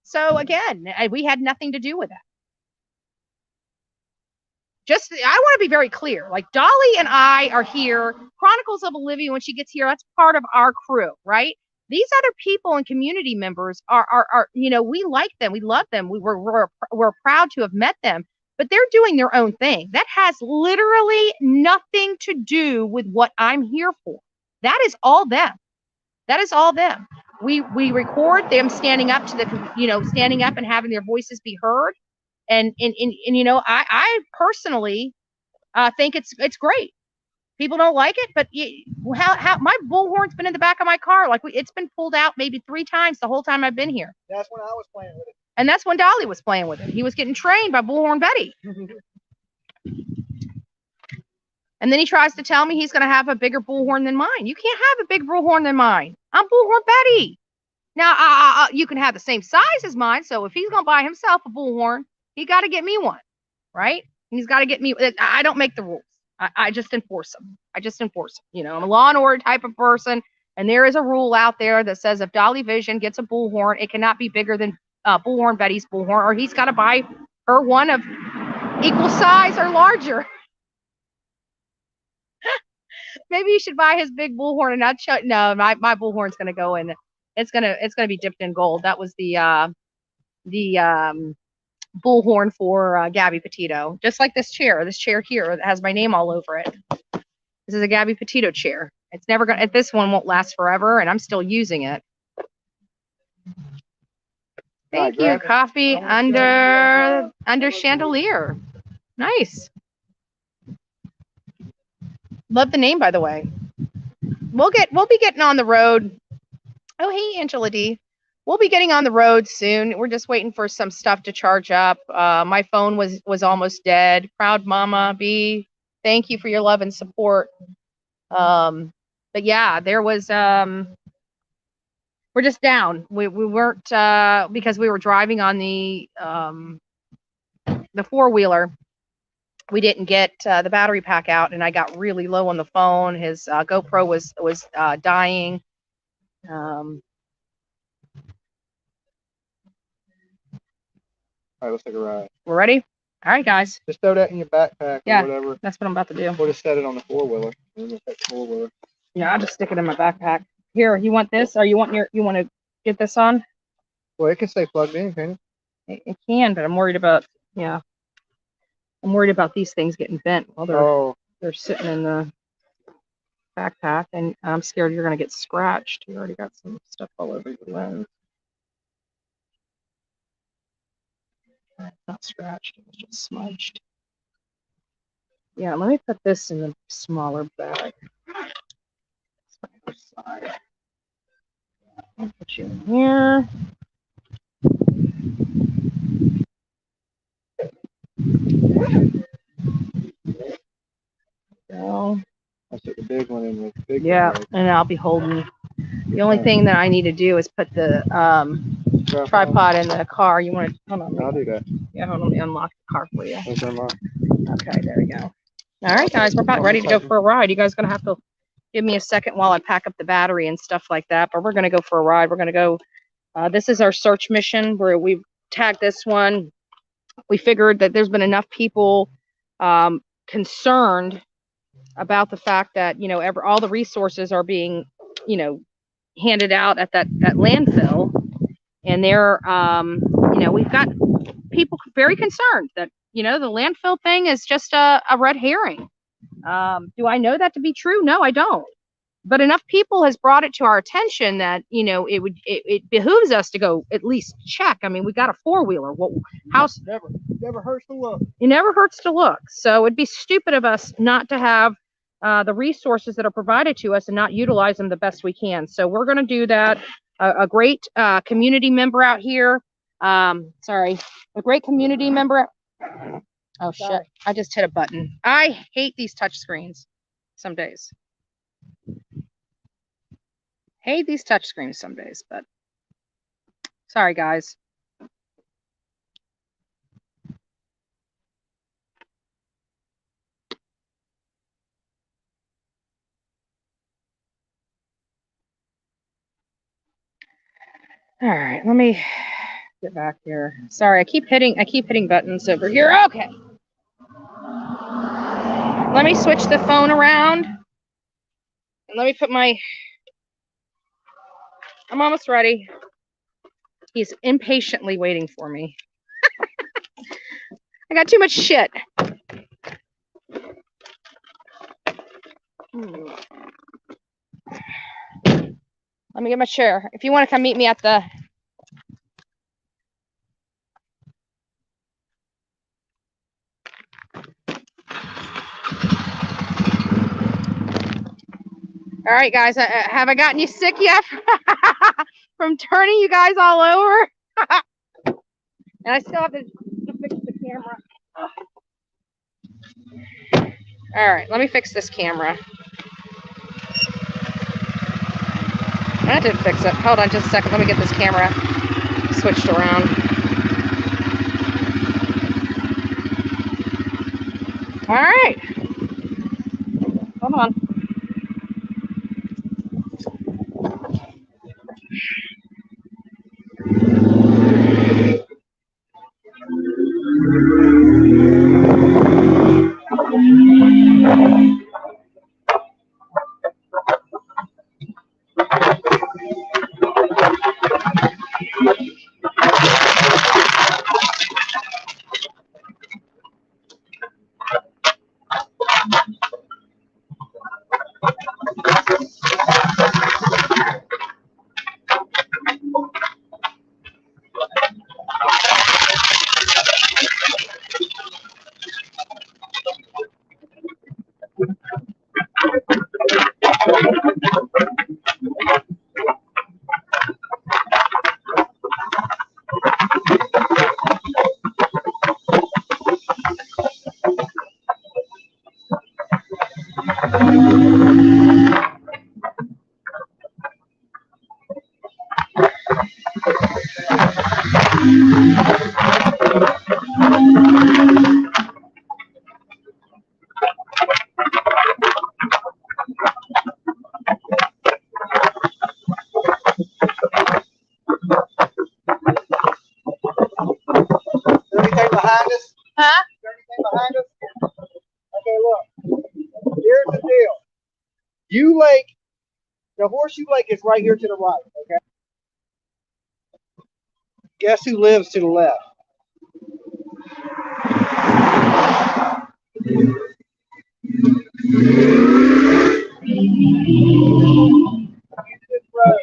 So, again, we had nothing to do with that. Just, I want to be very clear. Like, Dolly and I are here. Chronicles of Olivia, when she gets here, that's part of our crew, right? These other people and community members are you know, we like them. We love them. We're proud to have met them. But they're doing their own thing. That has literally nothing to do with what I'm here for. That is all them. That is all them. We record them standing up to the, you know, standing up and having their voices be heard. And you know, I personally think it's great. People don't like it, but how my bullhorn's been in the back of my car. Like, it's been pulled out maybe 3 times the whole time I've been here. That's when I was playing with it. And that's when Dolly was playing with it. He was getting trained by Bullhorn Betty. And then he tries to tell me he's going to have a bigger bullhorn than mine. You can't have a big bullhorn than mine. I'm Bullhorn Betty. Now, you can have the same size as mine. So if he's going to buy himself a bullhorn, he got to get me one, right? He's got to get me. I don't make the rules. I just enforce them. I just enforce them. You know, I'm a law and order type of person. And there is a rule out there that says if Dolly Vision gets a bullhorn, it cannot be bigger than Bullhorn Betty's bullhorn, or he's got to buy her one of equal size or larger. Maybe you should buy his big bullhorn and not no, my bullhorn's gonna go in. It's gonna be dipped in gold. That was the bullhorn for Gabby Petito. Just like this chair here that has my name all over it. This is a Gabby Petito chair. It's never gonna. This one won't last forever, and I'm still using it. Thank you. Coffee under chandelier. Nice. Love the name, by the way. We'll be getting on the road. Oh, hey, Angela D. We'll be getting on the road soon. We're just waiting for some stuff to charge up. My phone was almost dead. Proud Mama B. Thank you for your love and support. But yeah, there was we're just down. We weren't because we were driving on the 4-wheeler. We didn't get the battery pack out, and I got really low on the phone. His GoPro was dying. All right, let's take a ride. We're ready? All right, guys. Just throw that in your backpack or whatever. That's what I'm about to do. We'll just set it on the 4-wheeler. We're gonna take the 4-wheeler. Yeah, I'll just stick it in my backpack. Here, you want this, or you want to get this on? Well, it can stay plugged in, can it? It can, but I'm worried about I'm worried about these things getting bent while they're sitting in the backpack, and I'm scared you're gonna get scratched. You already got some stuff all over your lens. It's not scratched, it was just smudged. Yeah, let me put this in the smaller bag. Side. I'll put you in here. Go. I'll put the big one in the big Yeah, bag. and I'll be holding. The only thing that I need to do is put the tripod in the car. You want to hold on? I'll do that. Yeah, hold on. Let me unlock the car for you. That's unlocked. Okay, there we go. All right, guys, we're about ready to go for a ride. You guys gonna have to give me a second while I pack up the battery and stuff like that. But we're gonna go for a ride. We're gonna go. This is our search mission where we've tagged this one. We figured that there's been enough people concerned about the fact that, you know, all the resources are being, you know, handed out at that landfill, and they're you know, we've got people very concerned that, you know, the landfill thing is just a red herring. Do I know that to be true? No, I don't. But enough people has brought it to our attention that, you know, it behooves us to go at least check. I mean, we got a 4-wheeler. What house? Never hurts to look. It never hurts to look. So it'd be stupid of us not to have the resources that are provided to us and not utilize them the best we can. So we're going to do that. A great community member out here. Sorry, a great community member. Oh shit! I just hit a button. I hate these touch screens some days. Hate these touch screens some days, but sorry, guys. All right, let me get back here. Sorry, I keep hitting buttons over here. Okay. Let me switch the phone around. And let me put I'm almost ready. He's impatiently waiting for me. I got too much shit. Let me get my chair. If you want to come meet me at the... All right, guys, have I gotten you sick yet from turning you guys all over? And I still have to fix the camera. All right, let me fix this camera. I did fix it. Hold on just a second. Let me get this camera switched around. All right. Hold on. Behind us? Huh? Is there anything behind us? Okay, look. Here's the deal. The Horseshoe Lake is right here to the right, okay? Guess who lives to the left? This road.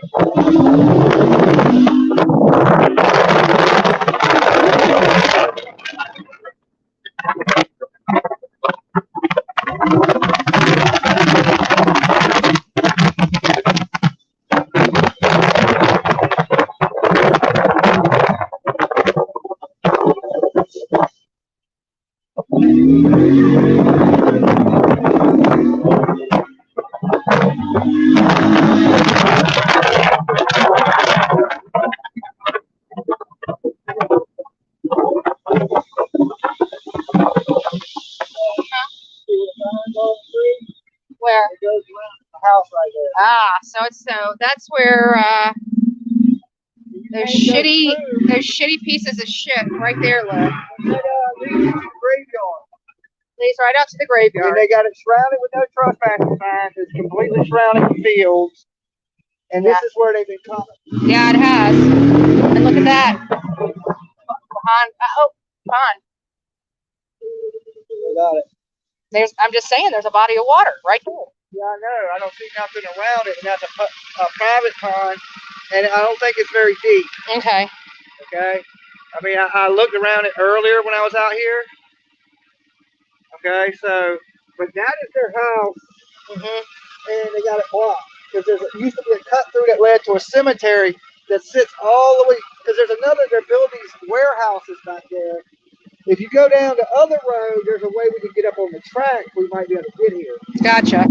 Where? It goes around the house right there. Ah, so that's where those shitty pieces of shit right there live. Leads to the graveyard. Leads right out to the And graveyard. they got it shrouded with no trespassing signs. It's completely surrounding the fields. And this is where they've been coming. Yeah, it has. And look at that. Behind. Behind. They got it. I'm just saying, there's a body of water right there. Yeah, I know. I don't see nothing around it. And that's a private pond. And I don't think it's very deep. Okay. Okay. I mean, I looked around it earlier when I was out here. Okay, so, but that is their house. And they got it blocked. Because there used to be a cut through that led to a cemetery that sits all the way, because they're building these warehouses back there. If you go down the other road, there's a way we can get up on the track. We might be able to get here. Gotcha.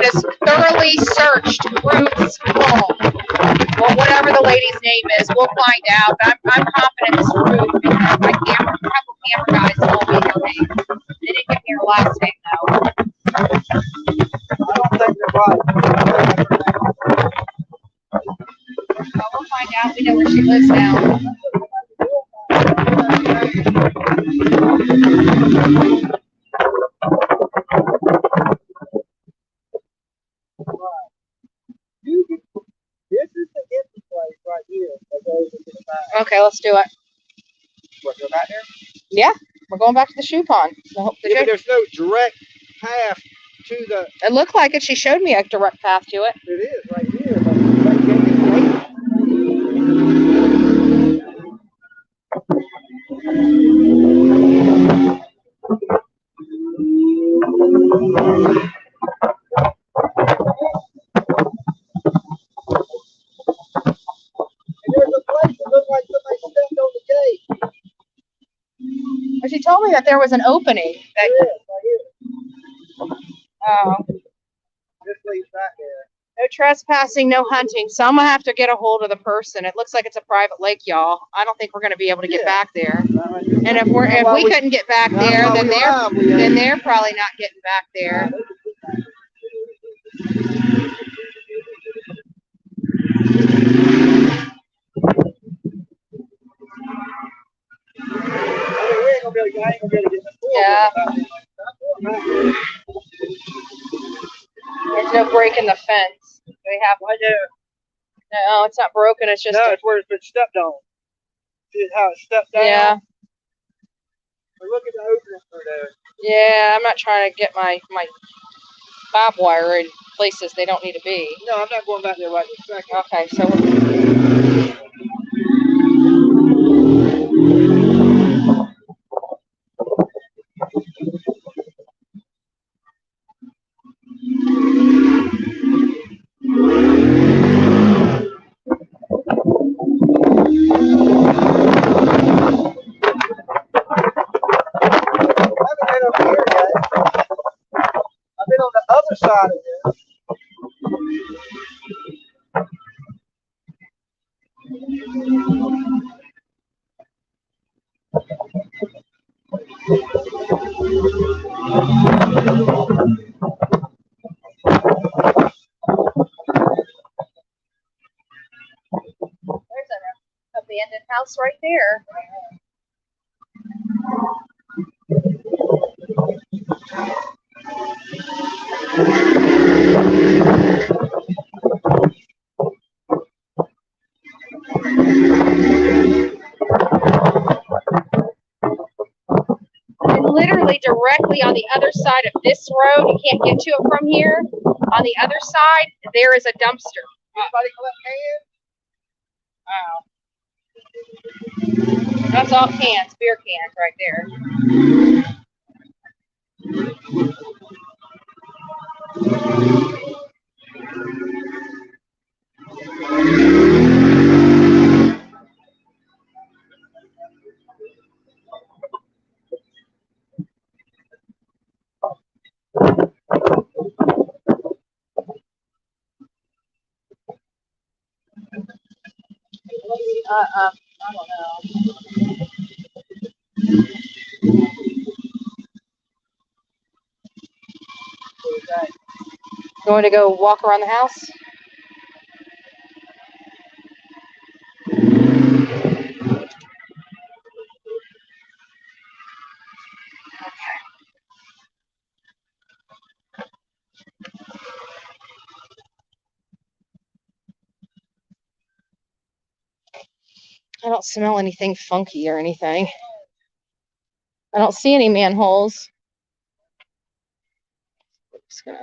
Has thoroughly searched Ruth's home. Well, whatever the lady's name is, we'll find out. But I'm confident it's Ruth because my couple camera guys told me her name. They didn't give me her last name though. I don't think you're right. Well, we'll find out. We know where she lives now. This is the empty place right here that goes into the back. Okay, let's do it. What, go back there? Yeah, we're going back to the shoe pond. Yeah, but there's no direct path to the. It looked like it. She showed me a direct path to it. It is right here, but that can't be late. There's a place that looks like somebody stepped on the gate. But she told me that there was an opening. That, There is, right here. oh, This leads back there. no trespassing, no hunting. So I'm gonna have to get a hold of the person. It looks like it's a private lake, y'all. I don't think we're gonna be able to get back there. And if we couldn't get back there, then they're probably not getting back there. Yeah. There's no break in the fence. We have. Right there. No, it's not broken. It's just. No, it's where it's been stepped on. See how it's stepped down? Yeah. But look at the opening through there. Yeah, I'm not trying to get my barbed wire in places they don't need to be. No, I'm not going back there right this second. Okay, so Side of this. there's an abandoned house right there. And literally directly on the other side of this road, you can't get to it from here. On the other side, there is a dumpster. Anybody collect cans? Wow. That's all cans, beer cans right there. I don't know. You want to go walk around the house? I don't smell anything funky or anything. I don't see any manholes. I'm just gonna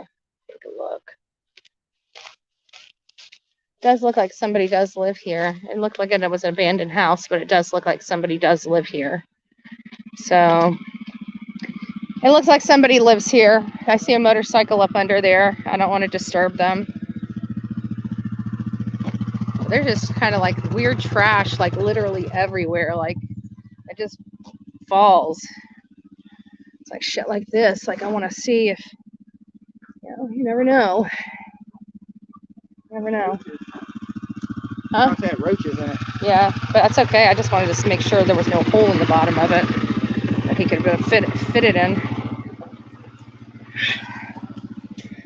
take a look. It does look like somebody does live here. It looked like it was an abandoned house, but it does look like somebody does live here. So it looks like somebody lives here. I see a motorcycle up under there. I don't want to disturb them. They're just kind of like weird trash, like literally everywhere. Like it just falls. It's like shit like this. Like I want to see if, you never know. Never know. Huh? Not that roaches in it. Yeah, but that's okay. I just wanted to make sure there was no hole in the bottom of it that he could fit it in.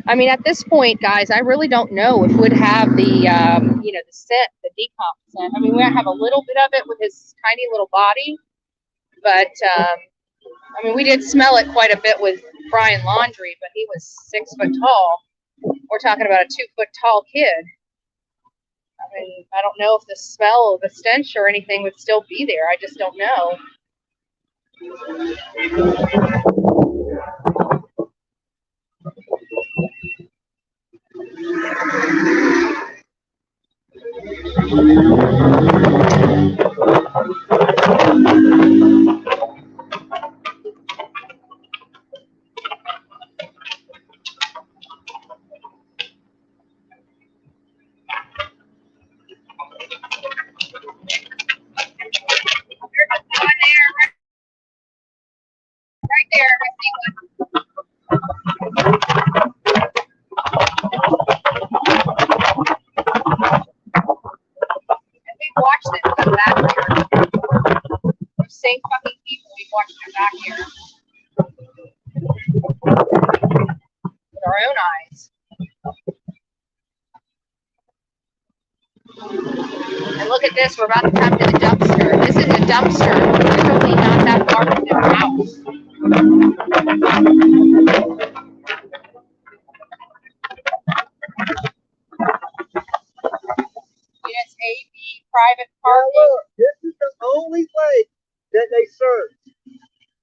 I mean, at this point, guys, I really don't know if we'd have the, the scent, the decomp scent. I mean, we have a little bit of it with his tiny little body, but, I mean, we did smell it quite a bit with Brian Laundrie, but he was 6 foot tall. We're talking about a 2 foot tall kid. I mean, I don't know if the smell of the stench or anything would still be there. I just don't know. Right there. I see one. And we watched it come back here. Those same fucking people, we watched them back here. With our own eyes. And look at this, we're about to come to the dumpster. This is a dumpster, literally not that far from their house. Units A, B, private parking. Look, this is the only lake that they serve.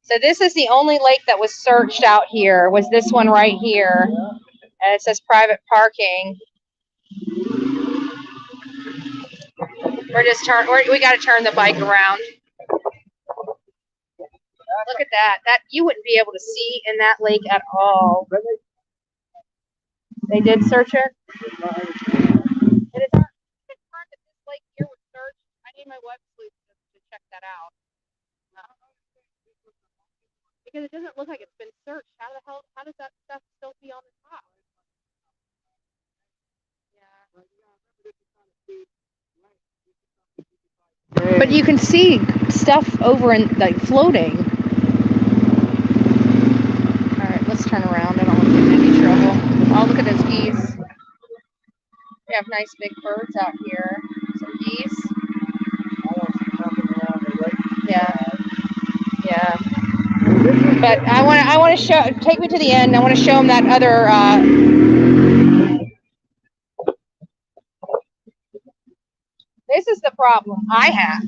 So this is the only lake that was searched out here, was this one right here. And it says private parking. We got to turn the bike around. Look at that. That you wouldn't be able to see in that lake at all. They did search it. It is not confirmed that this lake here was searched. I need my web sleuth to check that out. Because it doesn't look like it's been searched. How does that stuff still be on the top? Yeah. But you can see stuff over in like floating. All right, let's turn around. I don't want to get in any trouble. Oh, look at those geese. We have nice big birds out here. Some geese. Yeah. Yeah. But I want to show. Take me to the end. I want to show them that other. This is the problem I have.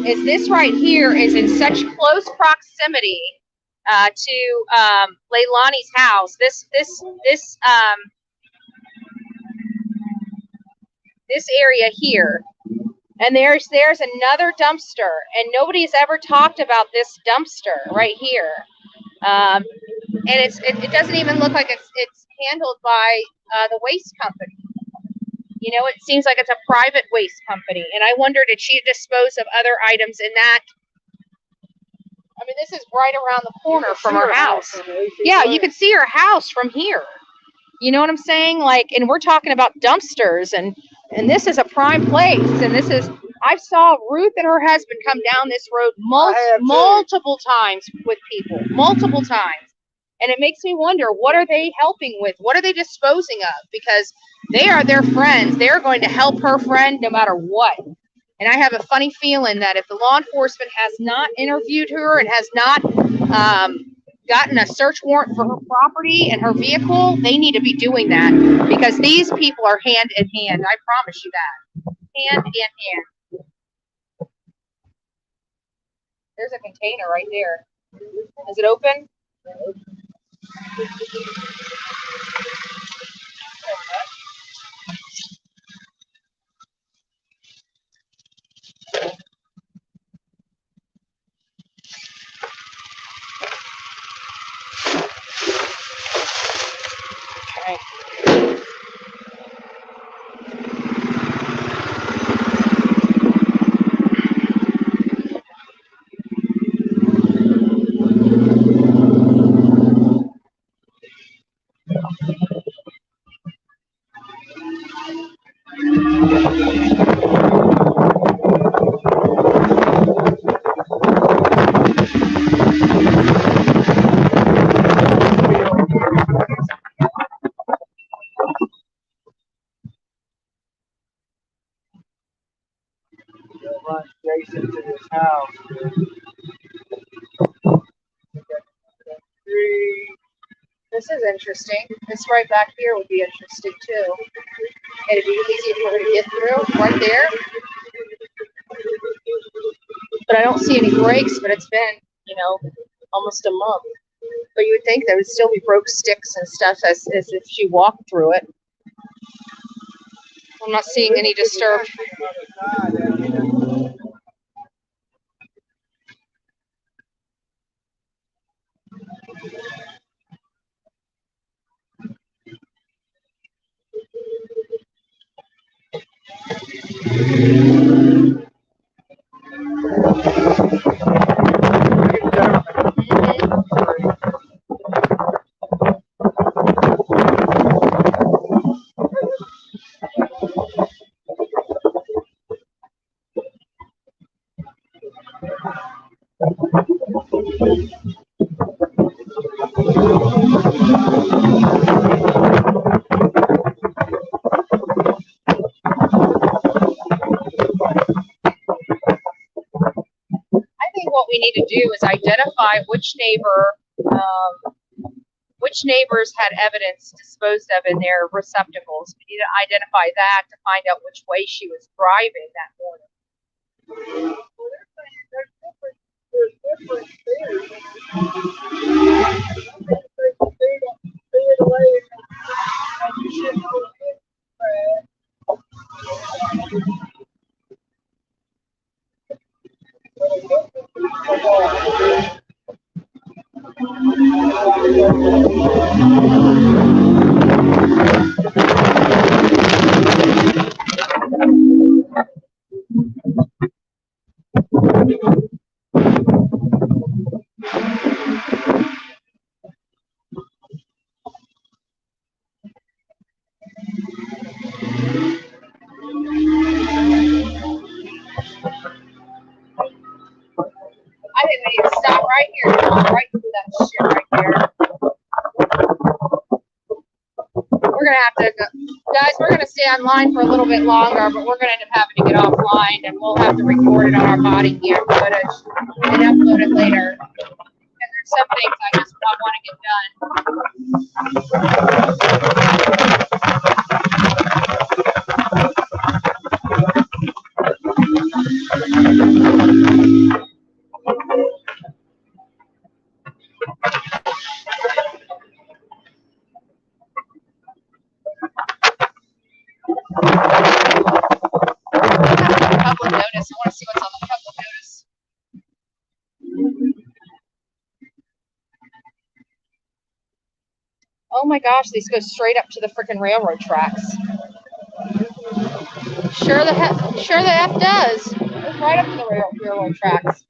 Is this right here is in such close proximity to Leilani's house. This area here. And there's another dumpster, and nobody's ever talked about this dumpster right here. And it doesn't even look like it's handled by the waste company. You know, it seems like it's a private waste company. And I wonder, did she dispose of other items in that? I mean, this is right around the corner from her house. Yeah, you can see her house from here. You know what I'm saying? Like, and we're talking about dumpsters, and this is a prime place. And this is, I saw Ruth and her husband come down this road multiple times with people, multiple times. And it makes me wonder, what are they helping with? What are they disposing of? Because they are their friends. They're going to help her friend no matter what. And I have a funny feeling that if the law enforcement has not interviewed her and has not gotten a search warrant for her property and her vehicle, they need to be doing that, because these people are hand in hand. I promise you that. Hand in hand. There's a container right there. Is it open? Right. Run Jason to his house. This is interesting. This right back here would be interesting too. It'd be easy for her to get through right there. But I don't see any breaks, but it's been, almost a month. But you would think there would still be broke sticks and stuff as if she walked through it. I'm not seeing any disturbed. What we need to do is identify which neighbors had evidence disposed of in their receptacles. We need to identify that to find out which way she was driving that morning. I think we need to stop right here and walk right through that shit right there. We're going to have to, guys, we're going to stay online for a little bit longer, but we're going to end up having to get offline, and we'll have to record it on our body cam footage and upload it later. Because there's some things I just want to get done. Public notice. I want to see what's on the public notice. Oh my gosh, these go straight up to the freaking railroad tracks. Sure the F does. It goes right up to the railroad tracks.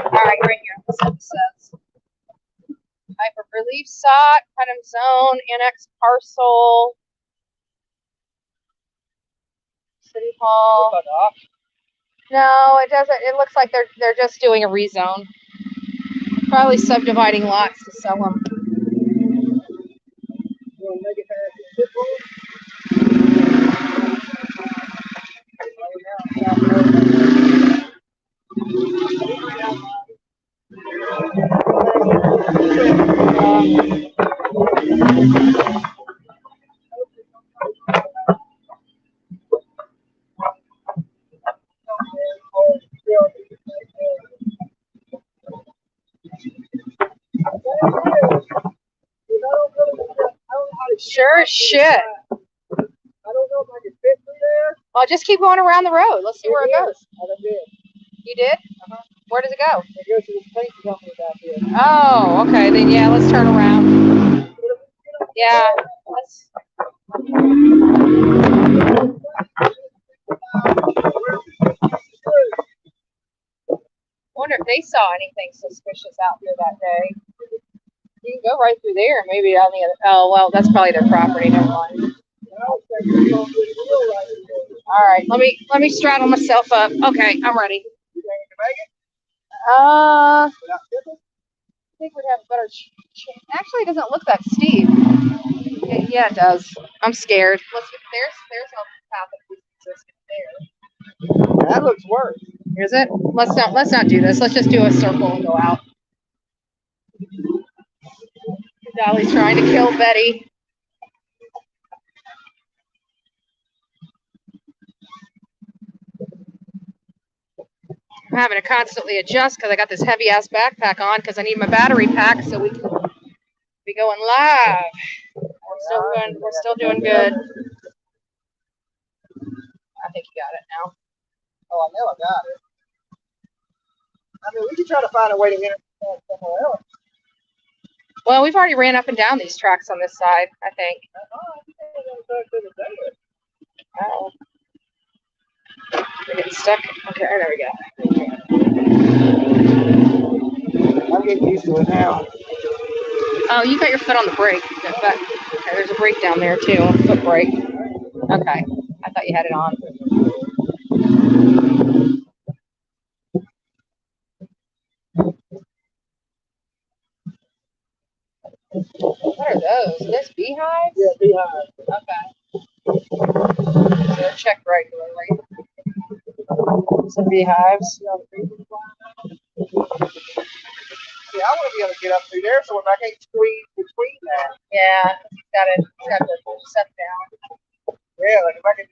Alright, right here. Let's see what it says. Type of relief sought, Cutting zone, annex parcel. City Hall. No, it doesn't. It looks like they're just doing a rezone. Probably subdividing lots to sell them. Sure as shit. I don't know if I can fit through there. Well, just keep going around the road. Let's see where it goes. I did. You did? Uh-huh. Where does it go? It goes to this paint company back here. Oh, okay. Then yeah, let's turn around. Yeah, let's. Wonder if they saw anything suspicious out here that day. You can go right through there, maybe on the other. Oh well, that's probably their property. Never mind. All right, let me straddle myself up. Okay, I'm ready. I think we'd have a better chance. Actually, it doesn't look that steep. Yeah, it does. I'm scared. There's a path of least resistance there. That looks worse. Is it? Let's not do this. Let's just do a circle and go out. Dolly's trying to kill Betty. I'm having to constantly adjust because I got this heavy ass backpack on because I need my battery pack so we can be going live. We're still doing good. I think you got it now. Oh, I know I got it. I mean, we could try to find a way to get it somewhere else. Well, we've already ran up and down these tracks on this side, I think. Oh. We're getting stuck. Okay, there we go. I'm getting used to it now. Oh, you got your foot on the brake. Okay, there's a brake down there too. A foot brake. Okay. I thought you had it on. What are those? Are those beehives? Yeah, beehives. Okay. They're checked regularly. Some beehives. Yeah, I want to be able to get up through there, so if I can't squeeze between that. Yeah, he's got to set down. Yeah, like if I can.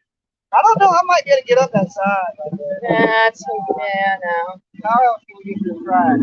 I don't know. I might be able to get up that side. Like that. No. How else can we get to the track?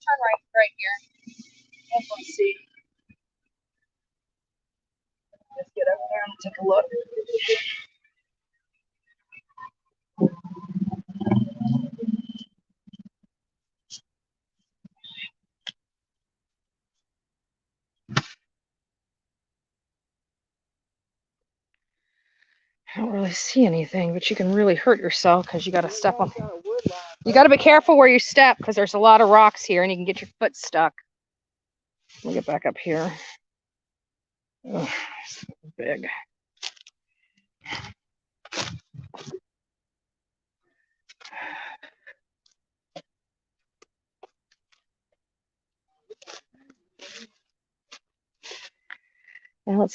Turn right here. Let's see. Let's get over there and take a look. I don't really see anything, but you can really hurt yourself because you got to step on. You got to be careful where you step because there's a lot of rocks here and you can get your foot stuck. Let me get back up here. Ugh, it's big. Well,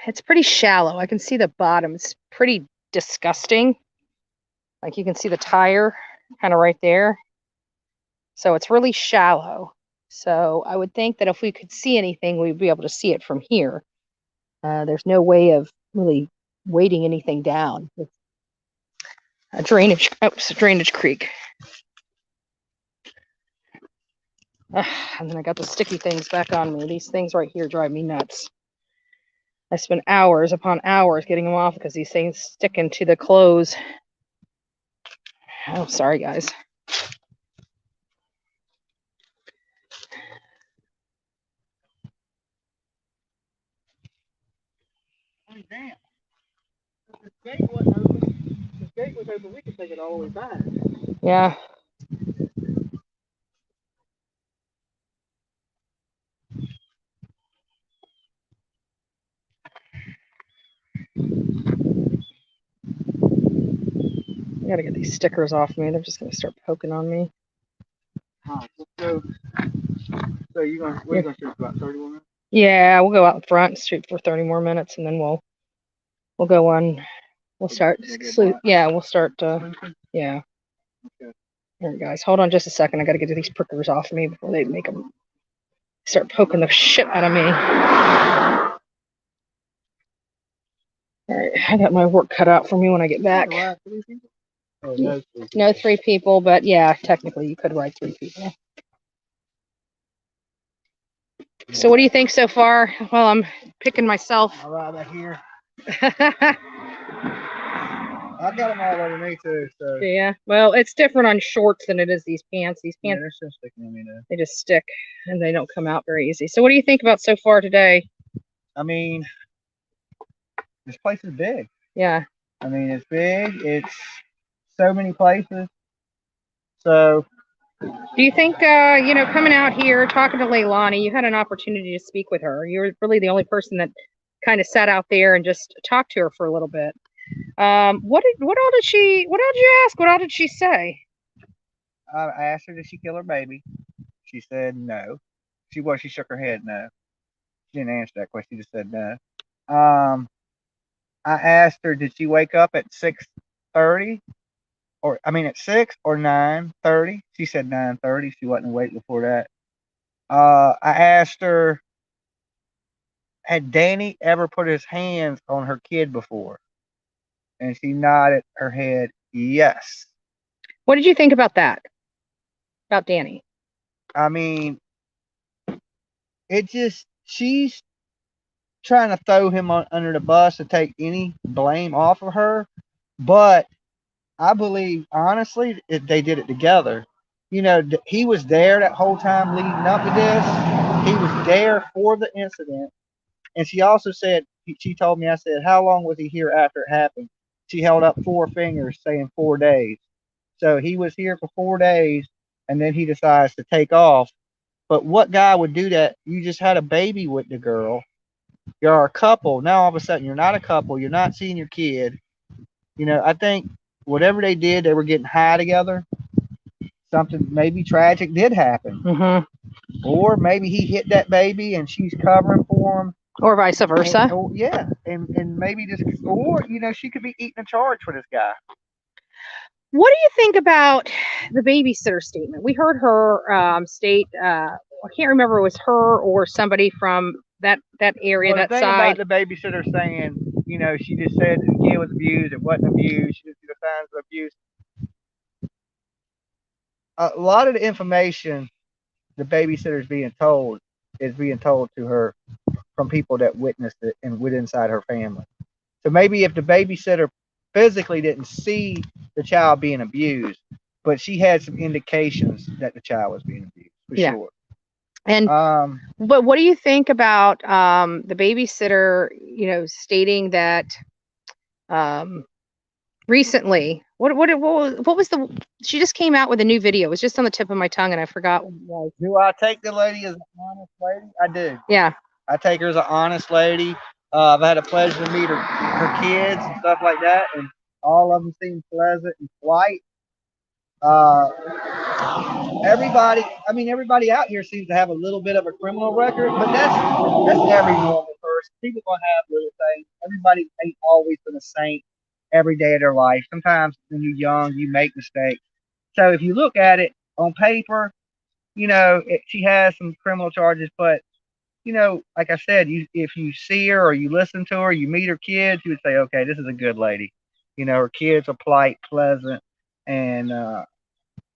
it's pretty shallow. I can see the bottom. It's pretty disgusting. Like you can see the tire kind of right there. So it's really shallow. So I would think that if we could see anything, we'd be able to see it from here. There's no way of really weighting anything down. It's a drainage creek. And then I got the sticky things back on me. These things right here drive me nuts. I spend hours upon hours getting them off because these things stick into the clothes. Oh, sorry, guys. Damn. If the gate wasn't open, we could take it all the way back. Yeah. I gotta get these stickers off me. They're just gonna start poking on me. So you're gonna shoot for about 30 more minutes? Yeah, we'll go out front, shoot for 30 more minutes, and then we'll go on. We'll start. Yeah, we'll start. Yeah. Okay. All right, guys, hold on just a second. I gotta get these prickers off me before they make them start poking the shit out of me. All right, I got my work cut out for me when I get back. Oh, No 3 people, but yeah, technically you could ride 3 people. So what do you think so far? Well, I'm picking myself. I'll ride back here. I got them all over me too. So Yeah. Well, it's different on shorts than it is these pants. These pants, they're still sticking in me though. they just stick and they don't come out very easy. So what do you think about so far today? I mean, this place is big. Yeah. I mean, it's big. It's so many places. So Do you think, coming out here, talking to Leilani, you had an opportunity to speak with her. You were really the only person that kind of sat out there and just talked to her for a little bit. What all did you ask? What all did she say? I asked her, did she kill her baby? She said no. She shook her head no. She didn't answer that question. She just said no. I asked her, did she wake up at 6:30? At 6 or 9:30? She said 9:30. She wasn't awake before that. I asked her, had Danny ever put his hands on her kid before? And she nodded her head yes. What did you think about that? About Danny? I mean, she's trying to throw him under the bus to take any blame off of her. But I believe, honestly, they did it together. He was there that whole time leading up to this. He was there for the incident. And she also said, she told me, I said, how long was he here after it happened? She held up 4 fingers saying 4 days. So he was here for 4 days and then he decides to take off. But what guy would do that? You just had a baby with the girl. You're a couple. Now all of a sudden you're not a couple. You're not seeing your kid. I think whatever they did, they were getting high together. Something maybe tragic did happen. Mm-hmm. Or maybe he hit that baby and she's covering for him. Or vice versa. And maybe just, or, she could be eating a charge for this guy. What do you think about the babysitter statement? We heard her state, I can't remember if it was her or somebody from that area, that side. About the babysitter saying, she just said the kid was abused. It wasn't abused. She didn't see the signs of abuse. A lot of the information the babysitter is being told to her from people that witnessed it and went inside her family. So maybe if the babysitter physically didn't see the child being abused, but she had some indications that the child was being abused, for sure. And but what do you think about the babysitter, stating that recently? What was she just came out with a new video. It was just on the tip of my tongue and I forgot what it was. Do I take the lady as an honest lady? I do. Yeah. I take her as an honest lady. I've had a pleasure to meet her kids and stuff like that, and all of them seem pleasant and polite. Everybody out here seems to have a little bit of a criminal record, but that's every normal person. People gonna have little things. Everybody ain't always been a saint every day of their life. Sometimes when you're young, you make mistakes. So if you look at it on paper, she has some criminal charges, but like I said, if you see her or you listen to her, you meet her kids, you would say, okay, this is a good lady. Her kids are polite, pleasant, and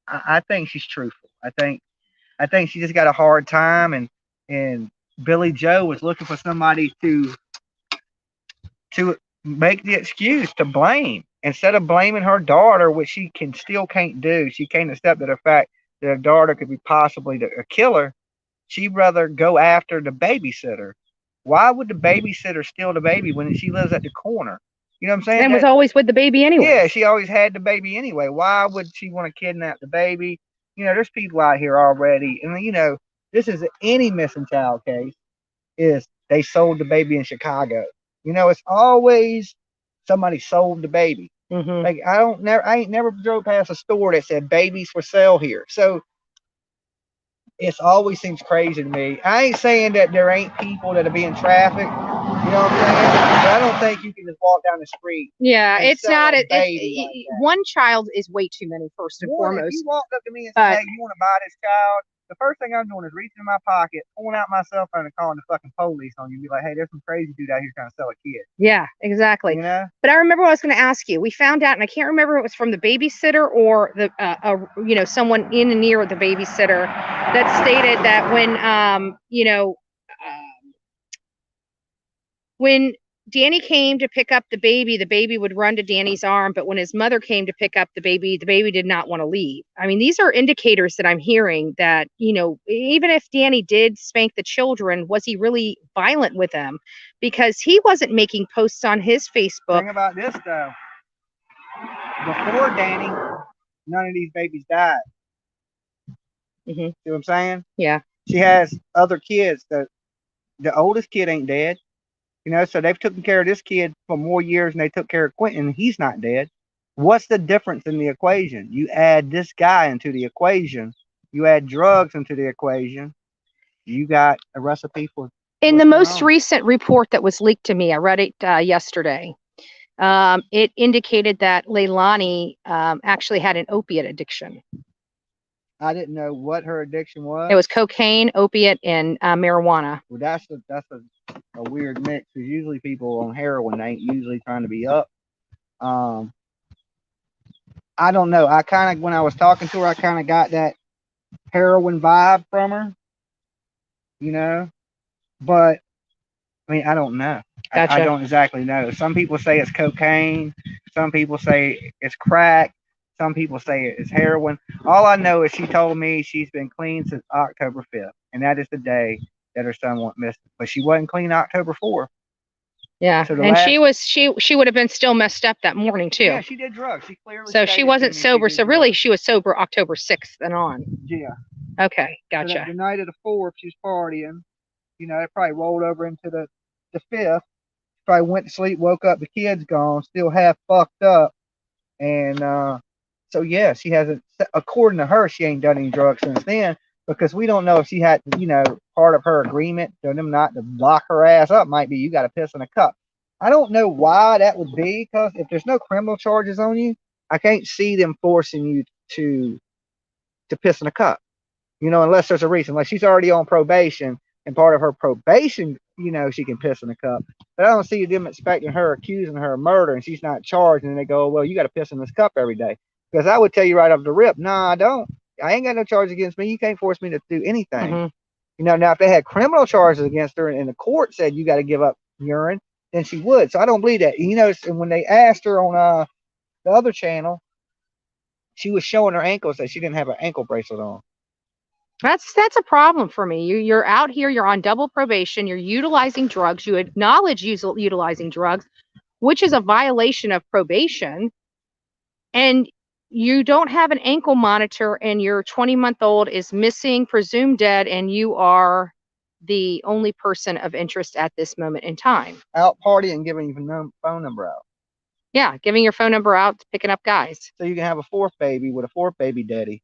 I think she's truthful. I think she just got a hard time, and Billy Joe was looking for somebody to make the excuse to blame instead of blaming her daughter, which she can't do. She can't accept the fact that her daughter could be possibly a killer. She'd rather go after the babysitter. Why would the babysitter steal the baby when she lives at the corner? You know what I'm saying? And was always with the baby anyway. Yeah, she always had the baby anyway. Why would she want to kidnap the baby? There's people out here already. And, this is any missing child case is they sold the baby in Chicago. It's always somebody sold the baby. Mhm. Like I ain't never drove past a store that said babies for sale here. So it's always seems crazy to me. I ain't saying that there ain't people that are being trafficked. You know what I'm saying? But I don't think you can just walk down the street Yeah, and it's sell not. a baby like that. One child is way too many. First and One, if foremost. you walked up to me and But- said, "Hey, you want to buy this child?" The first thing I'm doing is reaching in my pocket, pulling out my cell phone, and calling the fucking police on you. And be like, "Hey, there's some crazy dude out here trying to sell a kid." Yeah, exactly. You know? But I remember what I was going to ask you. We found out, and I can't remember if it was from the babysitter or the, you know, someone in and near the babysitter that stated that when Danny came to pick up the baby would run to Danny's arm, but when his mother came to pick up the baby did not want to leave. I mean, these are indicators that I'm hearing that, you know, even if Danny did spank the children, was he really violent with them? Because he wasn't making posts on his Facebook. Thing about this though, before Danny, none of these babies died. Mhm. See what I'm saying? Yeah. She has other kids. The oldest kid ain't dead. You know, so they've taken care of this kid for more years than they took care of Quinton. He's not dead. What's the difference in the equation? You add this guy into the equation. You add drugs into the equation. You got a recipe for. In the what's going most on. recent report that was leaked to me, I read it yesterday. It indicated that Leilani actually had an opiate addiction. I didn't know what her addiction was. It was cocaine, opiate, and marijuana. Well, that's a weird mix because usually people on heroin ain't usually trying to be up. I don't know. I kind of when I was talking to her, I kind of got that heroin vibe from her, you know. But I mean, I don't know. Gotcha. I don't exactly know. Some people say it's cocaine. Some people say it's crack. Some people say it's heroin. All I know is she told me she's been clean since October 5th, and that is the day that her son went missing. But she wasn't clean October 4th. Yeah, So and she would have been still messed up that morning too. Yeah, she did drugs. She clearly. So she wasn't sober. So really, she was sober October 6th and on. Yeah. Okay, So gotcha. the night of the 4th, she's partying. You know, it probably rolled over into the 5th. Probably went to sleep, woke up, the kid's gone, still half fucked up. And so, yeah, she hasn't, according to her, she ain't done any drugs since then because we don't know if she had, you know, part of her agreement to them not to lock her ass up might be you got to piss in a cup. I don't know why that would be because if there's no criminal charges on you, I can't see them forcing you to piss in a cup, you know, unless there's a reason. Like she's already on probation and part of her probation, you know, she can piss in a cup. But I don't see them expecting her, accusing her of murder, and she's not charged. And they go, well, you got to piss in this cup every day. Because I would tell you right off the rip, nah, I don't. I ain't got no charge against me. You can't force me to do anything. Mhm. You know, now if they had criminal charges against her and the court said you got to give up urine, then she would. So I don't believe that. You know, and when they asked her on the other channel, she was showing her ankles that she didn't have an ankle bracelet on. That's a problem for me. You're out here, you're on double probation, you're utilizing drugs, you acknowledge utilizing drugs, which is a violation of probation, and you don't have an ankle monitor and your 20-month-old is missing, presumed dead, and you are the only person of interest at this moment in time. Out partying, giving your phone number out. Yeah, giving your phone number out, picking up guys. So you can have a fourth baby with a fourth baby daddy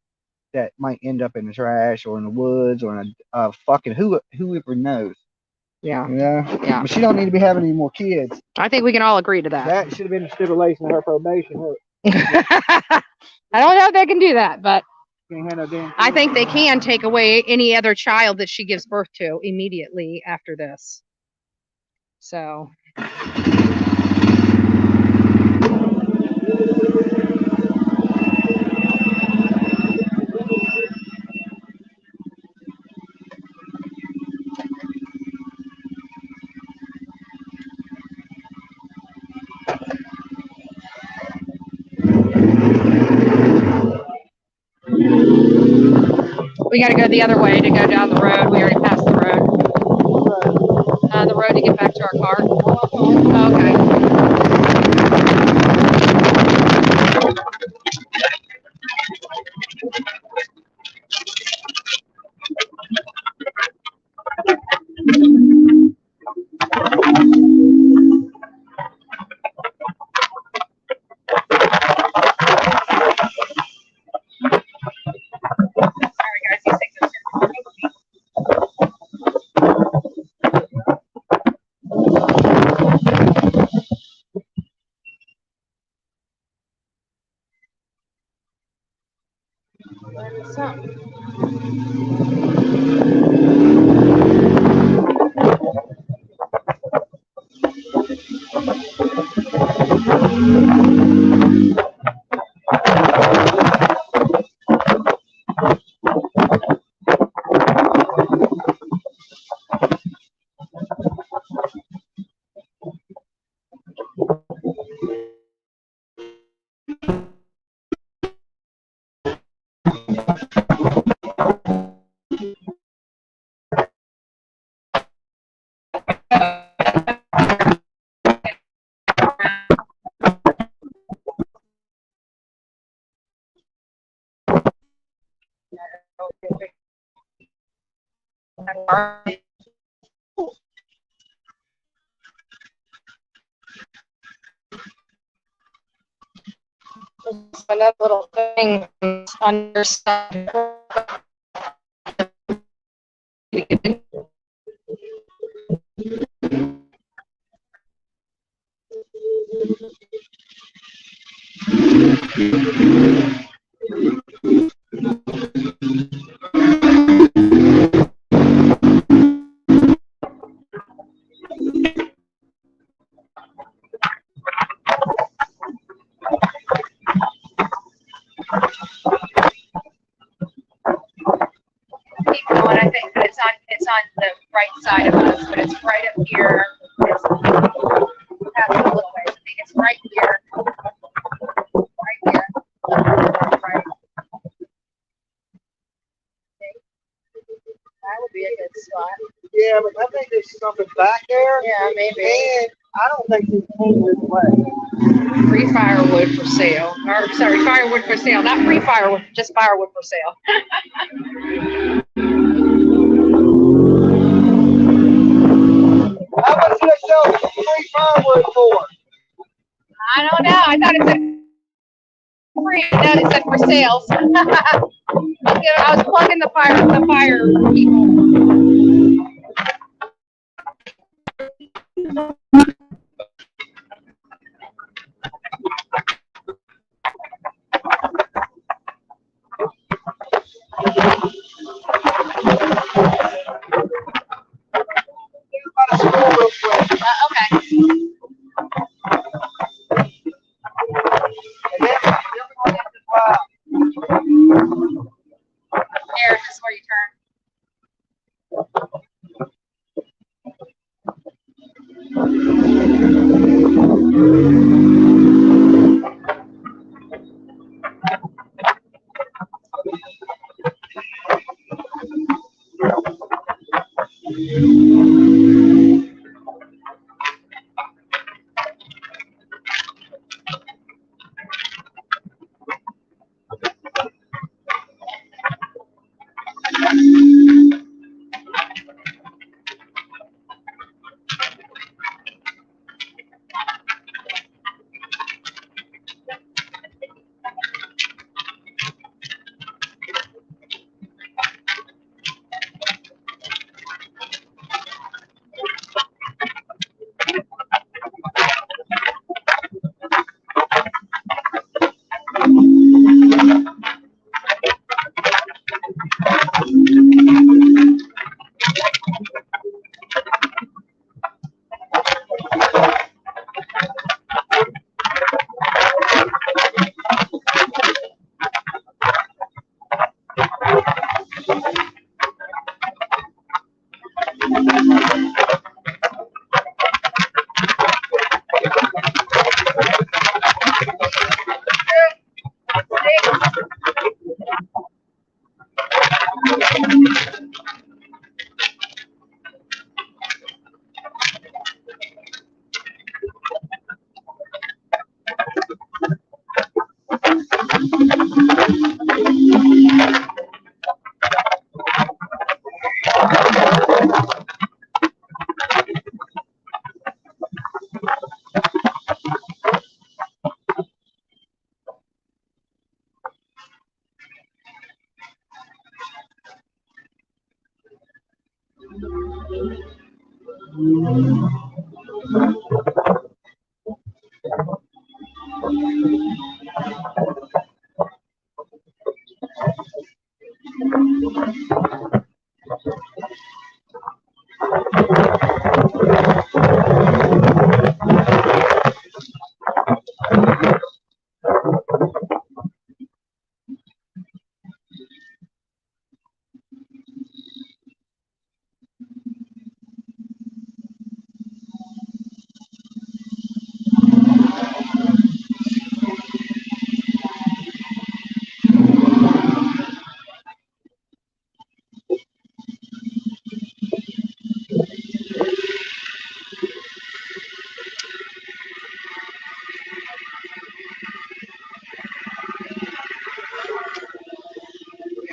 that might end up in the trash or in the woods or in a fucking whoever knows. Yeah. Yeah. But she don't need to be having any more kids. I think we can all agree to that. That should have been a stipulation of her probation. I don't know if they can do that, but Can't have no damn I think they can take away any other child that she gives birth to immediately after this. So. We got to go the other way to go down the road. We already passed the road. The road to get back to our car. Okay. Another little thing on your side. Keep going. I think that it's on the right side of us, but it's right up here. It's past a little ways. I think it's right here. Right here. Right. That would be a good spot. Yeah, but I think there's something back there. Yeah, maybe. And I don't think it's came this way. Free firewood for sale. Or, sorry, firewood for sale. Not free firewood, just firewood for sale. How much did they sell free firewood for? I don't know. I thought it said free. I thought it said for sale. I was plugging the fire people. Okay. There, this is where you turn.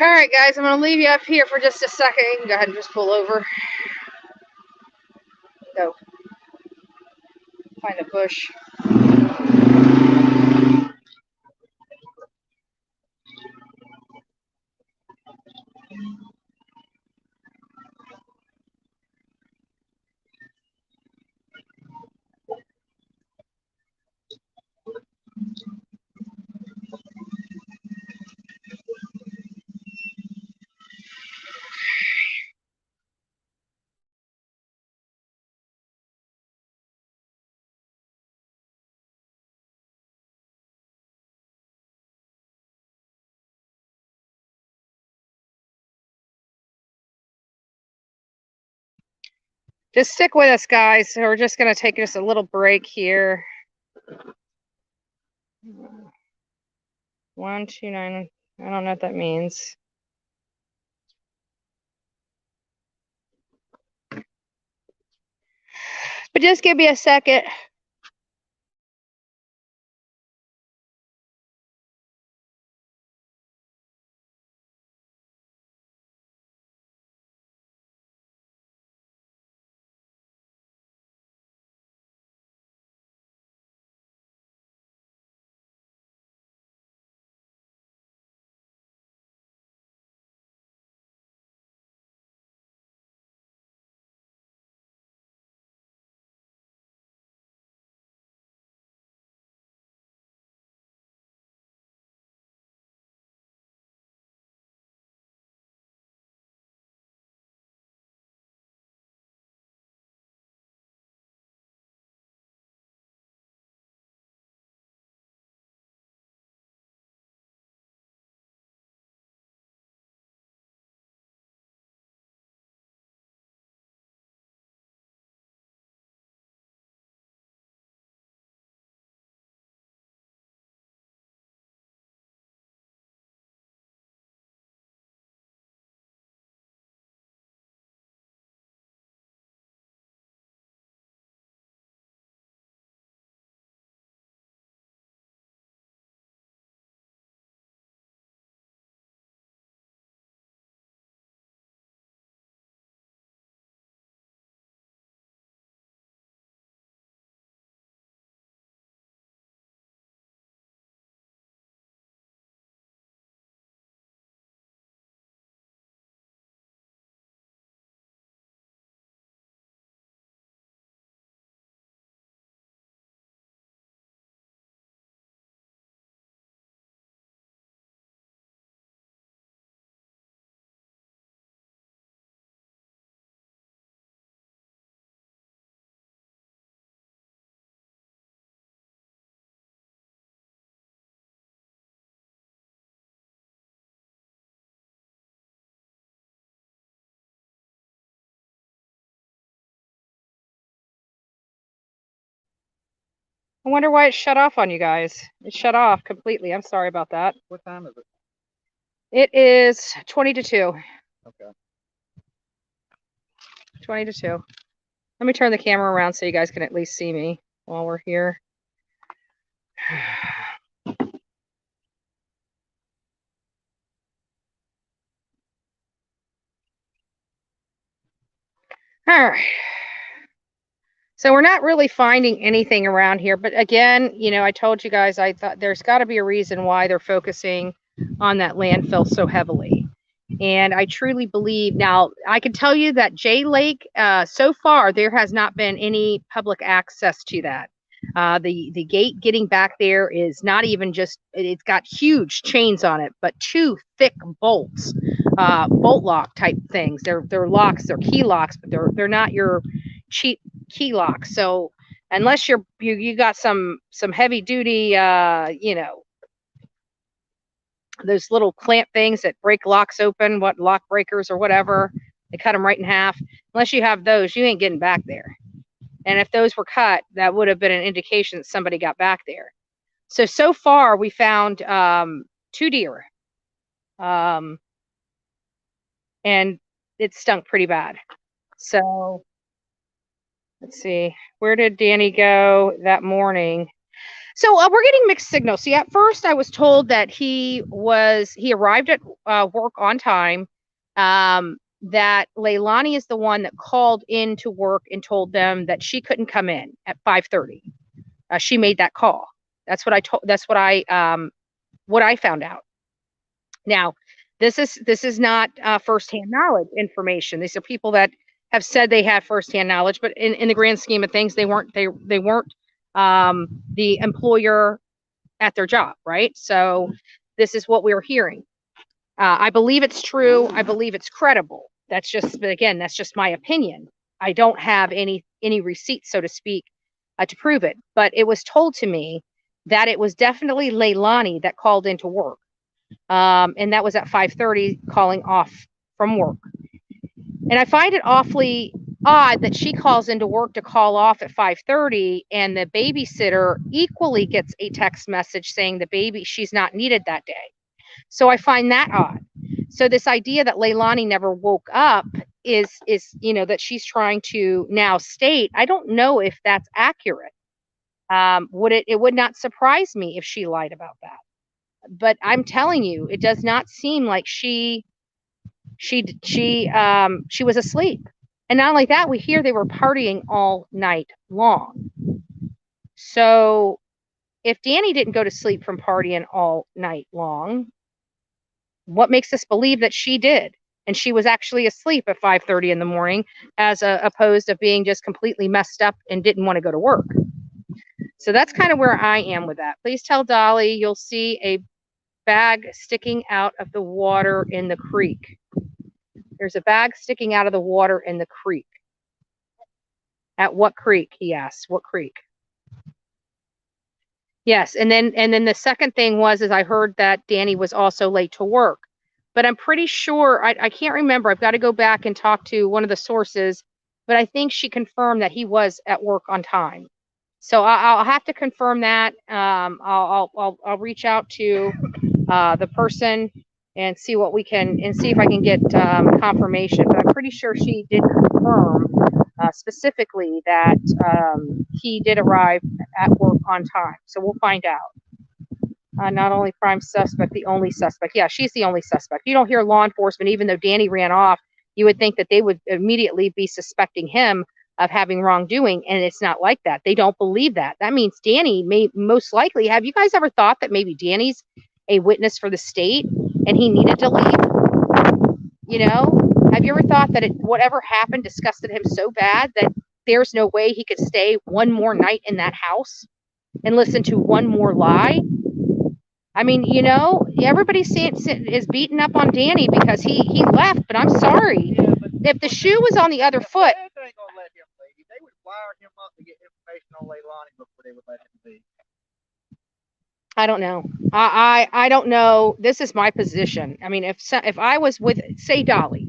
All right, guys, I'm going to leave you up here for just a second. You can go ahead and just pull over. Go find a bush. Just stick with us, guys. So we're just going to take just a little break here. 129. I don't know what that means. But just give me a second. I wonder why it shut off on you guys. It shut off completely. I'm sorry about that. What time is it? It is 20 to 2. Okay. 20 to 2. Let me turn the camera around so you guys can at least see me while we're here. All right. So we're not really finding anything around here. But again, you know, I told you guys, I thought there's got to be a reason why they're focusing on that landfill so heavily. And I truly believe, now I can tell you that Jay Lake, so far, there has not been any public access to that. The gate getting back there is not even just, it's got huge chains on it, but 2 thick bolts, bolt lock type things. They're locks, they're key locks, but they're not your cheap key locks. So unless you got some heavy duty, you know, those little clamp things that break locks open, what lock breakers or whatever, they cut them right in half. Unless you have those, you ain't getting back there. And if those were cut, that would have been an indication that somebody got back there. So far we found 2 deer, and it stunk pretty bad. So let's see, where did Danny go that morning? So we're getting mixed signals. See, at first I was told that he arrived at work on time. That Leilani is the one that called in to work and told them that she couldn't come in at 5:30. She made that call. That's what I told. That's what I found out. Now, this is not firsthand knowledge information. These are people that have said they had firsthand knowledge, but in the grand scheme of things, they weren't the employer at their job, right? So this is what we're hearing. I believe it's true. I believe it's credible. That's just my opinion. I don't have any receipts, so to speak, to prove it. But it was told to me that it was definitely Leilani that called into work. And that was at 5:30, calling off from work. And I find it awfully odd that she calls into work to call off at 5:30, and the babysitter equally gets a text message saying she's not needed that day. So I find that odd. So this idea that Leilani never woke up is that she's trying to now state. I don't know if that's accurate. It would not surprise me if she lied about that. But I'm telling you, it does not seem like she was asleep. And not only that, we hear they were partying all night long. So if Danny didn't go to sleep from partying all night long, what makes us believe that she did? And she was actually asleep at 5:30 in the morning, as opposed to being just completely messed up and didn't want to go to work. So that's kind of where I am with that. Please tell Dolly you'll see a bag sticking out of the water in the creek. There's a bag sticking out of the water in the creek. At what creek? He asked. What creek? Yes, and then the second thing is I heard that Danny was also late to work. But I'm pretty sure, I can't remember. I've got to go back and talk to one of the sources, but I think she confirmed that he was at work on time. So I'll have to confirm that. I'll reach out to the person and see what we can, and see if I can get confirmation. But I'm pretty sure she did confirm specifically that he did arrive at work on time. So we'll find out. Not only prime suspect, the only suspect. Yeah, she's the only suspect. You don't hear law enforcement, even though Danny ran off, you would think that they would immediately be suspecting him of having wrongdoing, and it's not like that. They don't believe that. That means Danny may most likely. Have you guys ever thought that maybe Danny's a witness for the state and he needed to leave? Have you ever thought that whatever happened disgusted him so bad that there's no way he could stay one more night in that house and listen to one more lie? I mean, everybody is beating up on Danny because he left, but I'm sorry. Yeah, but If the shoe was on the other foot, they ain't gonna let him leave. They would wire him up to get information on Leilani before they would let him leave. I don't know. I don't know. This is my position. I mean, if I was with, say, Dolly,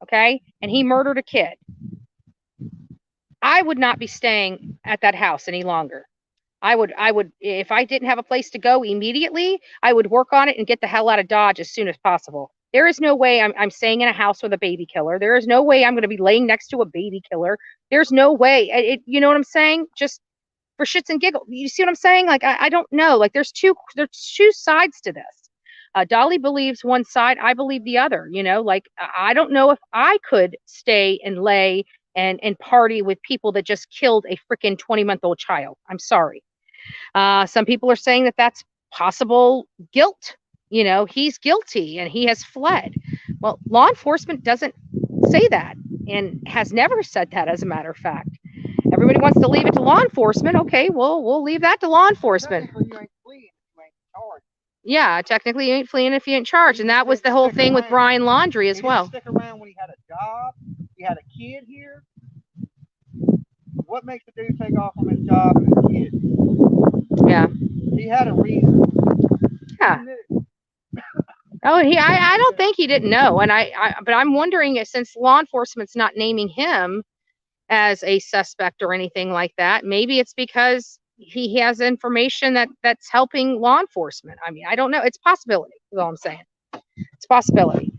okay, and he murdered a kid, I would not be staying at that house any longer. I would, if I didn't have a place to go immediately, I would work on it and get the hell out of Dodge as soon as possible. There is no way I'm staying in a house with a baby killer. There is no way I'm going to be laying next to a baby killer. There's no way. You know what I'm saying? Just for shits and giggles. You see what I'm saying? Like, I don't know. Like, there's two sides to this. Dolly believes one side. I believe the other. Like, I don't know if I could stay and lay and party with people that just killed a freaking 20-month-old child. I'm sorry. Some people are saying that that's possible guilt. He's guilty and he has fled. Well, law enforcement doesn't say that and has never said that, as a matter of fact. Everybody wants to leave it to law enforcement. Okay, well, we'll leave that to law enforcement. Technically, you ain't fleeing if you ain't charged. Yeah, technically you ain't fleeing if you ain't charged. And that was the whole thing with Brian Laundrie as well. He didn't stick around when he had a job. He had a kid here. What makes the dude take off on his job and his kid? Yeah. He had a reason. Yeah. Oh, I don't think he didn't know. And but I'm wondering if, since law enforcement's not naming him as a suspect or anything like that, maybe it's because he has information that's helping law enforcement. I mean, I don't know. It's a possibility, is all I'm saying. It's a possibility.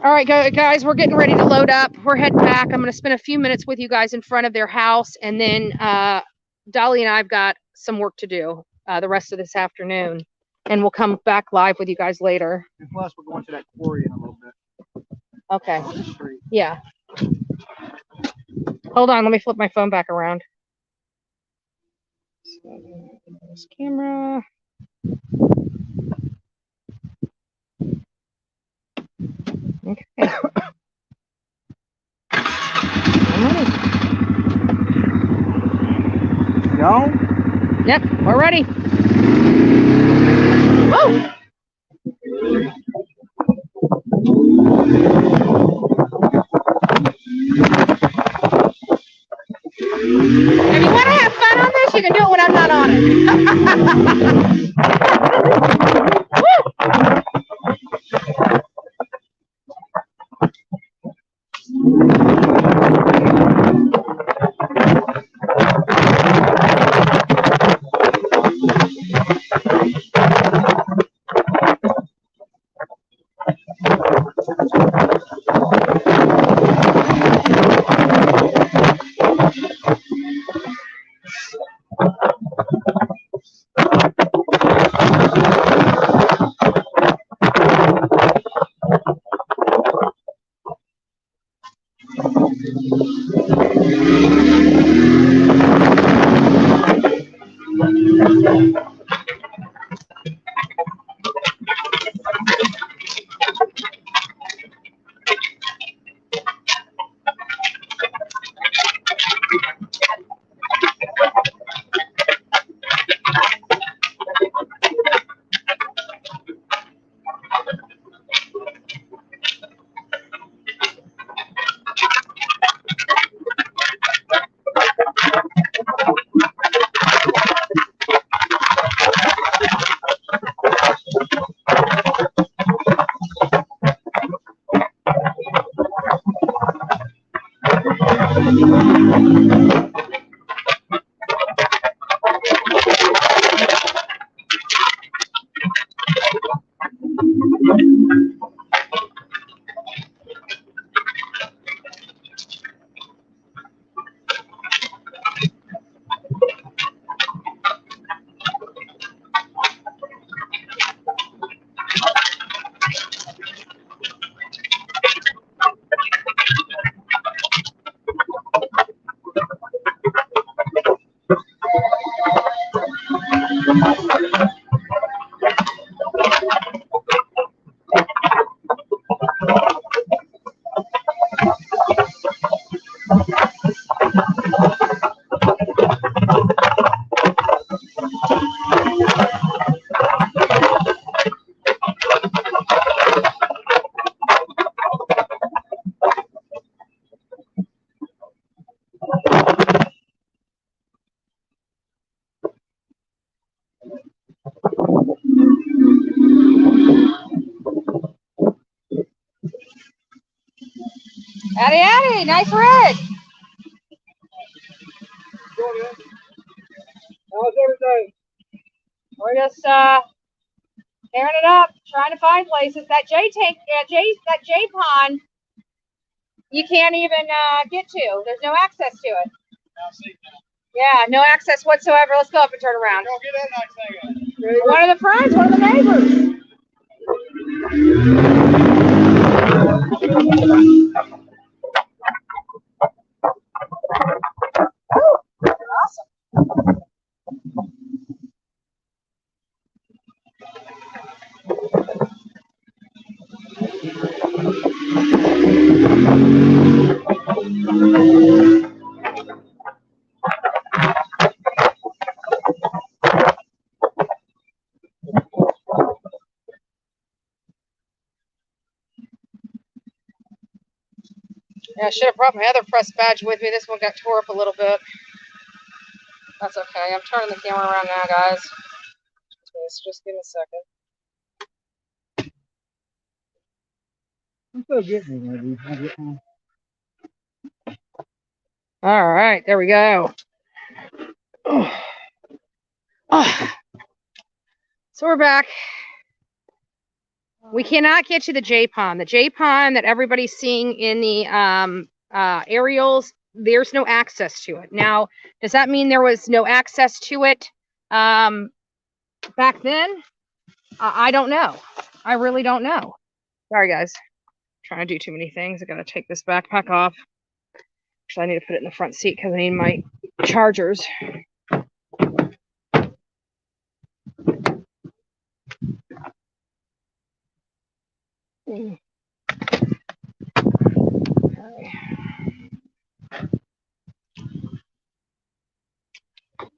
All right, guys, we're getting ready to load up. We're heading back. I'm going to spend a few minutes with you guys in front of their house, and then Dolly and I've got some work to do. the rest of this afternoon, and we'll come back live with you guys later. And plus, we're going to that quarry in a little bit. Okay. On the street. Yeah. Hold on. Let me flip my phone back around. This camera. Okay. I'm ready. Go. Yep, we're ready. Woo! If you want to have fun on this, you can do it when I'm not on it. Addy, Addy, nice rig. How's everything? We're just tearing it up, trying to find places. That J tank, that J pond, you can't even get to. There's no access to it. Yeah, no access whatsoever. Let's go up and turn around. Go get that nice thing. One of the friends, one of the neighbors. Awesome. Yeah, I should have brought my other press badge with me. This one got tore up a little bit. That's okay. I'm turning the camera around now, guys. Just give me a second. I'm still getting it, maybe. I'll get one. All right, there we go. Oh. Oh. So we're back. We cannot get to the J pond. The J pond that everybody's seeing in the aerials, there's no access to it. Now, does that mean there was no access to it back then, I don't know. I really don't know. Sorry, guys. Trying to do too many things. I gotta take this backpack off. Actually, I need to put it in the front seat because I need my chargers. Okay.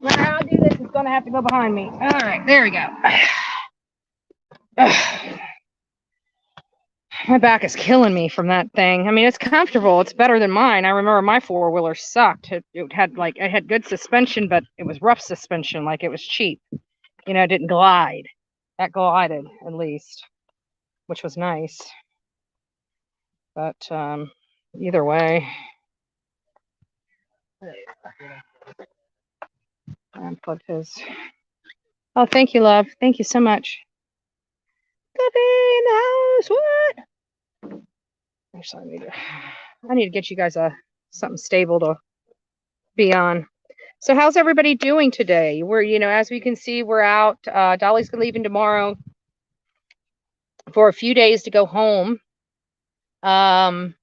I'll do this. It's gonna have to go behind me. All right, there we go. My back is killing me from that thing. I mean, it's comfortable. It's better than mine. I remember my four-wheeler sucked. It had good suspension, but it was rough suspension. Like it was cheap. You know, it didn't glide. That glided at least, which was nice. But either way, unplugged his. Oh, thank you, love. Thank you so much. Coffee in the house. What? Actually, I need to get you guys something stable to be on. So how's everybody doing today? We're, you know, as we can see, we're out. Dolly's leaving tomorrow for a few days to go home. And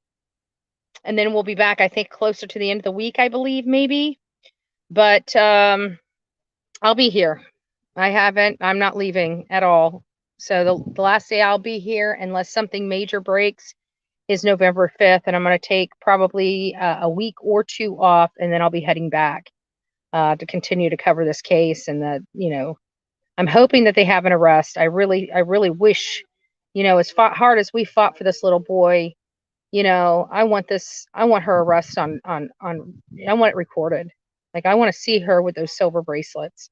then we'll be back, I think, closer to the end of the week, I believe, maybe. But I'll be here. I'm not leaving at all. So the last day I'll be here, unless something major breaks, is November 5th. And I'm going to take probably a week or two off, and then I'll be heading back to continue to cover this case. And you know, I'm hoping that they have an arrest. I really wish, you know, as hard as we fought for this little boy, you know, I want her arrest I want it recorded. Like, I want to see her with those silver bracelets.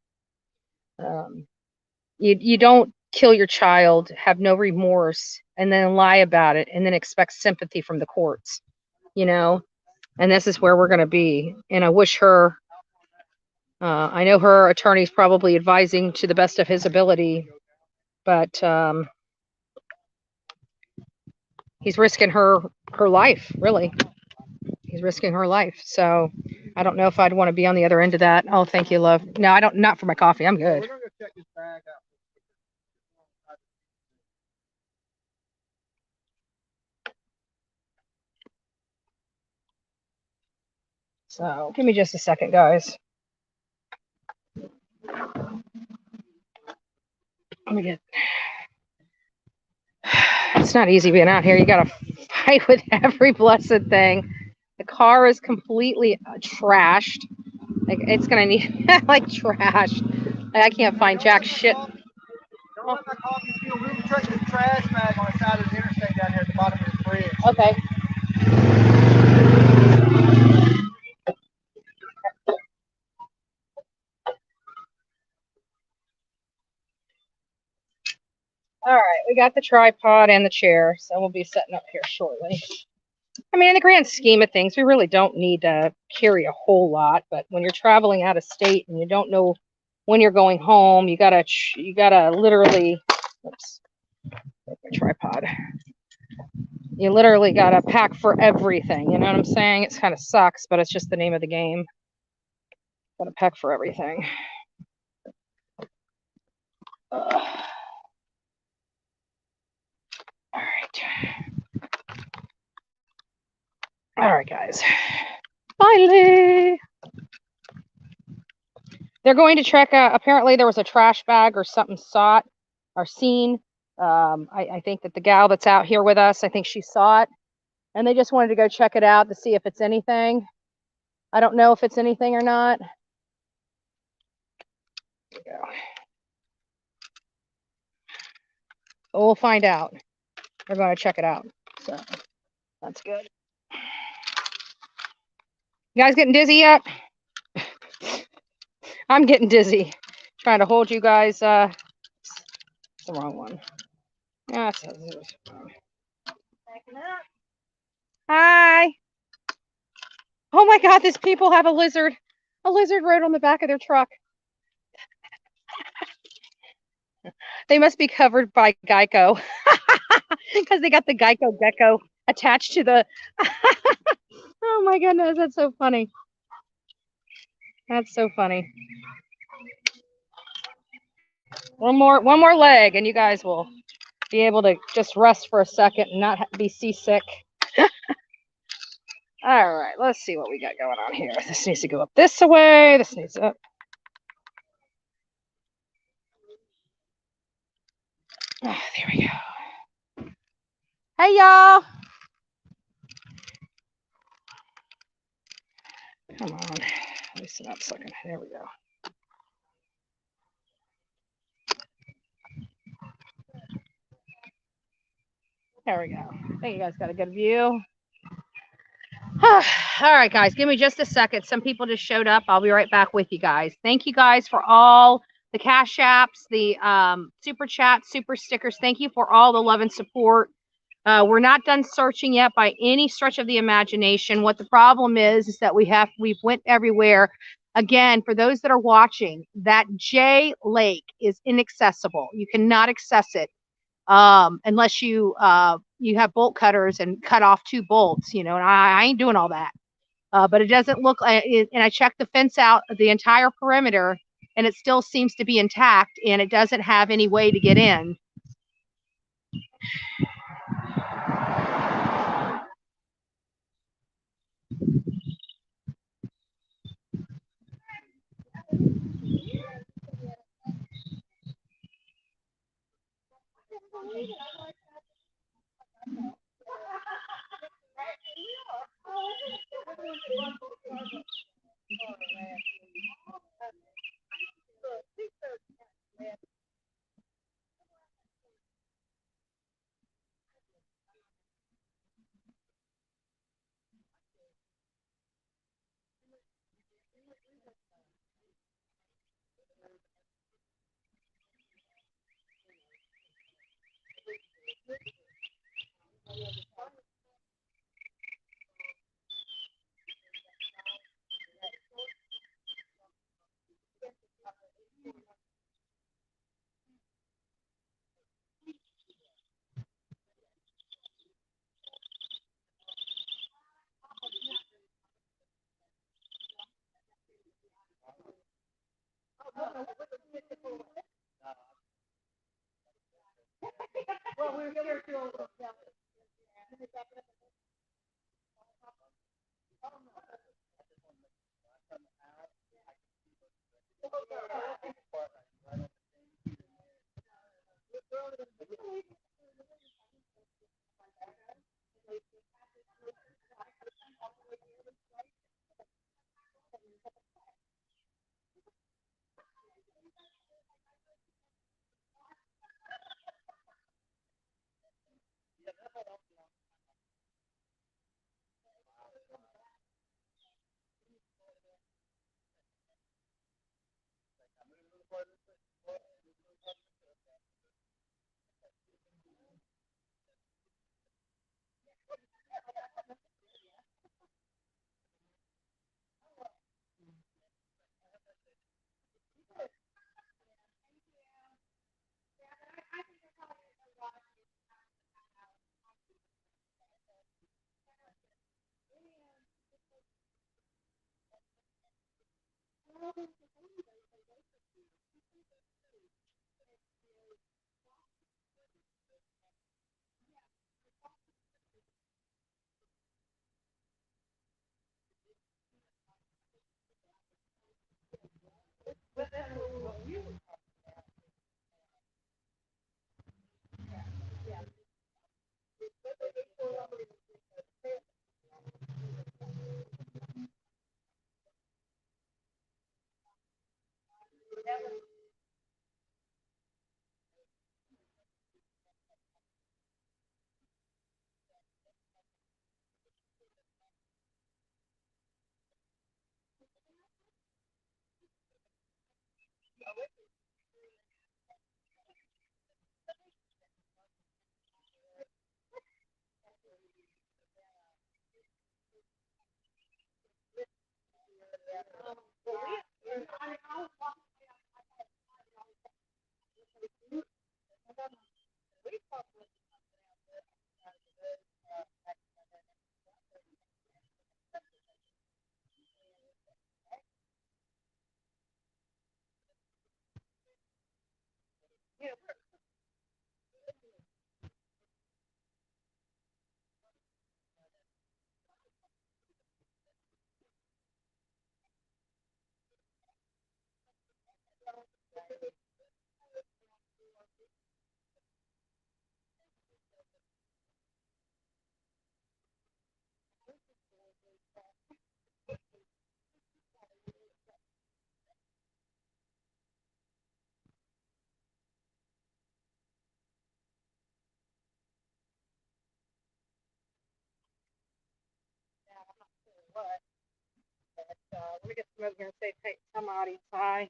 You don't kill your child, have no remorse, and then lie about it, and then expect sympathy from the courts, you know. And this is where we're going to be. And I wish her, I know her attorney's probably advising to the best of his ability, but he's risking her life, really. He's risking her life. So I don't know if I'd want to be on the other end of that. Oh, thank you, love. No, I don't. Not for my coffee. I'm good. We're gonna go check this bag out. So give me just a second, guys. Let me get. It's not easy being out here. You got to fight with every blessed thing. The car is completely trashed. Like, it's gonna need like trashed. Like, I can't find jack shit. Don't let my coffee spill. We were checking the trash bag on the side of the interstate down here at the bottom of the bridge. Okay. All right, we got the tripod and the chair, so we'll be setting up here shortly. I mean, in the grand scheme of things, we really don't need to carry a whole lot, but when you're traveling out of state and you don't know when you're going home, you gotta literally, oops, tripod. You literally gotta pack for everything. You know what I'm saying? It kind of sucks, but it's just the name of the game. Gotta pack for everything. All right, guys. Finally. They're going to check. Apparently, there was a trash bag or something seen. I think that the gal that's out here with us, I think she saw it, and they just wanted to go check it out to see if it's anything. I don't know if it's anything or not. There we go. But we'll find out. They're going to check it out. So that's good. You guys getting dizzy yet? I'm getting dizzy. Trying to hold you guys. It's the wrong one. Yeah, it says it was wrong. Hi. Oh my God, these people have a lizard. A lizard right on the back of their truck. They must be covered by Geico because they got the Geico gecko attached to the. Oh my goodness, that's so funny. That's so funny. One more leg, and you guys will be able to just rest for a second and not be seasick. All right, let's see what we got going on here. This needs to go up this way. This needs up. Oh, there we go. Hey, y'all. Come on. Loosen up a second. There we go. There we go. I think you guys got a good view. All right, guys, give me just a second. Some people just showed up. I'll be right back with you guys. Thank you guys for all the cash apps, the super chats, super stickers. Thank you for all the love and support. We're not done searching yet by any stretch of the imagination. What the problem is that we've went everywhere. Again, for those that are watching, that J Lake is inaccessible. You cannot access it unless you have bolt cutters and cut off 2 bolts, and I ain't doing all that. But it doesn't look like it, and I checked the fence out, the entire perimeter, and it still seems to be intact, and it doesn't have any way to get in. Let me get some over here and say, hey, tell my audience hi.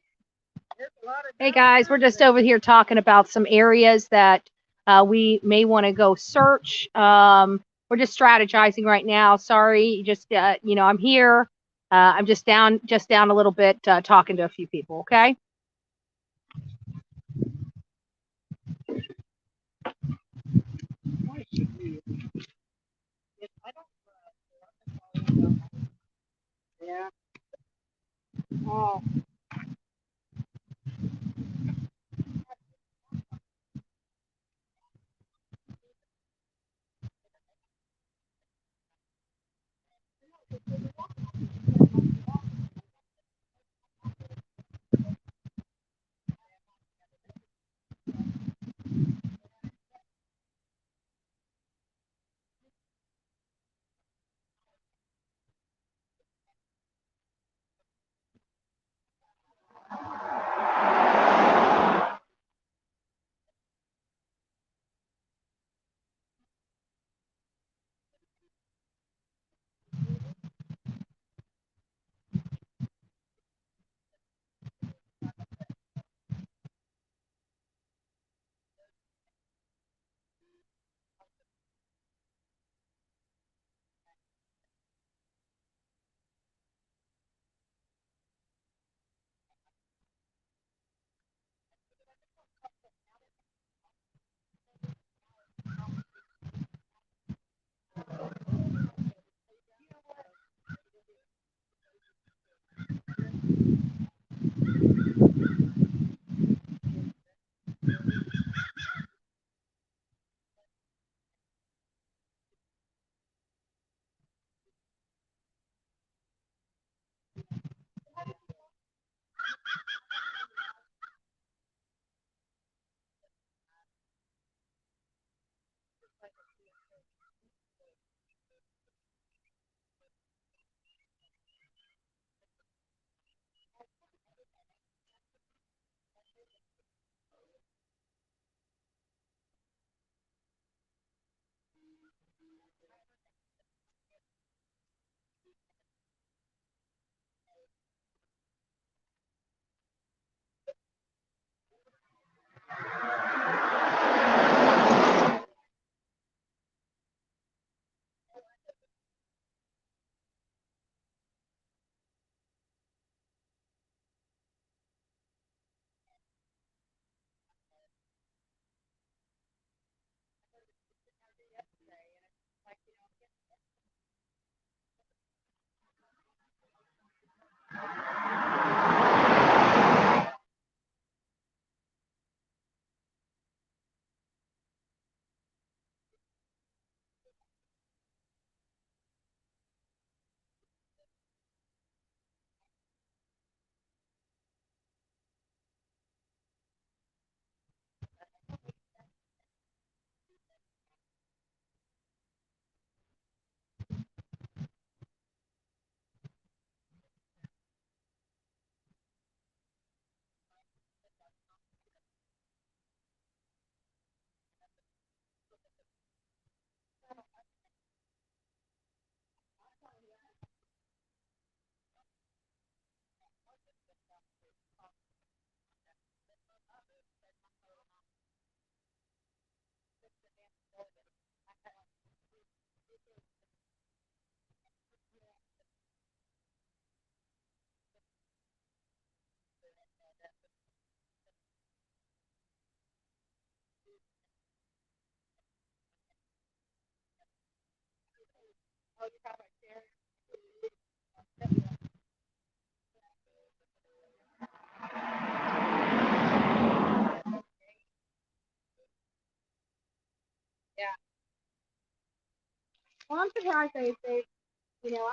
Hey guys, we're just over here talking about some areas that we may want to go search. We're just strategizing right now. Sorry, just I'm here. I'm just down a little bit, talking to a few people. Okay. Yeah. Oh. Well, I'm surprised they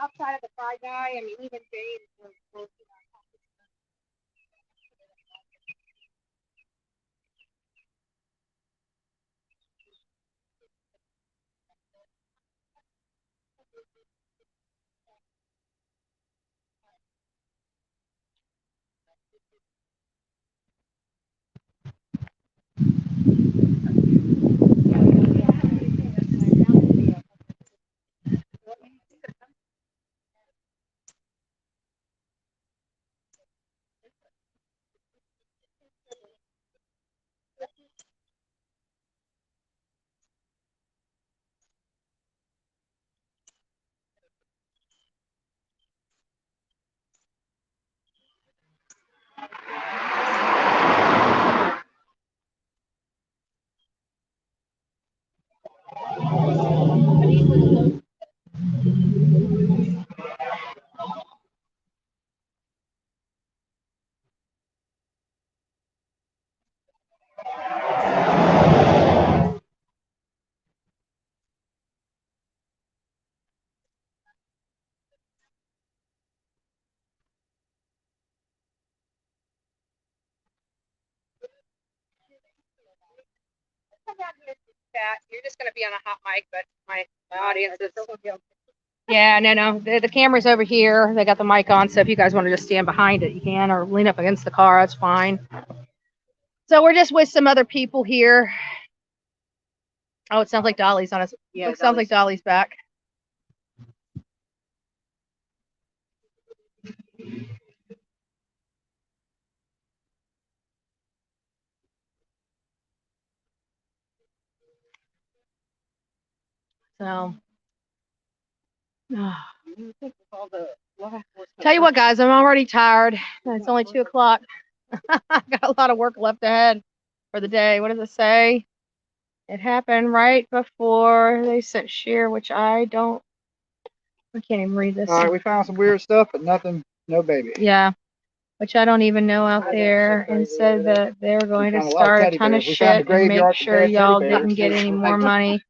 outside of the fry guy, I mean, even James was You're just going to be on a hot mic, but my audience is. Yeah, no. The camera's over here. They got the mic on, so if you guys want to just stand behind it, you can, or lean up against the car. That's fine. So we're just with some other people here. Oh, it sounds like Dolly's on us. Yeah, it sounds like Dolly's back. So, tell you what, guys, I'm already tired. It's only 2 o'clock. I got a lot of work left ahead for the day. What does it say? It happened right before they sent shear, which I can't even read this. All right, we found some weird stuff, but nothing, no baby. Yeah, which I don't even know out there, and said that they're going to start a ton of shit and make sure y'all didn't get any more money.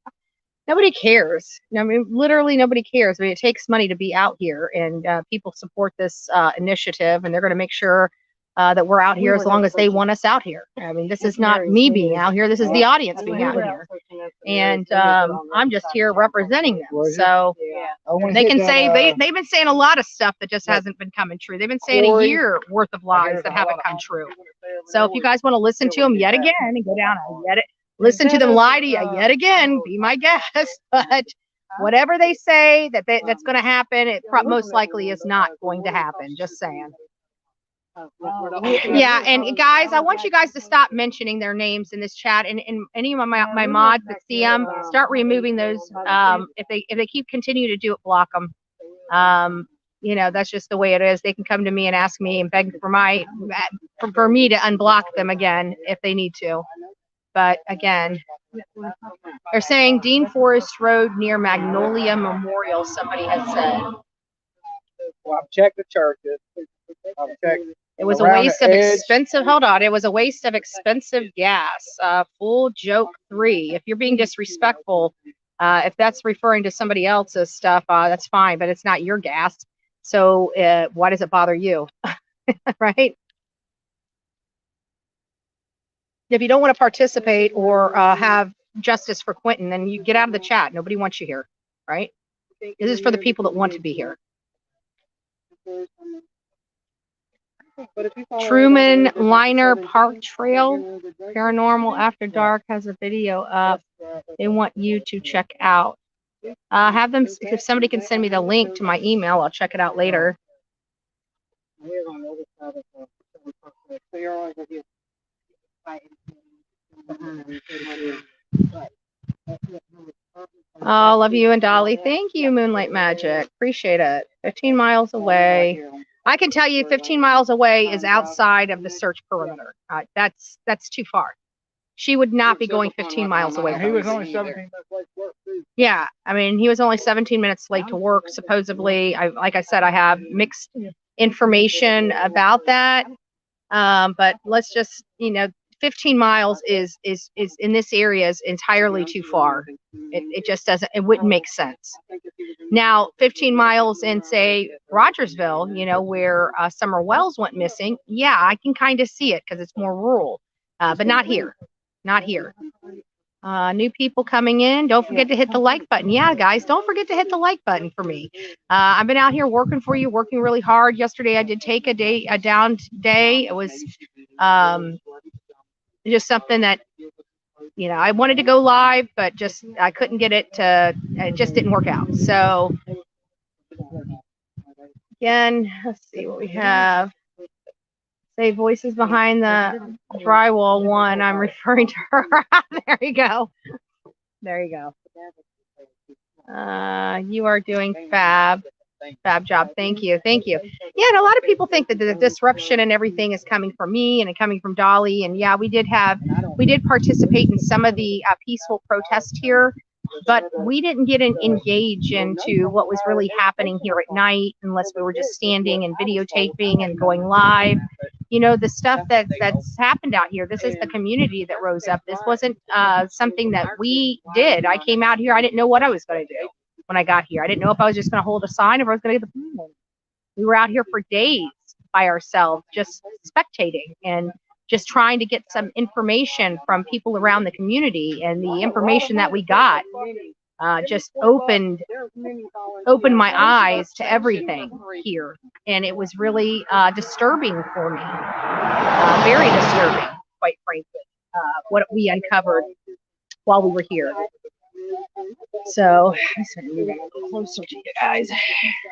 Nobody cares. I mean, literally nobody cares. I mean, it takes money to be out here, and people support this initiative, and they're going to make sure that we're out here as long as they want us out here. I mean, this is not me being out here. This is the audience being out here. And I'm just here representing them. So they can say, they've been saying a lot of stuff that just hasn't been coming true. They've been saying a year worth of lies that haven't come true. So if you guys want to listen to them yet again and go down and listen to them lie to you yet again, be my guest. But whatever they say that's going to happen, it most likely is not going to happen. Just saying. Yeah, and guys, I want you guys to stop mentioning their names in this chat, and any of my mods that see them, start removing those. If they keep continue to do it, block them. You know, that's just the way it is. They can come to me and ask me and beg for me to unblock them again if they need to. But again, they're saying Dean Forest Road near Magnolia Memorial, somebody has said. Well, I've checked the churches. I've checked. It was a waste of expensive, hold on, it was a waste of expensive gas. Full joke 3. If you're being disrespectful, if that's referring to somebody else's stuff, that's fine, but it's not your gas. So why does it bother you? Right? If you don't want to participate or have justice for Quinton, then you get out of the chat. Nobody wants you here, right? This is for the people that want to be here. Truman Liner Park Trail Paranormal After Dark has a video up. They want you to check out. Have them, if somebody can send me the link to my email, I'll check it out later. Oh, love you and Dolly. Thank you, Moonlight Magic. Appreciate it. 15 miles away. I can tell you 15 miles away is outside of the search perimeter. That's too far. She would not be going 15 miles away. He was only 17 minutes late to work, too. Yeah, I mean, he was only 17 minutes late to work, supposedly. Like I said, I have mixed information about that. But let's just, 15 miles is in this area is entirely too far. It just doesn't, it wouldn't make sense. Now, 15 miles in, say, Rogersville, where Summer Wells went missing, yeah, I can kind of see it because it's more rural, but not here. Not here. New people coming in, don't forget to hit the like button. Yeah, guys, don't forget to hit the like button for me. I've been out here working for you, working really hard. Yesterday, I did take a down day. It was just something that, I wanted to go live, but just I couldn't get it it just didn't work out. So again, let's see what we have. Say voices behind the drywall one. I'm referring to her. There you go. There you go. You are doing fab job. Thank you. Thank you. Yeah, and a lot of people think that the disruption and everything is coming from me and coming from Dolly. And yeah, we did participate in some of the peaceful protest here, but we didn't get engage into what was really happening here at night unless we were just standing and videotaping and going live. The stuff that's happened out here. This is the community that rose up. This wasn't something that we did. I came out here. I didn't know what I was going to do when I got here. I didn't know if I was just going to hold a sign or if I was going to get the phone. We were out here for days by ourselves, just spectating and just trying to get some information from people around the community, and the information that we got just opened my eyes to everything here, and it was really disturbing for me, very disturbing, quite frankly, what we uncovered while we were here. So I'm just gonna move a little closer to you guys.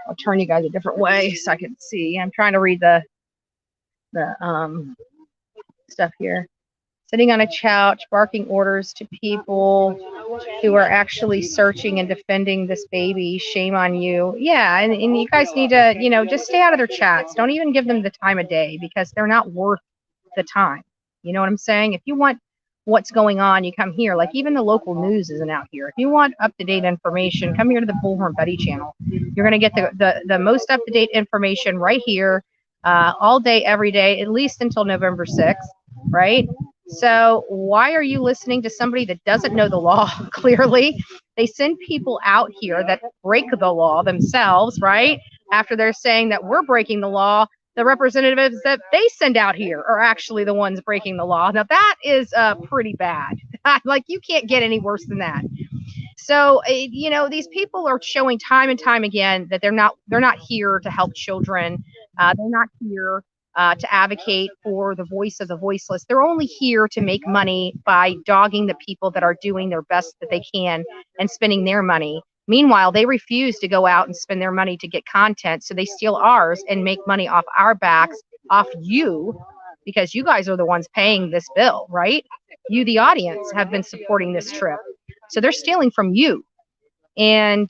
I'll turn you guys a different way so I can see. I'm trying to read the stuff here. Sitting on a couch, barking orders to people who are actually searching and defending this baby. Shame on you. Yeah, and you guys need to, you know, just stay out of their chats. Don't even give them the time of day, because they're not worth the time. You know what I'm saying? If you want what's going on, you come here. Like, even the local news isn't out here. If you want up-to-date information, come here to the Bullhorn Betty channel. You're going to get the most up-to-date information right here, all day, every day, at least until November 6th, right? So why are you listening to somebody that doesn't know the law? Clearly, they send people out here that break the law themselves, right? After they're saying that we're breaking the law, the representatives that they send out here are actually the ones breaking the law. Now that is pretty bad. Like, you can't get any worse than that. So, you know, these people are showing time and time again that they're not here to help children. They're not here to advocate for the voice of the voiceless. They're only here to make money by dogging the people that are doing their best that they can and spending their money. Meanwhile, they refuse to go out and spend their money to get content, so they steal ours and make money off our backs, off you, because you guys are the ones paying this bill, right? You, the audience, have been supporting this trip. So they're stealing from you. And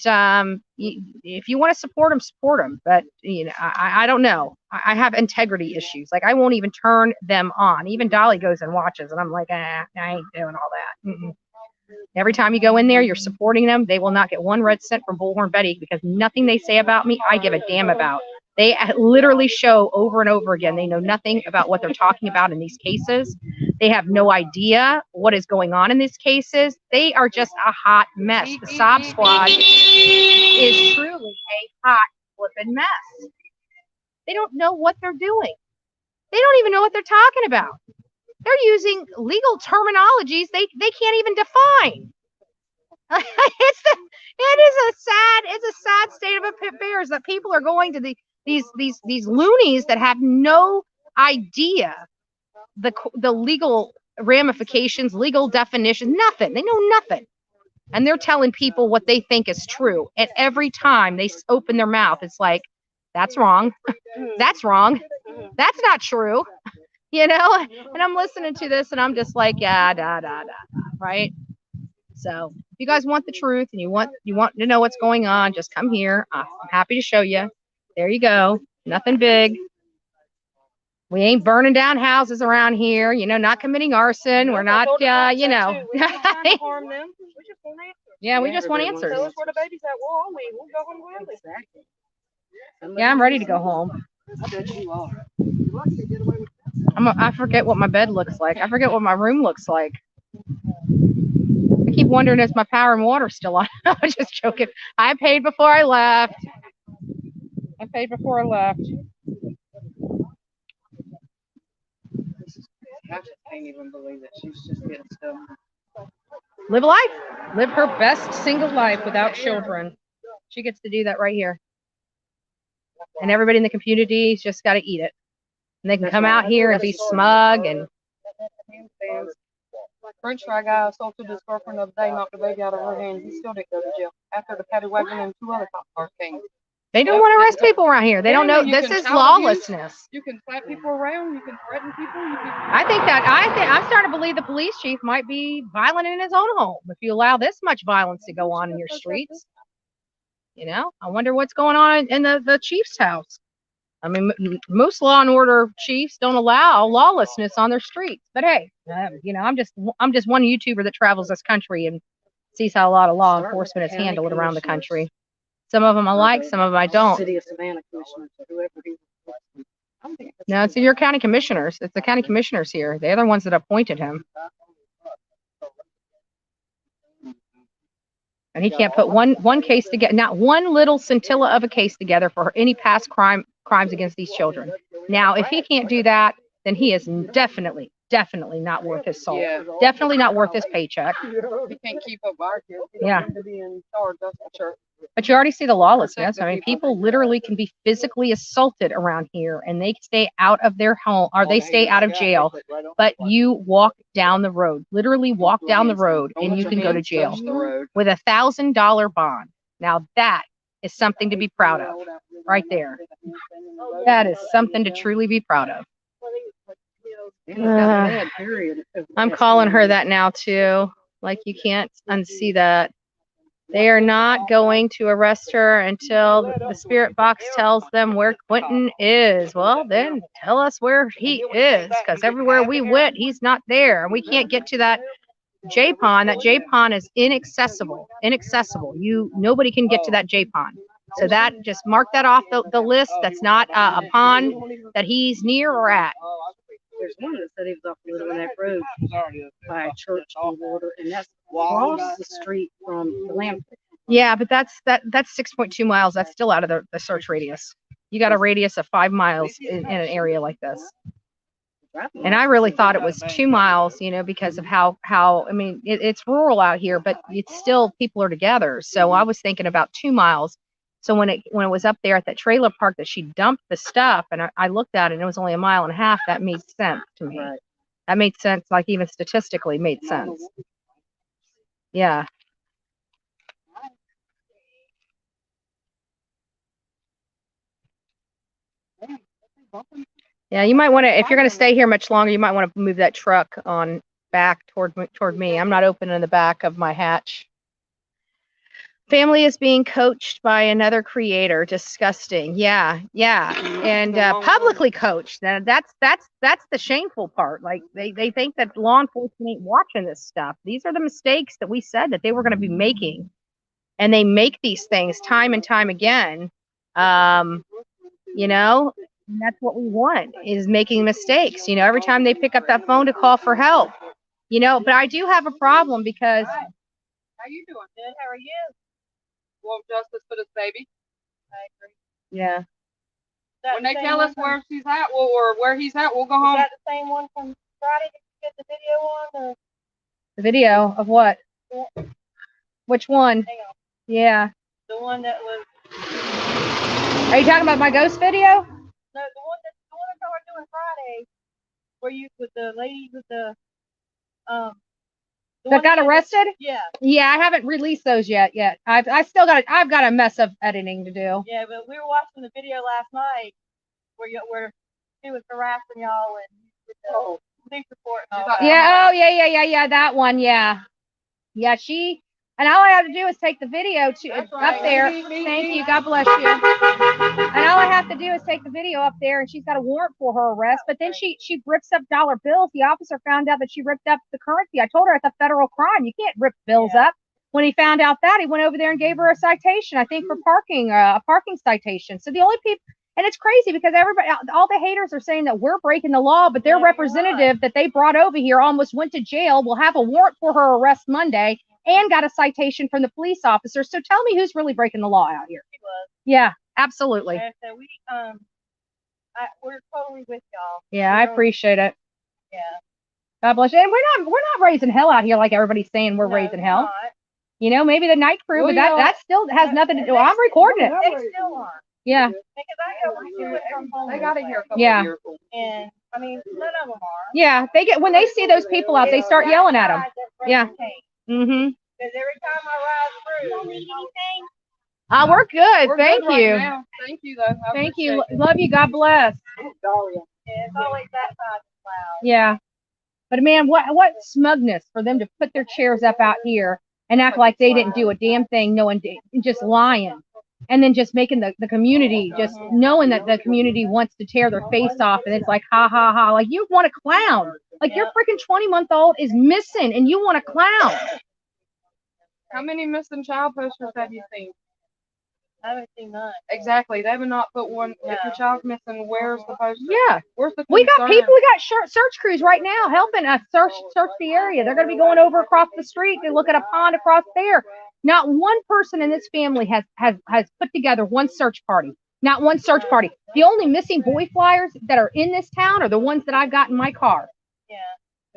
if you want to support them, but you know, I don't know. I have integrity issues. Like, I won't even turn them on. Even Dolly goes and watches, and I'm like, I ain't doing all that. Every time you go in there, you're supporting them. They will not get 1 red cent from Bullhorn Betty, because nothing they say about me, I give a damn about. They literally show over and over again. They know nothing about what they're talking about in these cases. They have no idea what is going on in these cases. They are just a hot mess. The Sob Squad is truly a hot flipping mess. They don't know what they're doing. They don't even know what they're talking about. They're using legal terminologies they can't even define. It's a sad state of affairs that people are going to these loonies that have no idea the legal ramifications, legal definitions, nothing. They know nothing. And they're telling people what they think is true. And every time they open their mouth, it's like, that's wrong. That's wrong. That's not true. You know? And I'm listening to this and I'm just like, yeah, right? So if you guys want the truth and you want to know what's going on, just come here. I'm happy to show you. There you go. Nothing big. We ain't burning down houses around here, you know, not committing arson. We're not, you know. Yeah, we just want answers. Tell us where the baby's at. We'll go home with it. Exactly. Yeah, I'm ready to go home. I bet you are. I forget what my bed looks like. I forget what my room looks like. I keep wondering, is my power and water still on? I'm just joking. I paid before I left. I just can't even believe that she's just getting stuff. Live a life. Live her best single life without children. She gets to do that right here. And everybody in the community's just got to eat it. And they can come out here and be smug and. French fry guy assaulted his girlfriend the other day, knocked the baby out of her hand. He still didn't go to jail after the paddy wagon and 2 other cop cars came. They don't want to arrest people around here. They don't know. This is lawlessness. You can slap people around. You can threaten people. I'm starting to believe the police chief might be violent in his own home if you allow this much violence to go on in your streets. You know, I wonder what's going on in the chief's house. I mean, most law and order chiefs don't allow lawlessness on their streets. But hey, you know, I'm just one YouTuber that travels this country and sees how a lot of law enforcement is handled around the country. Some of them I like, some of them I don't. City of Savannah commissioners or whoever he was. No, it's your county commissioners. It's the county commissioners here. They're the ones that appointed him. And he can't put one case together, not one little scintilla of a case together for any past crimes against these children. Now, if he can't do that, then he is definitely definitely not worth his salt. Yeah. Definitely not worth his paycheck. We can't keep up our kids. Yeah. To be in charge, that's for sure. But you already see the lawlessness. I mean, people literally can be physically assaulted around here, and they stay out of their home, or they stay out of jail. But you walk down the road, literally walk down the road, and you can go to jail with $1,000 bond. Now that is something to be proud of, right there. That is something to truly be proud of. I'm calling her that now too. Like, you can't unsee that. They are not going to arrest her until the spirit box tells them where Quinton is. Well, then tell us where he is, because everywhere we went, he's not there. And we can't get to that J pond. That J pond is inaccessible. Inaccessible. Nobody can get to that J pond. So that, just mark that off the list. That's not a pond that he's near or at. There's one that said he was off the Little Neck Road by a church on the border, and that's across the street from the land. Yeah, but that's 6.2 miles. That's still out of the search radius. You got a radius of 5 miles in an area like this. And I really thought it was 2 miles, because of how I mean, it's rural out here, but it's still, people are together. So I was thinking about 2 miles. So when it was up there at that trailer park that she dumped the stuff, and I looked at it and it was only 1.5 miles, that made sense to me. Right. That made sense, like even statistically made sense. Yeah. Yeah, you might want to, if you're going to stay here much longer, you might want to move that truck on back toward me. I'm not opening the back of my hatch. Family is being coached by another creator. Disgusting. Yeah. And publicly coached. That's the shameful part. Like, they think that law enforcement ain't watching this stuff. These are the mistakes that we said that they were going to be making. And they make these things time and time again. And that's what we want, is making mistakes. Every time they pick up that phone to call for help. But I do have a problem because. How you doing? Good. How are you? Want justice for this baby? I agree. Yeah. When they tell us where she's at, or where he's at, we'll go home. Is that the same one from Friday? Did you get the video on? The video of what? Yeah. Which one? Hang on. Yeah. The one that was. Are you talking about my ghost video? No, the one that I was doing Friday, where you with the lady with the That got arrested? Yeah. Yeah, I haven't released those yet. I've got a mess of editing to do. Yeah, but we were watching the video last night where he was harassing y'all and with the police report and all that. Yeah. Oh, yeah. That one. Yeah. Yeah. And all I have to do is take the video up there. Thank you. God bless you. And all I have to do is take the video up there, and she's got a warrant for her arrest. But then she rips up dollar bills. The officer found out that she ripped up the currency. I told her it's a federal crime. You can't rip bills up. When he found out that, he went over there and gave her a citation, I think, for parking, a parking citation. So the only people, and it's crazy because everybody, all the haters are saying that we're breaking the law, but their representative that they brought over here almost went to jail, will have a warrant for her arrest Monday, and got a citation from the police officer. So tell me who's really breaking the law out here. He was. Yeah, absolutely. And so we're totally with y'all. Yeah, I appreciate it. Yeah. God bless you. And we're not raising hell out here like everybody's saying we're raising hell. Not. Maybe the night crew, but that still has nothing to do. I'm recording it. They still are. Yeah. Because I go to it from home. They got to hear a couple Yeah. of years. And I mean, none of them are. Yeah, when they see those people out, they start yelling at them. Yeah. Mm-hmm. Because every time I ride through, you don't need anything. We're good. We're Thank good right you. now. Thank you, though. I Thank you. appreciate it. Love you. God bless. Yeah, it's always that side loud. Yeah. But man, what smugness for them to put their chairs up out here and act like they didn't do a damn thing, knowing, just lying. And then just making the community, just knowing that the community wants to tear their face off. And it's like, ha, ha, ha. Like, you want a clown. Like, your freaking 20-month-old is missing and you want a clown. How many missing child posters have you seen? I haven't seen none. Exactly. They have not put one. If your child's missing, where's the poster? Yeah. Where's the We got concern? people, we got search crews right now helping us search the area. They're going to be going over across the street to look at a pond across there. Not one person in this family has put together one search party. Not one search party. The only missing boy flyers that are in this town are the ones that I've got in my car.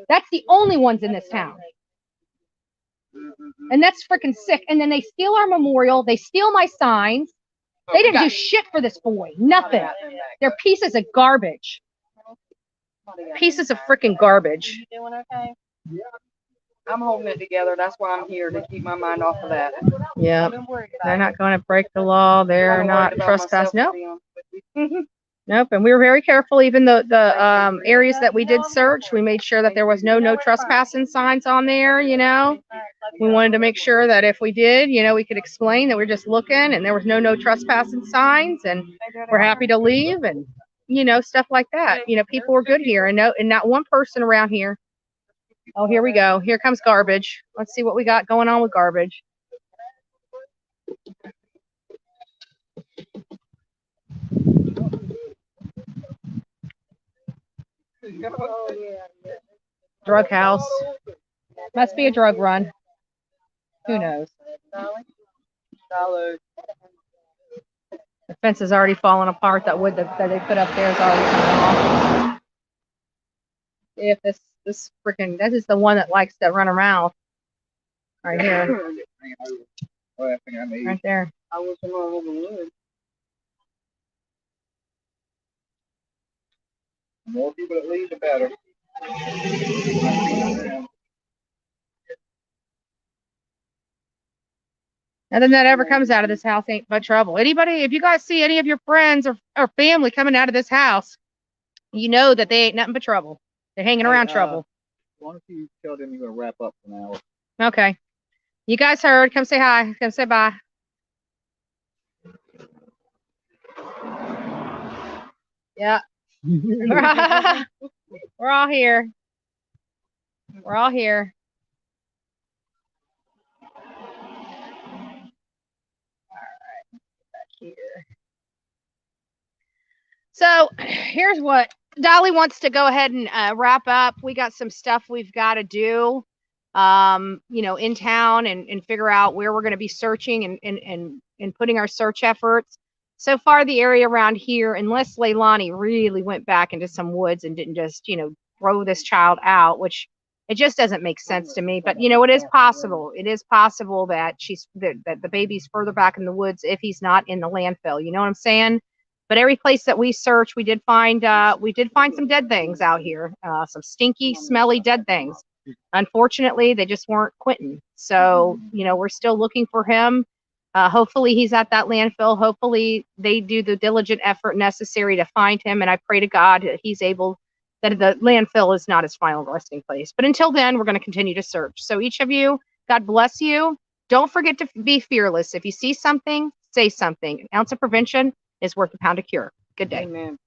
That's the only ones in this town. And that's freaking sick. And then they steal our memorial. They steal my signs. They didn't do shit for this boy. Nothing. They're pieces of garbage. Pieces of freaking garbage. You doing okay? I'm holding it together. That's why I'm here, to keep my mind off of that. Yeah. They're not going to break the law. They're not trespassing. Nope. Nope. And we were very careful. Even the areas that we did search, we made sure that there was no trespassing signs on there, you know. We wanted to make sure that if we did, you know, we could explain that we're just looking and there was no trespassing signs and we're happy to leave and, you know, stuff like that. You know, people were good here and not one person around here. Oh, here we go. Here comes garbage. Let's see what we got going on with garbage. Drug house. Must be a drug run. Who knows? The fence is already falling apart. That wood that they put up there is already coming off. If this freaking, that is the one that likes to run around. Right here. Right there. The more people that leave, the better. Nothing that ever comes out of this house ain't but trouble. Anybody, if you guys see any of your friends or family coming out of this house, you know that they ain't nothing but trouble. They're hanging around trouble. Why don't you tell them you're going to wrap up for now? Okay. You guys heard. Come say hi. Come say bye. Yeah. We're all here. We're all here. Here. So here's what Dolly wants to go ahead and wrap up. We got some stuff we've got to do, you know, in town and figure out where we're going to be searching and putting our search efforts. So far, the area around here, unless Leilani really went back into some woods and didn't just, you know, throw this child out, which it just doesn't make sense to me. But, you know, it is possible. It is possible that that the baby's further back in the woods if he's not in the landfill. You know what I'm saying? But every place that we searched, we did find some dead things out here, some stinky, smelly dead things. Unfortunately, they just weren't Quinton. So, you know, we're still looking for him. Hopefully he's at that landfill. Hopefully they do the diligent effort necessary to find him. And I pray to God that he's able, that the landfill is not his final resting place. But until then, we're going to continue to search. So each of you, God bless you. Don't forget to be fearless. If you see something, say something. An ounce of prevention is worth a pound of cure. Good day. Amen.